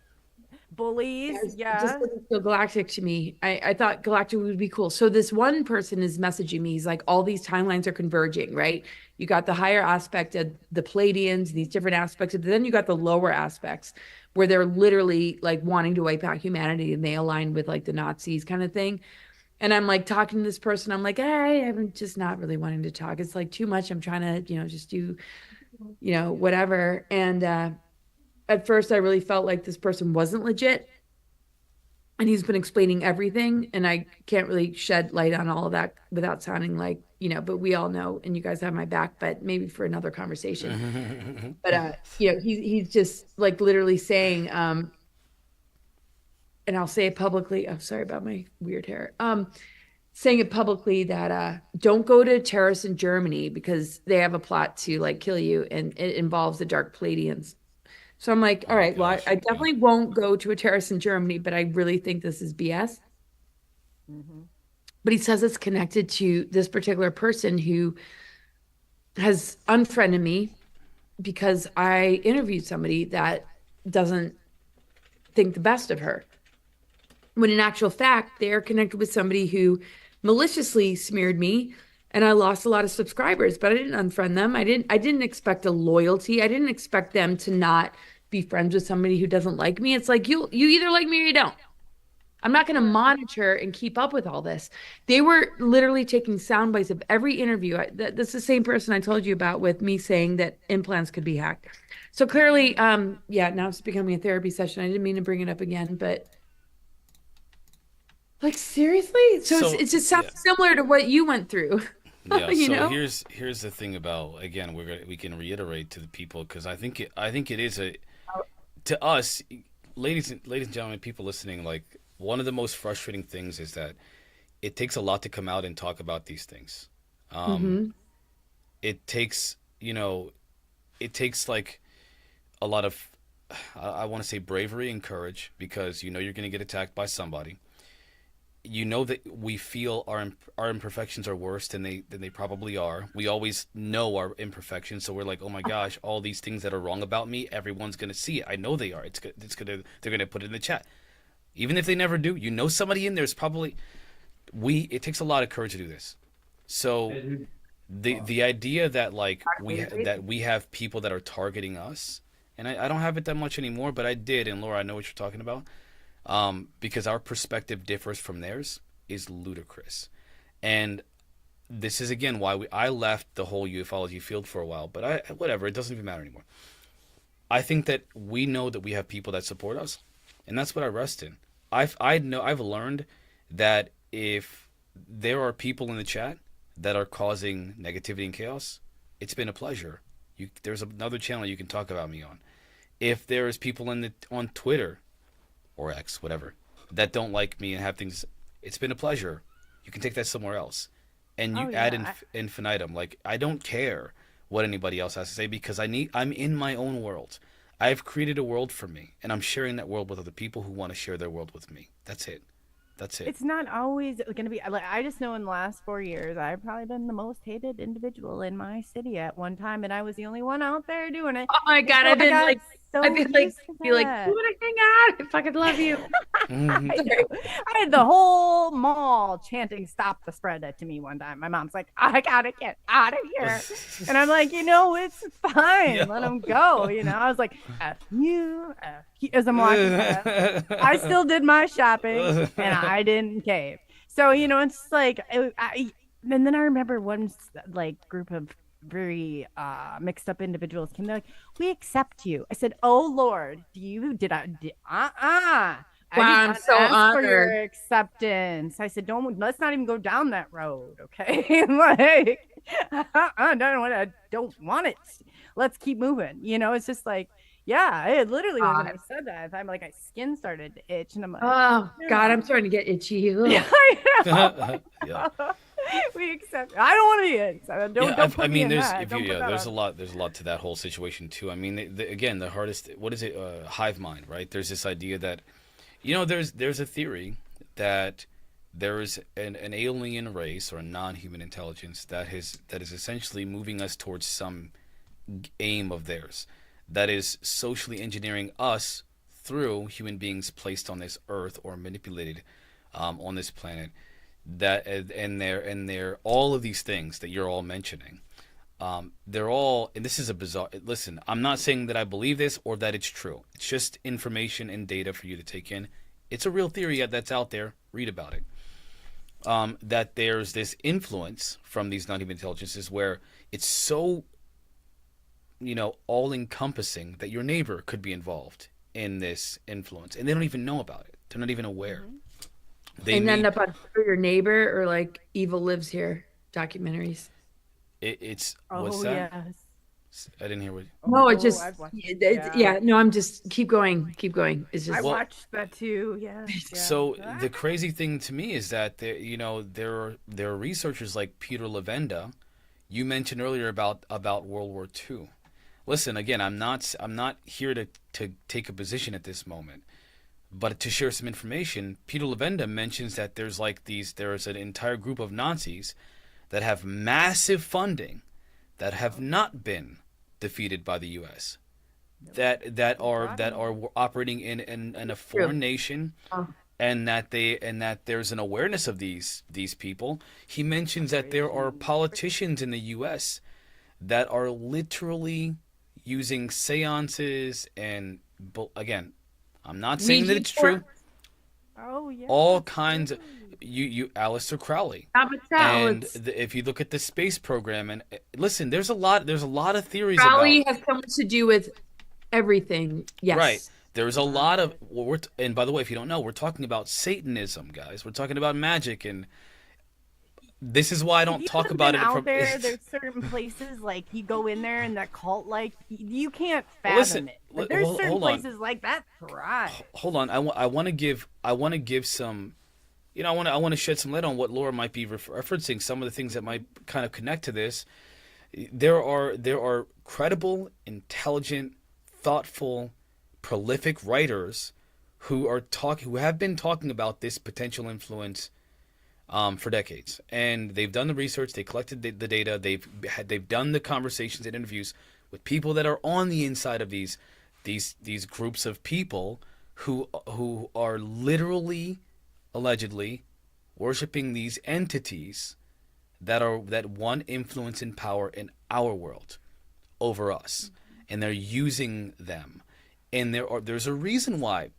Bullies, It yeah. just doesn't feel galactic to me. I thought galactic would be cool. So this one person is messaging me. He's like, all these timelines are converging, right? You got the higher aspect of the Pleiadians, these different aspects, but then you got the lower aspects where they're literally like wanting to wipe out humanity, and they align with like the Nazis kind of thing. And I'm like talking to this person. I'm like, hey, I'm just not really wanting to talk. It's like too much. I'm trying to, just do, whatever. And at first I really felt like this person wasn't legit, and he's been explaining everything, and I can't really shed light on all of that without sounding like, but we all know, and you guys have my back, but maybe for another conversation. But he's just like literally saying, and I'll say it publicly. I'm sorry about my weird hair. Saying it publicly that don't go to terrorists in Germany because they have a plot to like kill you, and it involves the Dark Pleiadians. So I'm like, all right, well, gosh. I definitely won't go to a terrace in Germany, but I really think this is BS. But he says it's connected to this particular person who has unfriended me because I interviewed somebody that doesn't think the best of her. When in actual fact, they're connected with somebody who maliciously smeared me, and I lost a lot of subscribers, but I didn't unfriend them. I didn't expect a loyalty. I didn't expect them to not be friends with somebody who doesn't like me. It's like, you either like me or you don't. I'm not going to monitor and keep up with all this. They were literally taking sound bites of every interview. That's the same person I told you about with me saying that implants could be hacked. So clearly, now it's becoming a therapy session. I didn't mean to bring it up again, but like, seriously? So it just sounds similar to what you went through. Yeah. You So know? here's the thing about, again, we can reiterate to the people, because I think it is to us, ladies and gentlemen, people listening, like, one of the most frustrating things is that it takes a lot to come out and talk about these things. It takes like a lot of, I want to say, bravery and courage, because you're going to get attacked by somebody. you know that we feel our imperfections are worse than they probably are. We always know our imperfections, so we're like, oh my gosh, all these things that are wrong about me, everyone's gonna see it. I know they are. They're gonna put it in the chat, even if they never do. You know, somebody in there is probably It takes a lot of courage to do this. So the idea that like we have people that are targeting us, and I don't have it that much anymore, but I did, and Laura, I know what you're talking about. Because our perspective differs from theirs is ludicrous. And this is again why I left the whole ufology field for a while, but whatever, it doesn't even matter anymore. I think that we know that we have people that support us, and that's what I rest in. I've learned that if there are people in the chat that are causing negativity and chaos, it's been a pleasure. There's another channel you can talk about me on. If there's people on Twitter or X, whatever, that don't like me and have things, it's been a pleasure. You can take that somewhere else. And you add infinitum. Like, I don't care what anybody else has to say, because I'm in my own world. I've created a world for me, and I'm sharing that world with other people who want to share their world with me. That's it. It's not always going to be like, I just know in the last 4 years, I've probably been the most hated individual in my city at one time, and I was the only one out there doing it. Oh my God, I've been like, so you want to hang out? I fucking love you. I had the whole mall chanting "Stop the Spread" to me one time. My mom's like, "I gotta get out of here," and I'm like, it's fine. Let them go. I was like, "F you," as I'm walking past. I still did my shopping, and I didn't cave. So it's like, and then I remember one like group of very mixed up individuals came. They're like, "We accept you." I said, "Oh Lord, Wow, I'm so honored for your acceptance." I said, let's not even go down that road, okay? Like, I don't want it. Let's keep moving. It's just like, it literally when I said that, I'm like, my skin started to itch, and I'm like, oh God, I'm starting to get itchy. Yeah, I know. We accept. I don't want to be it. Don't put me in that. There's a lot to that whole situation too. I mean, again, the hardest. What is it? Hive mind, right? There's this idea that, there's a theory that there is an alien race or a non-human intelligence that is essentially moving us towards some aim of theirs, that is socially engineering us through human beings placed on this earth or manipulated on this planet. That and they're all of these things that you're all mentioning, they're all, and this is a bizarre, listen, I'm not saying that I believe this or that it's true. It's just information and data for you to take in. It's a real theory that's out there. Read about it. That there's this influence from these non-human intelligences where it's so all encompassing that your neighbor could be involved in this influence, and they don't even know about it. They're not even aware. Mm-hmm. They end up on Your Neighbor or like Evil Lives Here documentaries. It's what's that? Yes. I didn't hear what. No, it just no. I'm just keep going. It's just I watched that too. Yeah. So the crazy thing to me is that there are researchers like Peter Levenda. You mentioned earlier about World War II. Listen, again, I'm not here to take a position at this moment. But to share some information, Peter Levenda mentions that there's an entire group of Nazis that have massive funding that have not been defeated by the U.S. that are operating in a foreign nation, and that there's an awareness of these people. He mentions that there are politicians in the U.S. that are literally using seances and again. I'm not saying that it's true. Oh yeah. All kinds of you Aleister Crowley. And if you look at the space program, and listen, there's a lot of theories. Crowley has so much to do with everything. Yes. Right. There's a lot of and by the way, if you don't know, we're talking about Satanism, guys. We're talking about magic, and this is why I don't talk about it. There's certain places like you go in there and that cult, like you can't fathom it. Like, there's certain places like that thrive. Hold on, I want to give some, I want to shed some light on what Laura might be referencing. Some of the things that might kind of connect to this. There are credible, intelligent, thoughtful, prolific writers who have been talking about this potential influence for decades, and they've done the research, they collected the data, they've done the conversations and interviews with people that are on the inside of these groups of people who are literally, allegedly, worshiping these entities that want influence and power in our world over us, and they're using them. And there's a reason why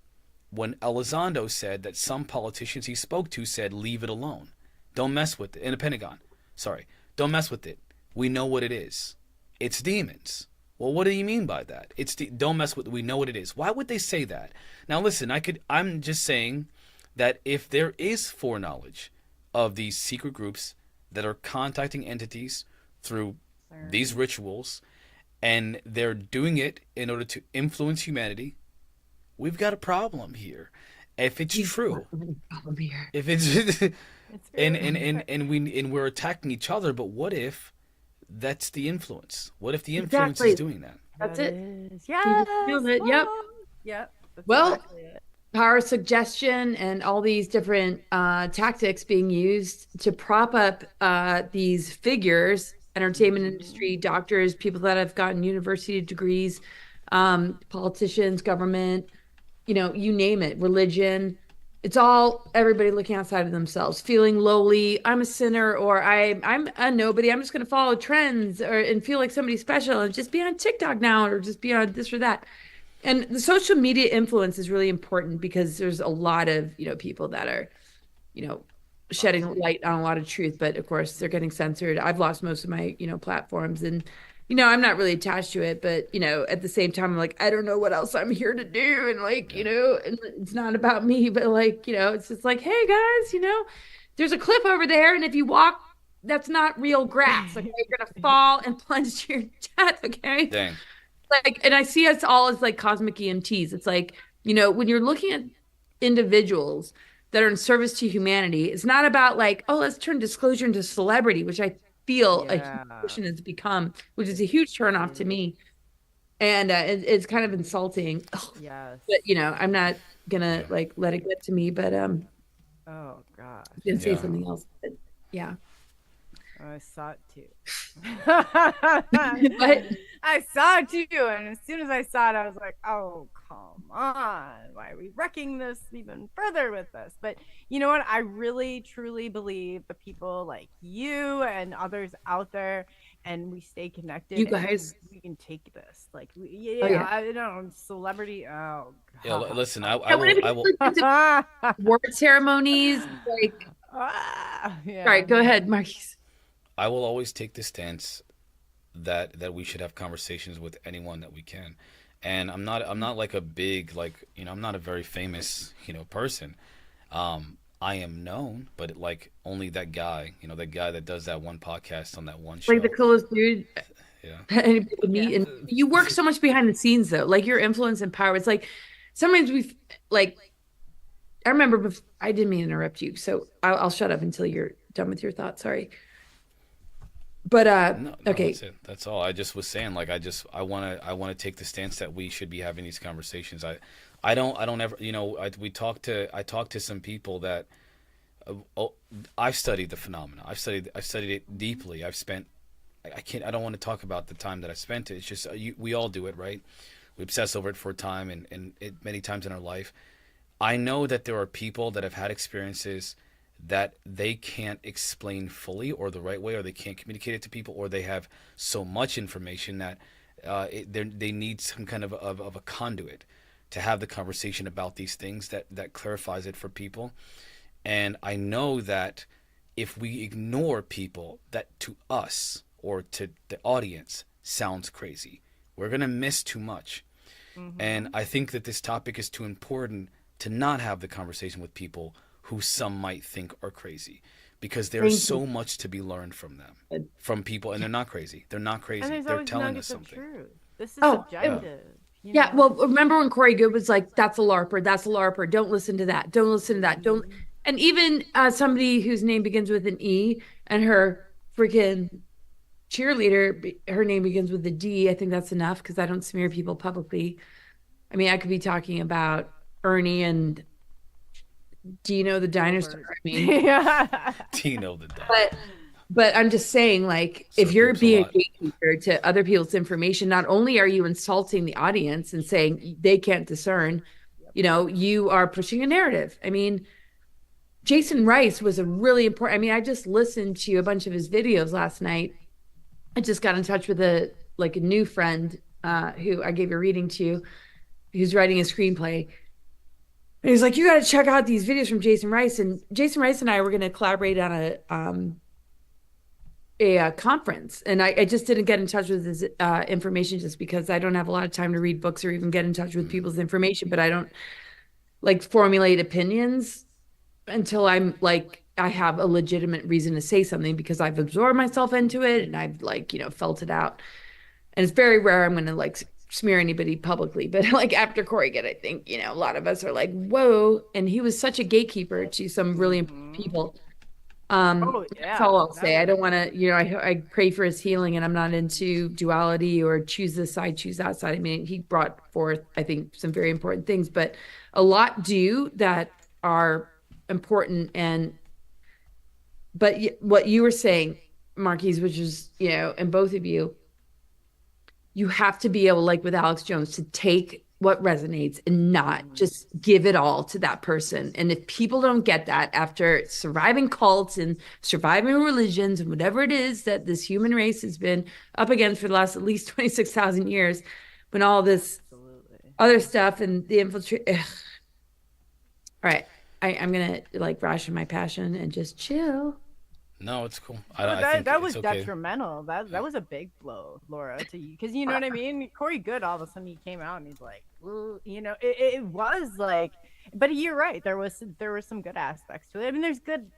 when Elizondo said that some politicians he spoke to said, leave it alone. Don't mess with it. In the Pentagon. Sorry. Don't mess with it. We know what it is. It's demons. Well, what do you mean by that? Don't mess with it. We know what it is. Why would they say that? Now, listen, I'm just saying that if there is foreknowledge of these secret groups that are contacting entities through these rituals, and they're doing it in order to influence humanity, we've got a problem here. If it's true, if it's and we're attacking each other, but what if that's the influence? What if the influence is doing that? That's it. Yes. Yep. Yep. That's Well, exactly it. power suggestion and all these different tactics being used to prop up these figures, entertainment industry, doctors, people that have gotten university degrees, politicians, government, you name it, religion. It's all everybody looking outside of themselves, feeling lowly. I'm a sinner, or I'm a nobody. I'm just going to follow trends and feel like somebody special and just be on TikTok now, or just be on this or that. And the social media influence is really important because there's a lot of, people that are, shedding light on a lot of truth, but of course they're getting censored. I've lost most of my, platforms, and, I'm not really attached to it, but, at the same time, I'm like, I don't know what else I'm here to do. And like, and it's not about me, but like, it's just like, hey guys, there's a cliff over there. And if you walk, that's not real grass. Okay, you're going to fall and plunge to your death. Okay. Dang. Like, and I see us all as like cosmic EMTs. It's like, when you're looking at individuals that are in service to humanity, it's not about like, oh, let's turn disclosure into celebrity, which I feel a huge portion has become, which is a huge turnoff to me. And it's kind of insulting. Yes. But, I'm not gonna like let it get to me, but Oh gosh. I was gonna say something else. But, yeah. I saw it too. But I saw it too, and as soon as I saw it, I was like, "Oh, come on! Why are we wrecking this even further with this?" But you know what? I really, truly believe the people like you and others out there, and we stay connected. You guys, we can take this. Like, I don't know, celebrity. Oh, God. Yeah, listen, I will. Word ceremonies, like. Yeah. All right, go ahead, Marquise. I will always take the stance that we should have conversations with anyone that we can. And I'm not like a big, like, I'm not a very famous, person. I am known, but like only that guy, that guy that does that one podcast on that one show. Like the coolest dude. Yeah. And meet. And you work so much behind the scenes though. Like your influence and power. It's like sometimes I remember I didn't mean to interrupt you, so I'll shut up until you're done with your thoughts. Sorry. But No, okay. that's it. That's all. I just was saying, like, I want to take the stance that we should be having these conversations. I don't ever, I talk to some people that I've studied the phenomena. I've studied it deeply. I don't want to talk about the time that I spent it. It's just we all do it, right? We obsess over it for a time, and it many times in our life. I know that there are people that have had experiences that they can't explain fully or the right way, or they can't communicate it to people, or they have so much information that they need some kind of a conduit to have the conversation about these things that clarifies it for people. And I know that if we ignore people that to us or to the audience sounds crazy, we're going to miss too much. Mm-hmm. And I think that this topic is too important to not have the conversation with people who some might think are crazy, because there's so much to be learned from them, from people, and they're not crazy. They're not crazy. They're telling us something. This is subjective. Yeah. Well, remember when Corey Good was like, "That's a LARPer. That's a LARPer. Don't listen to that. Don't listen to that. Don't." And even somebody whose name begins with an E and her freaking cheerleader, her name begins with a D. I think that's enough because I don't smear people publicly. I mean, I could be talking about Ernie and Dino the dinosaur. I mean, Yeah. Tino the dog. but I'm just saying, like, So if you're groups a being a lot. gatekeeper to other people's information, not only are you insulting the audience and saying they can't discern, you are pushing a narrative. I mean, Jason Rice was a really important. I mean, I just listened to a bunch of his videos last night. I just got in touch with a new friend who I gave a reading to, who's writing a screenplay. And he's like, you got to check out these videos from Jason Rice. And Jason Rice and I were going to collaborate on a conference. And I just didn't get in touch with his information just because I don't have a lot of time to read books or even get in touch with people's information. But I don't like formulate opinions until I'm like, I have a legitimate reason to say something because I've absorbed myself into it and I've felt it out. And it's very rare I'm going to like smear anybody publicly, but like after Corrigan, I think, a lot of us are like, whoa. And he was such a gatekeeper to some really important people. Oh, yeah. That's all I'll say. I don't want to, I pray for his healing and I'm not into duality or choose this side, choose that side. I mean, he brought forth, I think, some very important things, but a lot do that are important. But what you were saying, Marquise, which is, and both of you have to be able, like with Alex Jones, to take what resonates and not just give it all to that person. And if people don't get that after surviving cults and surviving religions and whatever it is that this human race has been up against for the last at least 26,000 years, when all this other stuff and the infiltrate. All right. I'm going to like ration my passion and just chill. No, it's cool. But I think that it's was okay. detrimental. That was a big blow, Laura, to you, because you know what I mean. Corey Good, all of a sudden he came out and he's like, well, it was like, but you're right. There was some good aspects to it. I mean, there's good.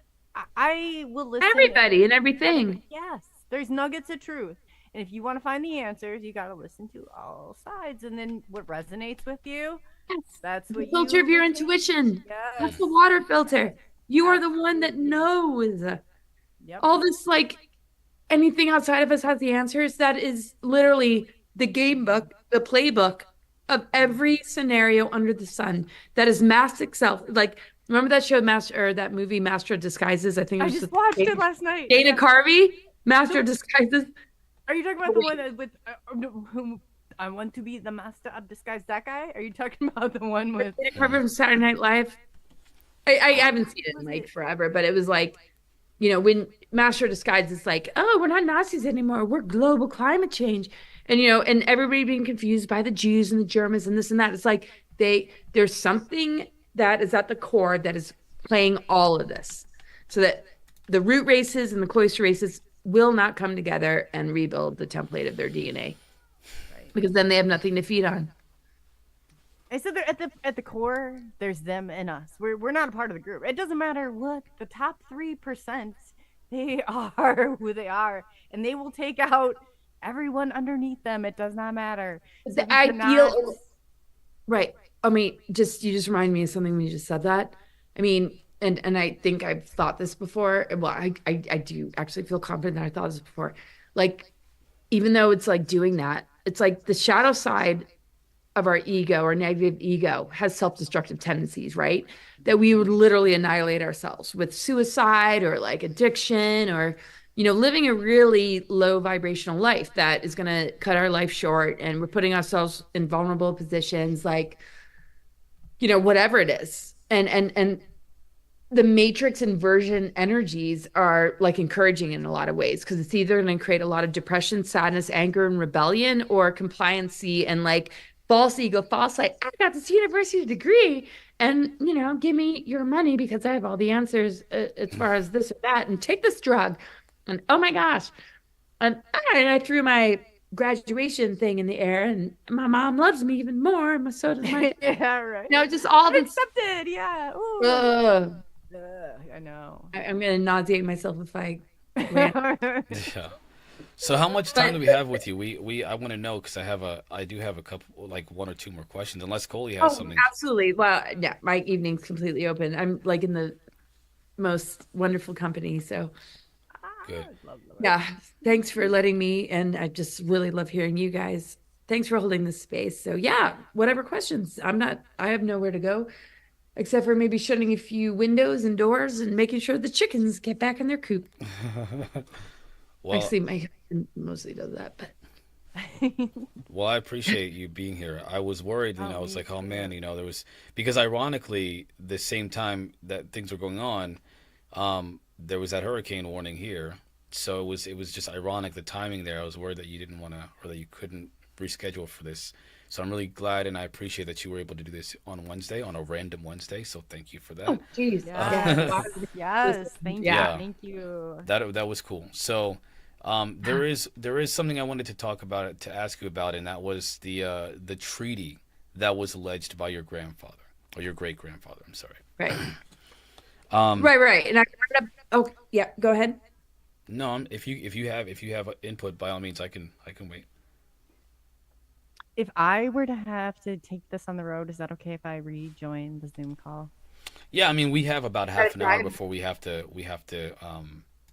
I will listen. Everybody and everything. Yes, there's nuggets of truth, and if you want to find the answers, you got to listen to all sides, and then what resonates with you. That's what the filter of your intuition. Yes. That's the water filter. You are the one that knows. Yep. All this, like, anything outside of us has the answers. That is literally the game book, the playbook of every scenario under the sun. That is masked itself. Like, remember that show, that movie, Master of Disguises? I think I just watched it last night. Dana Carvey, Master of Disguises. Are you talking about the one with whom I want to be the master of disguise? That guy? Are you talking about the one with Dana Carvey from Saturday Night Live? I haven't seen it in like forever, but it was like, when Master of Disguise is like, oh, we're not Nazis anymore. We're global climate change. And, and everybody being confused by the Jews and the Germans and this and that. It's like there's something that is at the core that is playing all of this so that the root races and the cloister races will not come together and rebuild the template of their DNA. Right. Because then they have nothing to feed on. I said they're at the core, there's them and us. We're not a part of the group. It doesn't matter what the top 3%, they are who they are, and they will take out everyone underneath them. It does not matter. So the ideal, right? I mean, you just reminded me of something when you just said that. I mean, and I think I've thought this before. Well, I do actually feel confident that I thought this before. Like, even though it's like doing that, it's like the shadow side of our ego or negative ego has self-destructive tendencies, right? That we would literally annihilate ourselves with suicide or like addiction or, living a really low vibrational life that is going to cut our life short. And we're putting ourselves in vulnerable positions, like, whatever it is. And the matrix inversion energies are like encouraging in a lot of ways, because it's either going to create a lot of depression, sadness, anger, and rebellion, or compliancy and like false ego, false like, I got this university degree and, give me your money because I have all the answers as far as this or that, and take this drug. And oh my gosh. And I threw my graduation thing in the air and my mom loves me even more. And so does my, yeah, right. just all this. Accepted. Yeah. I know. I'm going to nauseate myself if I Yeah. So how much time do we have with you? I want to know, because I do have a couple, like one or two more questions, unless Coley has something. Absolutely. Well, yeah, my evening's completely open. I'm like in the most wonderful company. So Good. Yeah. Thanks for letting me. And I just really love hearing you guys. Thanks for holding this space. So yeah, whatever questions. I have nowhere to go except for maybe shutting a few windows and doors and making sure the chickens get back in their coop. Well, Actually, my husband mostly does that, but well, I appreciate you being here. I was worried, I was me like, oh too. man, there was because ironically, the same time that things were going on, there was that hurricane warning here. So it was just ironic the timing there. I was worried that you didn't want to or that you couldn't reschedule for this. So I'm really glad and I appreciate that you were able to do this on Wednesday, on a random Wednesday. So thank you for that. oh, geez, Yes. Yes. Thank you. Yeah. Thank you. That was cool. So, there is something I wanted to talk about to ask you about, and that was the treaty that was alleged by your grandfather or your great grandfather. I'm sorry. right, Um, right. And I brought up. Oh, yeah. Go ahead. no, if you have input, by all means, I can wait. If I were to have to take this on the road, is that okay if I rejoin the Zoom call? Yeah, I mean, we have about half an hour Right. before we have to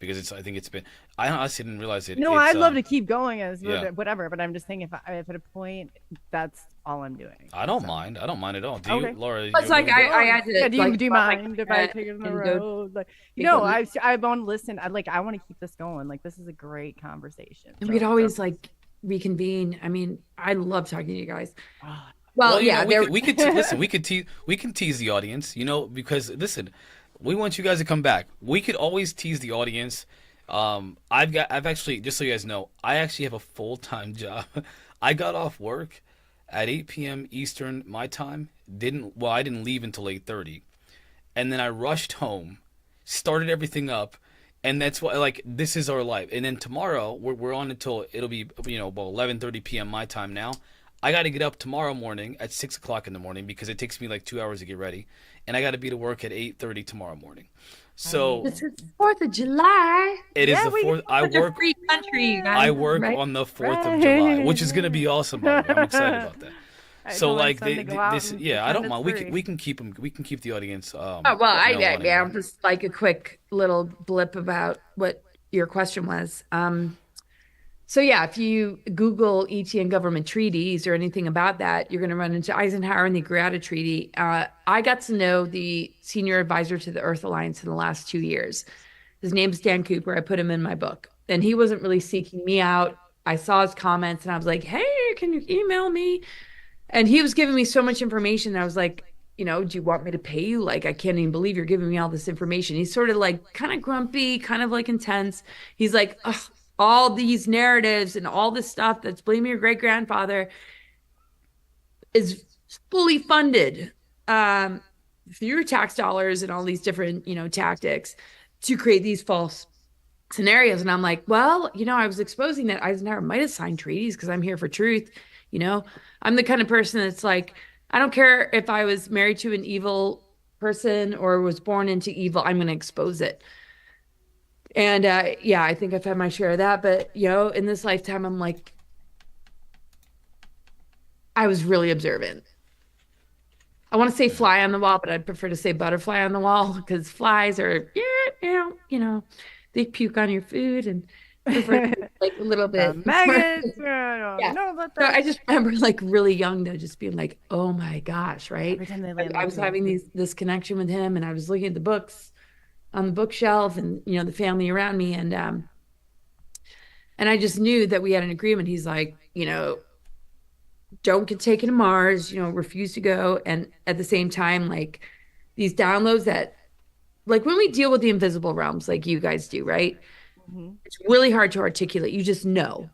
because I think it's been I honestly didn't realize it. No, It's I'd love to keep going as yeah. whatever, but I'm just saying if at a point that's all I'm doing. I don't So, mind. I don't mind at all. Do you, Okay. Laura? It's like I had to. yeah, do you like, do you stop my mind if I cat take it on the and go road? Like, take no, a- I want to listen. I want to keep this going. Like, this is a great conversation. And we'd always like reconvene. I mean, I love talking to you guys. Ah, Well, You yeah, know, we could listen. We can tease the audience, because listen, we want you guys to come back. We could always tease the audience. I've actually, just so you guys know, I actually have a full-time job. I got off work at 8 p.m. Eastern my time. I didn't leave until 8:30, and then I rushed home, started everything up, and that's why like this is our life. And then tomorrow we're on until it'll be about 11:30 p.m. my time now. I got to get up tomorrow morning at 6 o'clock in the morning because it takes me like 2 hours to get ready, and I got to be to work at 8:30 tomorrow morning. So this is 4th of July. it is Yeah, the we- fourth. I Such a work. free country, you guys. I work right? on the 4th of July, which is gonna be awesome. By the way. I'm excited about that. I So told my like son to go out this, and yeah, I don't pretend mind. it's free. We can keep them. We can keep the audience. Oh well, wanting more. just like a quick little blip about what your question was. So yeah, if you Google ET and government treaties or anything about that, you're going to run into Eisenhower and the Greada Treaty. I got to know the senior advisor to the Earth Alliance in the last 2 years. His name's Dan Cooper. I put him in my book, and he wasn't really seeking me out. I saw his comments, and I was like, "Hey, can you email me?" And he was giving me so much information. I was like, do you want me to pay you? Like, I can't even believe you're giving me all this information. He's sort of like kind of grumpy, kind of like intense. He's like, ugh, all these narratives and all this stuff that's blaming your great grandfather is fully funded through your tax dollars and all these different, tactics to create these false scenarios. And I'm like, well, I was exposing that Eisenhower might have signed treaties because I'm here for truth. I'm the kind of person that's like, I don't care if I was married to an evil person or was born into evil, I'm going to expose it. And yeah, I think I've had my share of that. But, in this lifetime, I'm like, I was really observant. I want to say fly on the wall, but I'd prefer to say butterfly on the wall because flies are, they puke on your food and like a little bit. Maggots. Yeah. No, but So I just remember like really young though, just being like, oh my gosh, right? every time they land, I was having this connection with him, and I was looking at the books on the bookshelf, and the family around me, and I just knew that we had an agreement. He's like, don't get taken to Mars, refuse to go, and at the same time, like these downloads that, like when we deal with the invisible realms, like you guys do, right? It's really hard to articulate. You just know.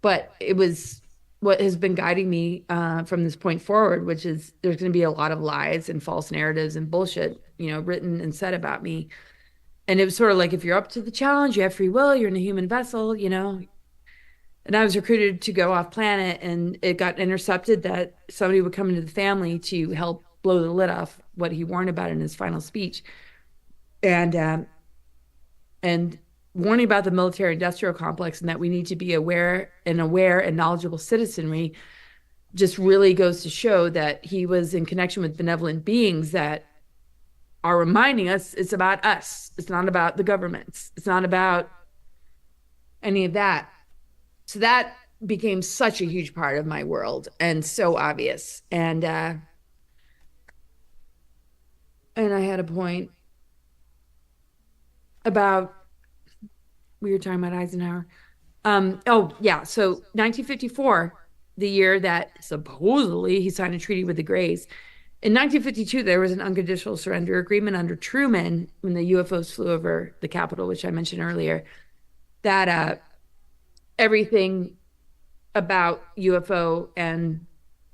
But it was what has been guiding me from this point forward, which is there's going to be a lot of lies and false narratives and bullshit, written and said about me. And it was sort of like, if you're up to the challenge, you have free will, you're in a human vessel, And I was recruited to go off planet, and it got intercepted that somebody would come into the family to help blow the lid off what he warned about in his final speech. And warning about the military industrial complex and that we need to be aware and knowledgeable citizenry just really goes to show that he was in connection with benevolent beings that are reminding us it's about us. It's not about the governments. It's not about any of that. So that became such a huge part of my world and so obvious. And I had a point about, we were talking about Eisenhower. Oh yeah, so 1954, the year that supposedly he signed a treaty with the Greys. In 1952, there was an unconditional surrender agreement under Truman when the UFOs flew over the Capitol, which I mentioned earlier, that everything about UFO and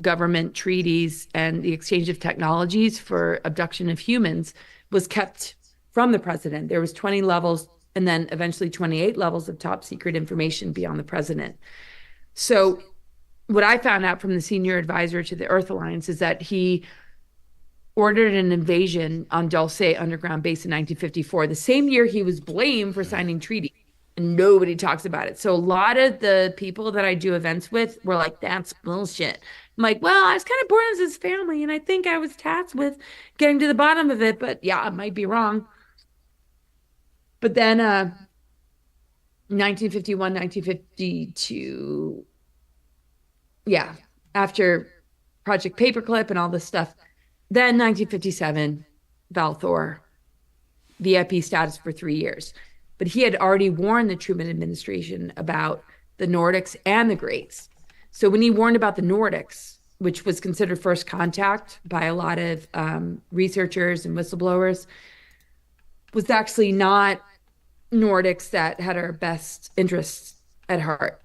government treaties and the exchange of technologies for abduction of humans was kept from the president. There was 20 levels and then eventually 28 levels of top secret information beyond the president. So what I found out from the senior advisor to the Earth Alliance is that he ordered an invasion on Dulce underground base in 1954, the same year he was blamed for signing treaty. And nobody talks about it. So a lot of the people that I do events with were like, that's bullshit. I'm like, well, I was kind of born as his family, and I think I was tasked with getting to the bottom of it, but yeah, I might be wrong. But then 1951, 1952, yeah, after Project Paperclip and all this stuff, then 1957, Val Thor, VIP status for 3 years. But he had already warned the Truman administration about the Nordics and the Greats. So when he warned about the Nordics, which was considered first contact by a lot of researchers and whistleblowers, was actually not Nordics that had our best interests at heart.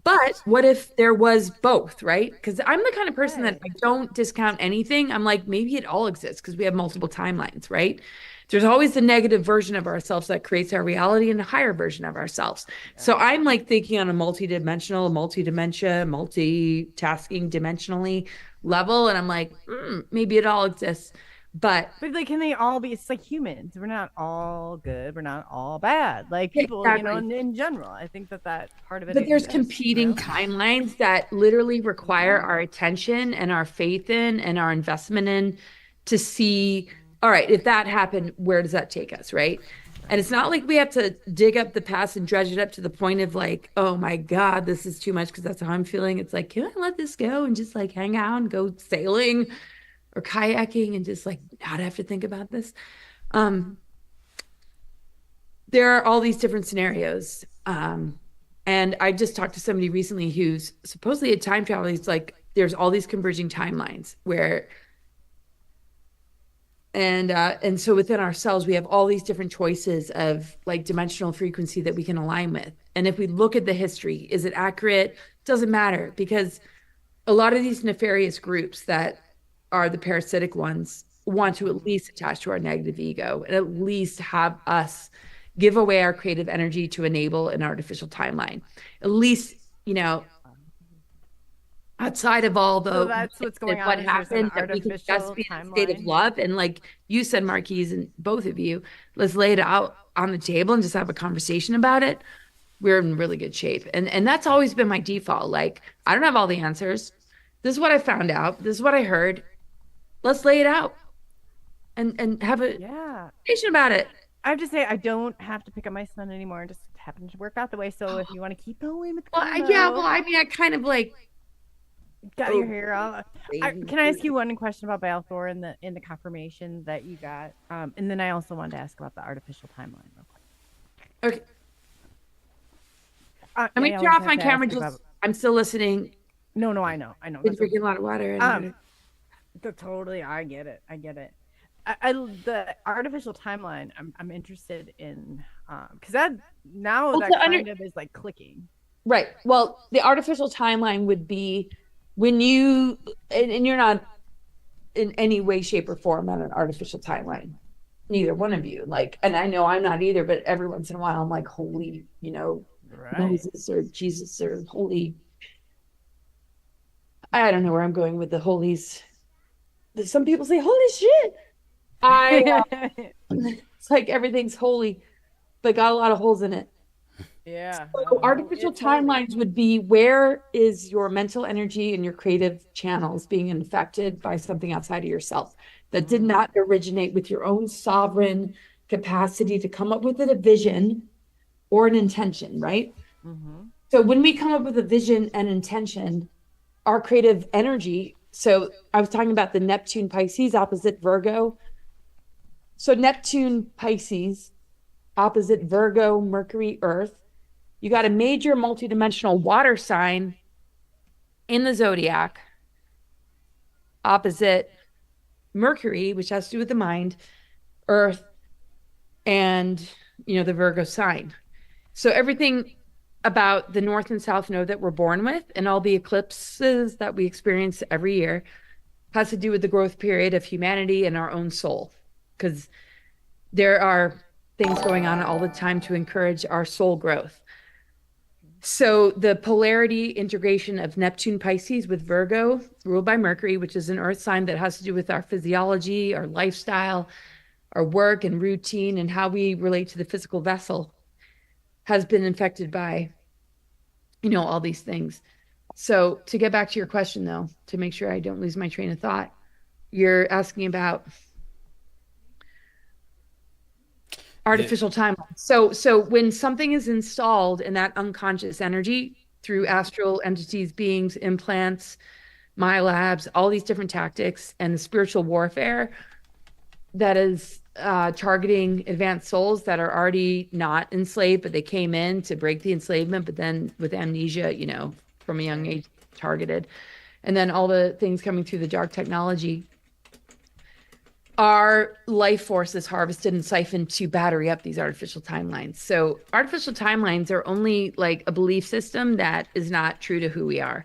But what if there was both, right? Because I'm the kind of person that I don't discount anything. I'm like, maybe it all exists because we have multiple timelines, right? There's always the negative version of ourselves that creates our reality and a higher version of ourselves. So I'm like thinking on a multidimensional, multitasking dimensionally level. And I'm like, maybe it all exists. But like, can they all be? It's like humans. We're not all good. We're not all bad. Like people, exactly. in general. I think that part of it. But there's competing timelines that literally require our attention and our faith in and our investment in to see, all right, if that happened, where does that take us, right? And it's not like we have to dig up the past and dredge it up to the point of like, oh my God, this is too much, because that's how I'm feeling. It's like, can I let this go and just like hang out and go sailing or kayaking and just like not have to think about this? There are all these different scenarios. And I just talked to somebody recently who's supposedly a time traveler. He's like, there's all these converging timelines where, and so within ourselves, we have all these different choices of like dimensional frequency that we can align with. And if we look at the history, is it accurate? Doesn't matter, because a lot of these nefarious groups that are the parasitic ones want to at least attach to our negative ego and at least have us give away our creative energy to enable an artificial timeline. At least, outside of all the so that's what's going on. What happened, that we can just be in a state of love. And like you said, Marquise, and both of you, let's lay it out on the table and just have a conversation about it. We're in really good shape. And that's always been my default. Like, I don't have all the answers. This is what I found out. This is what I heard. Let's lay it out and have a conversation about it. I have to say, I don't have to pick up my son anymore. It just happened to work out the way. So if you want to keep going with I mean, I kind of like got your hair out. Can I ask you one question about Balthor in the confirmation that you got? And then I also wanted to ask about the artificial timeline real quick. Okay. I'm going to turn off my camera. I'm still listening. No, I know. Been drinking a lot of water. Totally, I get it. The artificial timeline, I'm interested in, because that kind of is like clicking. Right. Well, the artificial timeline would be when you, and you're not in any way, shape, or form on an artificial timeline. Neither one of you. Like, and I know I'm not either, but every once in a while I'm like, holy, Moses or Jesus or holy. I don't know where I'm going with the holies. Some people say, holy shit. It's like everything's holy, but got a lot of holes in it. Yeah. So artificial timelines would be, where is your mental energy and your creative channels being infected by something outside of yourself that did not originate with your own sovereign capacity to come up with a vision or an intention, right? So when we come up with a vision and intention, our creative energy. So I was talking about the Neptune Pisces opposite Virgo. So Neptune Pisces opposite Virgo, Mercury, Earth. You got a major multidimensional water sign in the zodiac opposite Mercury, which has to do with the mind, Earth, and the Virgo sign. So everything about the North and South node that we're born with and all the eclipses that we experience every year has to do with the growth period of humanity and our own soul. Because there are things going on all the time to encourage our soul growth. So the polarity integration of Neptune Pisces with Virgo, ruled by Mercury, which is an earth sign that has to do with our physiology, our lifestyle, our work and routine, and how we relate to the physical vessel, has been infected by, all these things. So to get back to your question, though, to make sure I don't lose my train of thought, you're asking about artificial timeline. So when something is installed in that unconscious energy through astral entities, beings, implants, MyLabs, all these different tactics, and the spiritual warfare that is targeting advanced souls that are already not enslaved, but they came in to break the enslavement, but then with amnesia, from a young age, targeted. And then all the things coming through the dark technology, our life force is harvested and siphoned to battery up these artificial timelines. So artificial timelines are only like a belief system that is not true to who we are.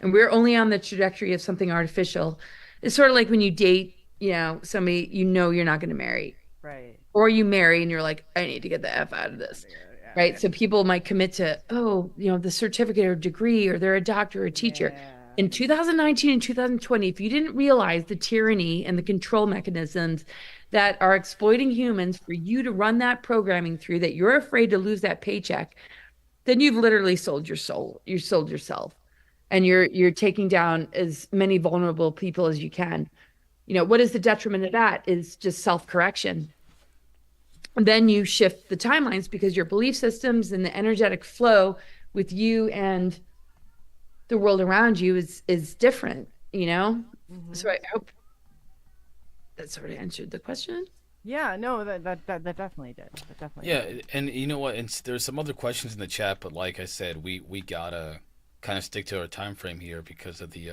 And we're only on the trajectory of something artificial. It's sort of like when you date, somebody you're not going to marry. Right. Or you marry and you're like, I need to get the F out of this. Yeah. Right. So people might commit to, the certificate or degree, or they're a doctor or a teacher. Yeah. In 2019 and 2020, if you didn't realize the tyranny and the control mechanisms that are exploiting humans for you to run that programming through, that you're afraid to lose that paycheck, then you've literally sold your soul. You sold yourself, and you're taking down as many vulnerable people as you can. What is the detriment of that is just self-correction. And then you shift the timelines because your belief systems and the energetic flow with you and the world around you is different, Mm-hmm. So I hope that sort of answered the question. Yeah, no, that definitely did. That definitely Yeah, did. and you know what? And there's some other questions in the chat, but like I said, we gotta kind of stick to our time frame here because of the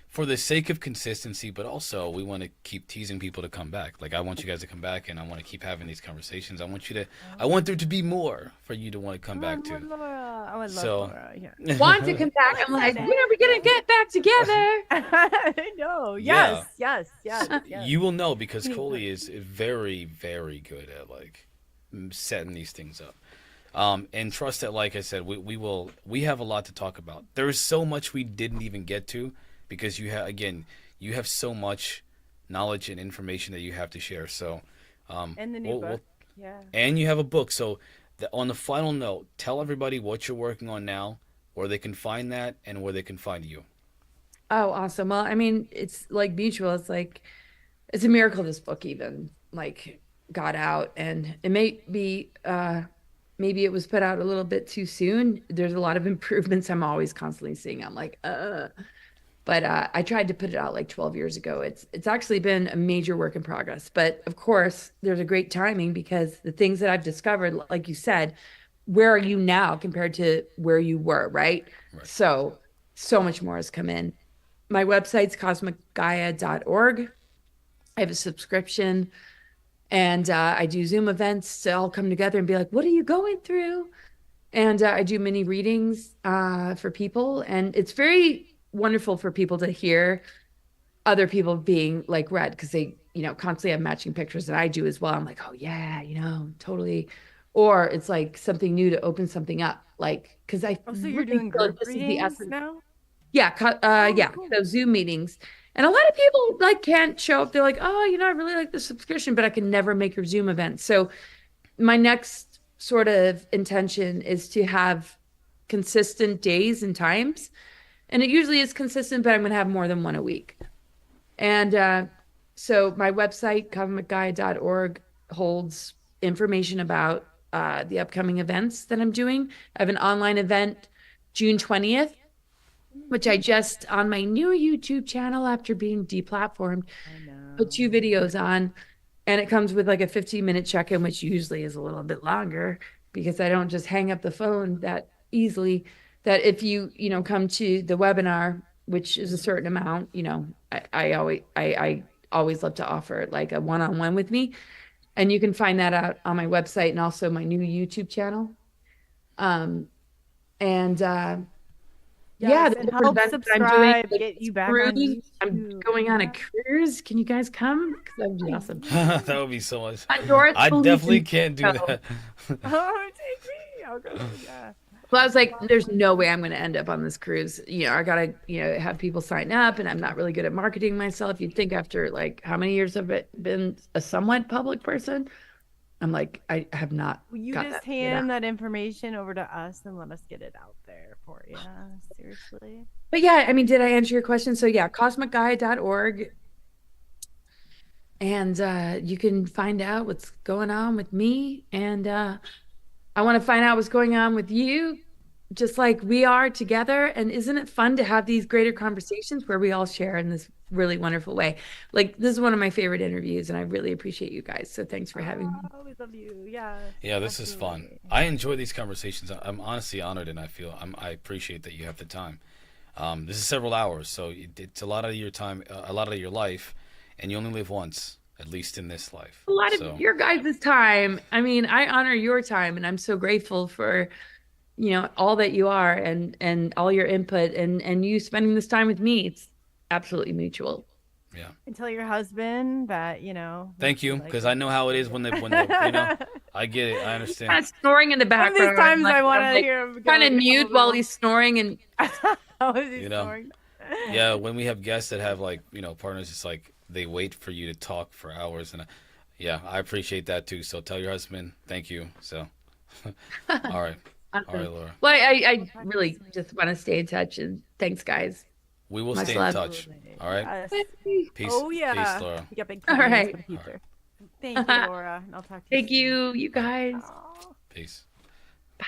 for the sake of consistency, but also we want to keep teasing people to come back. Like I want you guys to come back, and I want to keep having these conversations. I want there to be more for you to want to come back to. I would love So- Laura. Yeah. Want to come back? I'm like, when are we gonna get back together? I know. Yes. You will know because Coley is very, very good at like setting these things up. And trust that, like I said, we have a lot to talk about. There is so much we didn't even get to because you have so much knowledge and information that you have to share. So, And the new book. Yeah. and you have a book. So, on the final note, tell everybody what you're working on now, where they can find that, and where they can find you. Oh, awesome. Well, I mean, it's like mutual. It's a miracle this book even like got out, and it may be maybe it was put out a little bit too soon. There's a lot of improvements I'm always constantly seeing. I'm like, but I tried to put it out like 12 years ago. It's actually been a major work in progress. But of course, there's a great timing because the things that I've discovered, like you said, where are you now compared to where you were, right? So much more has come in. My website's cosmicgaia.org. I have a subscription, and I do Zoom events to all come together and be like, what are you going through? And I do mini readings for people. And it's very wonderful for people to hear other people being like read because they, constantly have matching pictures that I do as well. I'm like, oh yeah, totally. Or it's like something new to open something up. Like, because I Oh, so you're doing feel like group this is the readings essence. now? Yeah, yeah, cool. those Zoom meetings. And a lot of people like can't show up. They're like, oh, I really like the subscription, but I can never make your Zoom event. So my next sort of intention is to have consistent days and times. And it usually is consistent, but I'm going to have more than one a week. And so my website, cosmicgaia.org, holds information about the upcoming events that I'm doing. I have an online event June 20th, which I just on my new YouTube channel after being deplatformed, I know. put 2 videos on, and it comes with like a 15-minute check-in, which usually is a little bit longer because I don't just hang up the phone that easily. That if you come to the webinar, which is a certain amount, I always love to offer like a one-on-one with me. And you can find that out on my website and also my new YouTube channel. And yeah, Yes, the and different help events that I'm doing, subscribe, like get you back on cruise. I'm YouTube. going on a Yeah. cruise. Can you guys come? Because that would be awesome. That would be so much. North I definitely Belize. can't do that. Oh, take me. I'll go. Yeah. Well, I was like, there's no way I'm going to end up on this cruise. I got to, have people sign up, and I'm not really good at marketing myself. You'd think after like how many years have it been a somewhat public person? I'm like, I have not Will you got just that figured out. hand that information over to us and let us get it out there for you? Seriously. But yeah, I mean, did I answer your question? So yeah, cosmicgaia.org. And you can find out what's going on with me. And I want to find out what's going on with you, just like we are together. And isn't it fun to have these greater conversations where we all share in this really wonderful way? Like, this is one of my favorite interviews, and I really appreciate you guys. So thanks for having me. Oh, we love you. Yeah. Yeah, this is fun. I enjoy these conversations. I'm honestly honored, and I appreciate that you have the time. This is several hours, so it's a lot of your time, a lot of your life, and you only live once, at least in this life. A lot of your guys' time. I mean, I honor your time, and I'm so grateful for, all that you are and all your input and you spending this time with me. It's absolutely mutual. Yeah. And tell your husband that, Thank you, because I know how it is when they I get it. I understand. Kind of snoring in the Some of background. these times I want I'm to like, hear him kind of go, mute while he's snoring, and How is he You know. snoring? Yeah, when we have guests that have partners, it's like they wait for you to talk for hours, and yeah, I appreciate that too. So tell your husband thank you. So, all right, all right, Laura. Well, I really just want to stay in touch, and thanks, guys. We will Much stay in love. touch. All right. Yes. Peace. Oh yeah. Peace, Laura. You got big All plans right. for the future. Thank you, Laura. And I'll talk to you. Thank you guys. Aw. Peace. Bye.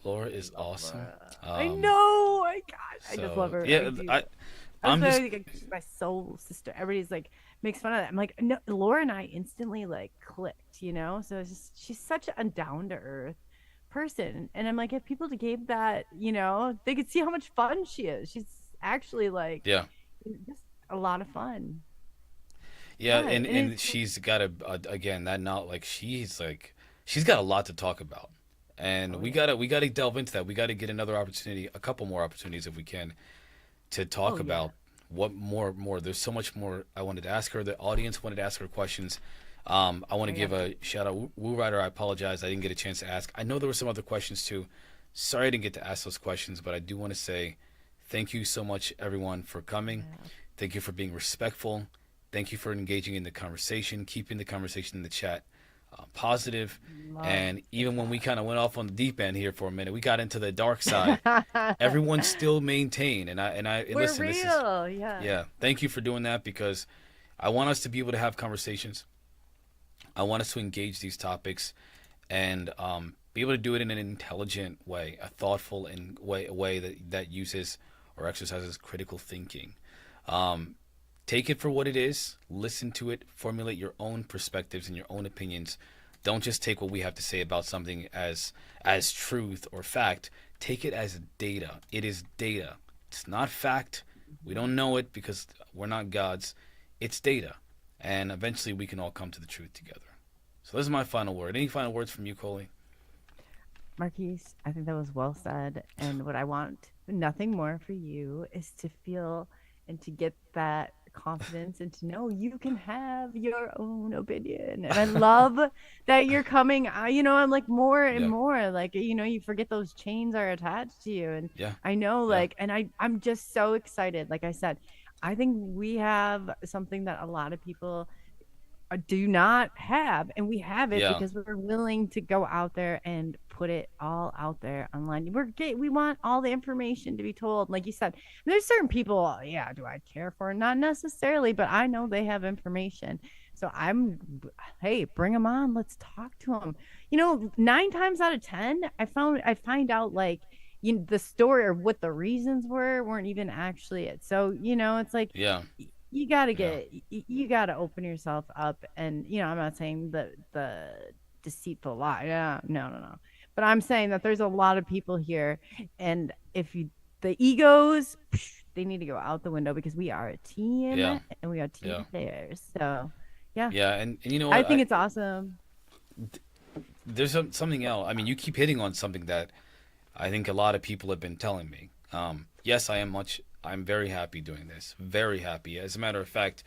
Laura is awesome. I know. I gosh, I just love her. Yeah, do. I'm That's just. why, like, she's my soul sister. Everybody's like makes fun of that. I'm like, no, Laura and I instantly like clicked, So it's just she's such a down to earth person, and I'm like, if people gave that, they could see how much fun she is. She's actually like, Yeah. just a lot of fun. Yeah, Fun. and it's- she's got again that not like she's got a lot to talk about, and we gotta delve into that. We gotta get another opportunity, a couple more opportunities if we can, to talk yeah. about what more. There's so much more I wanted to ask her. The audience wanted to ask her questions. I want to give a shout out, Woo Rider. I apologize, I didn't get a chance to ask. I know there were some other questions too. Sorry I didn't get to ask those questions, but I do want to say thank you so much, everyone, for coming. Thank you for being respectful. Thank you for engaging in the conversation, keeping the conversation in the chat positive. And even when we kind of went off on the deep end here for a minute, we got into the dark side. Everyone still maintained, and We're listen. real. This is, yeah. Thank you for doing that, because I want us to be able to have conversations. I want us to engage these topics and be able to do it in an intelligent way, a thoughtful and way that uses or exercises critical thinking. Take it for what it is, listen to it, formulate your own perspectives and your own opinions. Don't just take what we have to say about something as truth or fact. Take it as data. It is data. It's not fact. We don't know it because we're not gods. It's data. And eventually we can all come to the truth together. So this is my final word. Any final words from you, Coley? Marquise, I think that was well said. And what I want, nothing more for you, is to feel and to get that confidence and to know you can have your own opinion. And I love that you're coming, I'm like more and more, like, you forget those chains are attached to you. And I know, like, and I'm just so excited. Like I said, I think we have something that a lot of people do not have, and we have it because we're willing to go out there and put it all out there online. We want all the information to be told. Like you said, there's certain people, do I care for? Not necessarily, but I know they have information. So hey, bring them on. Let's talk to them. 9 times out of 10, I find out like the story or what the reasons weren't even actually it. So it's like Yeah. you gotta Yeah. you gotta open yourself up, and I'm not saying the deceitful lie. Yeah, no. But I'm saying that there's a lot of people here, and the egos, they need to go out the window because we are a team Yeah. and we are team Yeah. players. So yeah, Yeah. And you know I what? think it's awesome. There's something else. I mean, you keep hitting on something that I think a lot of people have been telling me. Yes, I'm very happy doing this. Very happy. As a matter of fact,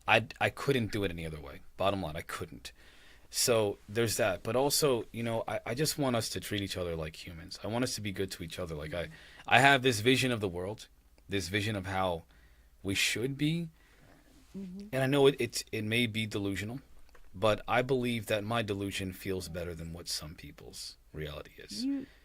I couldn't do it any other way. Bottom line, I couldn't. So there's that. But also, I just want us to treat each other like humans. I want us to be good to each other. Like I have this vision of the world, this vision of how we should be. And I know it may be delusional, but I believe that my delusion feels better than what some people's reality is.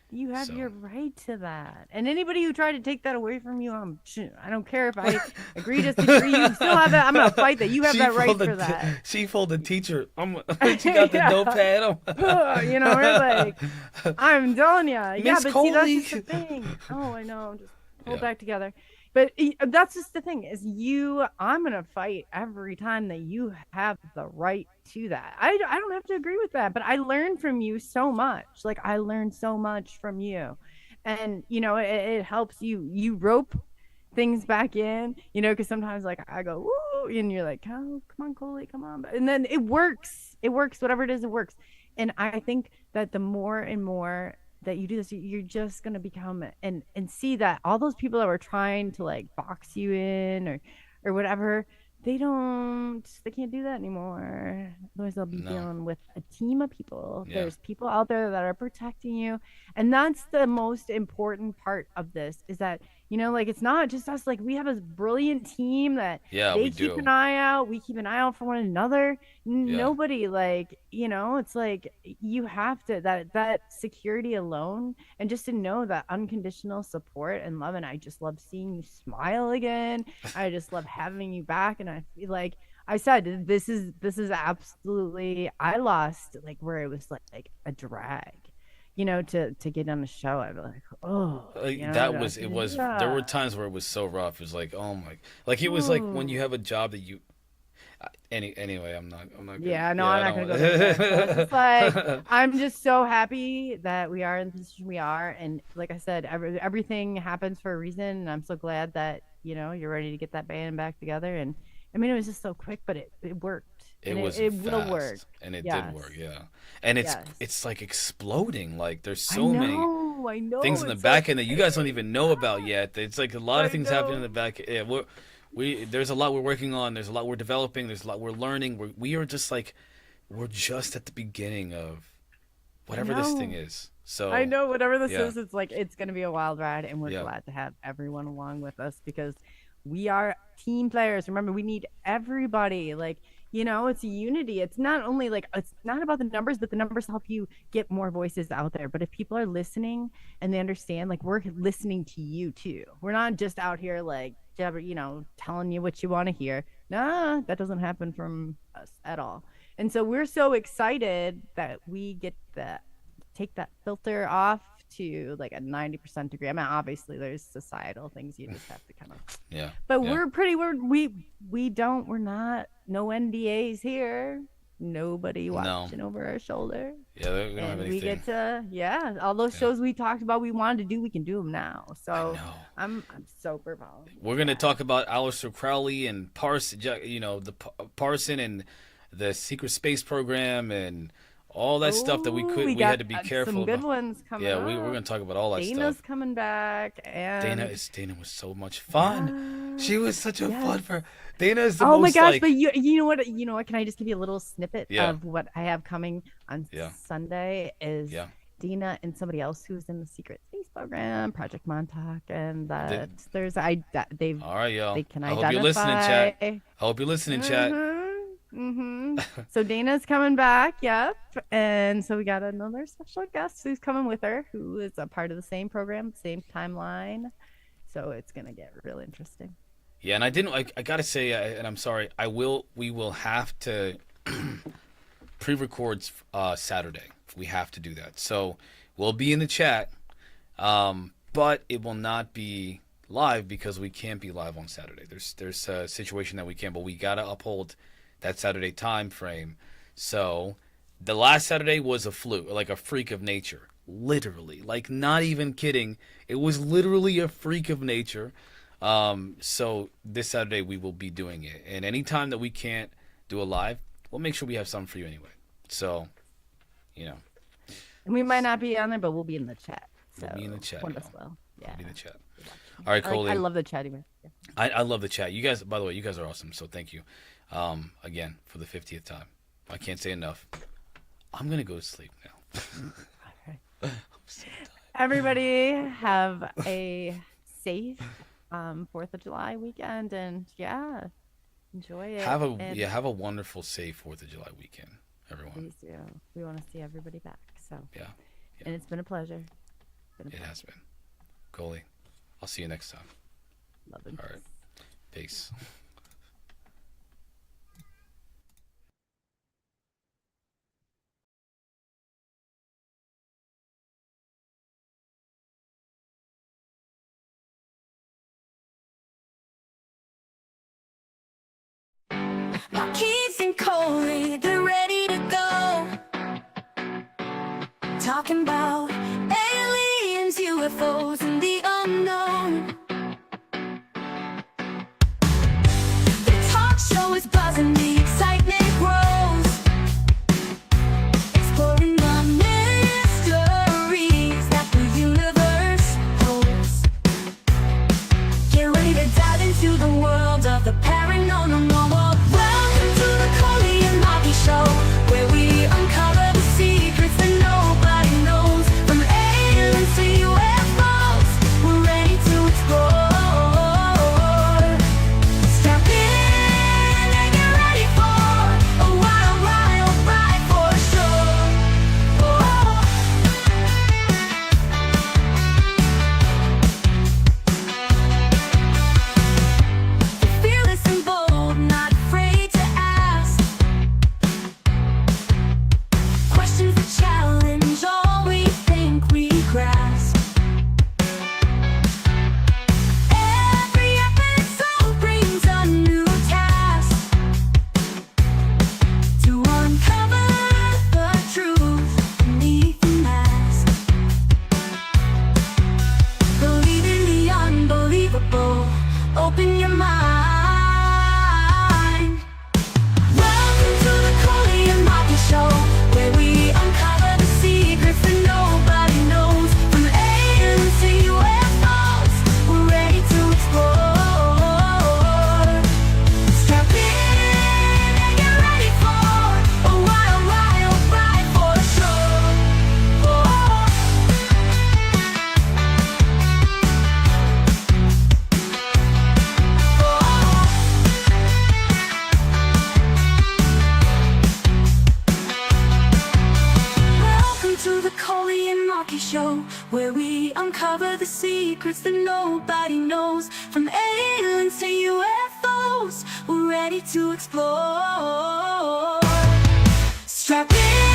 You have So- your right to that, and anybody who tried to take that away from you, I don't care if I agree to disagree. You still have that. I'm gonna fight that. You have that right for that. She told the teacher, she got the Yeah. notepad. We're like, I'm telling you, yeah. Miss But see, that's Coley. just the thing. Oh, I know. Just hold Yeah. back together. But that's just the thing is I'm gonna fight every time that you have the right to that. I don't have to agree with that, but I learned from you so much. Like I learned so much from you, and it helps you rope things back in. Because sometimes like I go woo, and you're like, oh, come on, Coley, come on, and then it works. It works. Whatever it is, it works. And I think that the more and more that you do this, you're just going to become and see that all those people that were trying to like box you in or whatever, they can't do that anymore. Otherwise they'll be No. dealing with a team of people. Yeah. There's people out there that are protecting you, and that's the most important part of this is that like it's not just us. Like we have a brilliant team that Yeah, they we keep do. an eye out. We keep an eye out for one another. Nobody like it's like you have to that security alone, and just to know that unconditional support and love. And I just love seeing you smile again. I just love having you back, and I feel like I said this is absolutely, I lost like where it was like a drag. To get on the show, I'd be like, oh, That was it was yeah. There were times where it was so rough. It was like, oh my, like it was like when you have a job that you anyway, I'm not gonna, Yeah, no, I'm not I gonna go don't- there. So it's just like I'm just so happy that we are in the position we are, and like I said, everything happens for a reason, and I'm so glad that you're ready to get that band back together. And I mean, it was just so quick, but it worked. It And was it fast, will work. and it Yes. did work, yeah. And Yes. it's like exploding. Like there's I so many know, things in the it's back so end that you guys don't even know about yet. It's like a lot of I things happening in know. the back. Yeah, there's a lot we're working on. There's a lot we're developing. There's a lot we're learning. We are just like we're just at the beginning of whatever this thing know. is. So I know whatever this yeah. is, it's like it's gonna be a wild ride, and we're Yeah. glad to have everyone along with us because we are team players. Remember, we need everybody. Like, it's a unity. It's not only like it's not about the numbers, but the numbers help you get more voices out there. But if people are listening and they understand, like we're listening to you too. We're not just out here like telling you what you want to hear. Nah, that doesn't happen from us at all. And so we're so excited that we get that take that filter off to like a 90% degree. I mean, obviously there's societal things you just have to kind of, yeah. but yeah. we're not, no NDAs here. Nobody watching over our shoulder. Yeah, we don't have And anything. we get to, all those shows we talked about, we wanted to do, we can do them now. I So know. I'm super pumped. We're gonna talk about Aleister Crowley and Parson, Parson and the secret space program and all that stuff that we Ooh, we got, had to be careful some good about. ones coming Yeah, up. we're gonna talk about all that Dana's stuff. coming back, and Dana was so much fun. She was such a fun yes. for Dana is the Oh my most gosh, like but you know what, can I just give you a little snippet Yeah. of what I have coming on Yeah. Sunday is Yeah. Dina and somebody else who's in the secret space program, Project Montauk, and that Did- they've all right, y'all. they can I identify. hope you're listening, chat. I hope you're listening, chat. So Dana's coming back, yep. And so we got another special guest who's coming with her, who is a part of the same program, same timeline. So it's gonna get real interesting. Yeah, and I didn't. I gotta say, and I'm sorry. We will have to pre-record Saturday. We have to do that. So we'll be in the chat, but it will not be live because we can't be live on Saturday. There's a situation that we can't, but we gotta uphold that Saturday time frame. So the last Saturday was a fluke, like a freak of nature, literally, like not even kidding. It was literally a freak of nature. So this Saturday we will be doing it, and anytime that we can't do a live, we'll make sure we have something for you anyway. So, you know, And we might not be on there, but we'll be in the chat. So we'll be in the chat. point us Y'all. well. Yeah. We'll be in the chat. All right, Coley. I love the chatting. Yeah. I love the chat. You guys, by the way, you guys are awesome. So thank you, again for the 50th time. I can't say enough. I'm gonna go to sleep now. I'm so tired. Everybody have a safe 4th of July weekend, and yeah, enjoy it. Have and a wonderful, safe 4th of July weekend, everyone. Please do. We want to see everybody back. So Yeah. and it's been a pleasure. It has been. Coley, I'll see you next time. Love and All right. Peace. Keith and Coley, they're ready to go. Talking about aliens, UFOs, and the unknown. The talk show is buzzing, the excitement grows. Exploring the mysteries that the universe holds. Get ready to dive into the world of the paranormal. Welcome to the Coley and Marky Show, where we uncover the secrets that nobody knows. From aliens to UFOs, we're ready to explore. Strap in and get ready for a wild, wild ride for sure. Fearless and bold, not afraid to ask questions that challenge all we think we grasp. Every episode brings a new task to uncover the truth beneath the mask. Believe in the unbelievable. Open your mind. Welcome to the Coley and Marky Show, where we uncover the secrets that nobody knows. From aliens to UFOs, we're ready to explore. Strap in and get ready for a wild, wild ride for sure. Welcome to the Coley and Marky Show, where we uncover the secrets that nobody knows. From aliens to UFOs, we're ready to explore. Strap in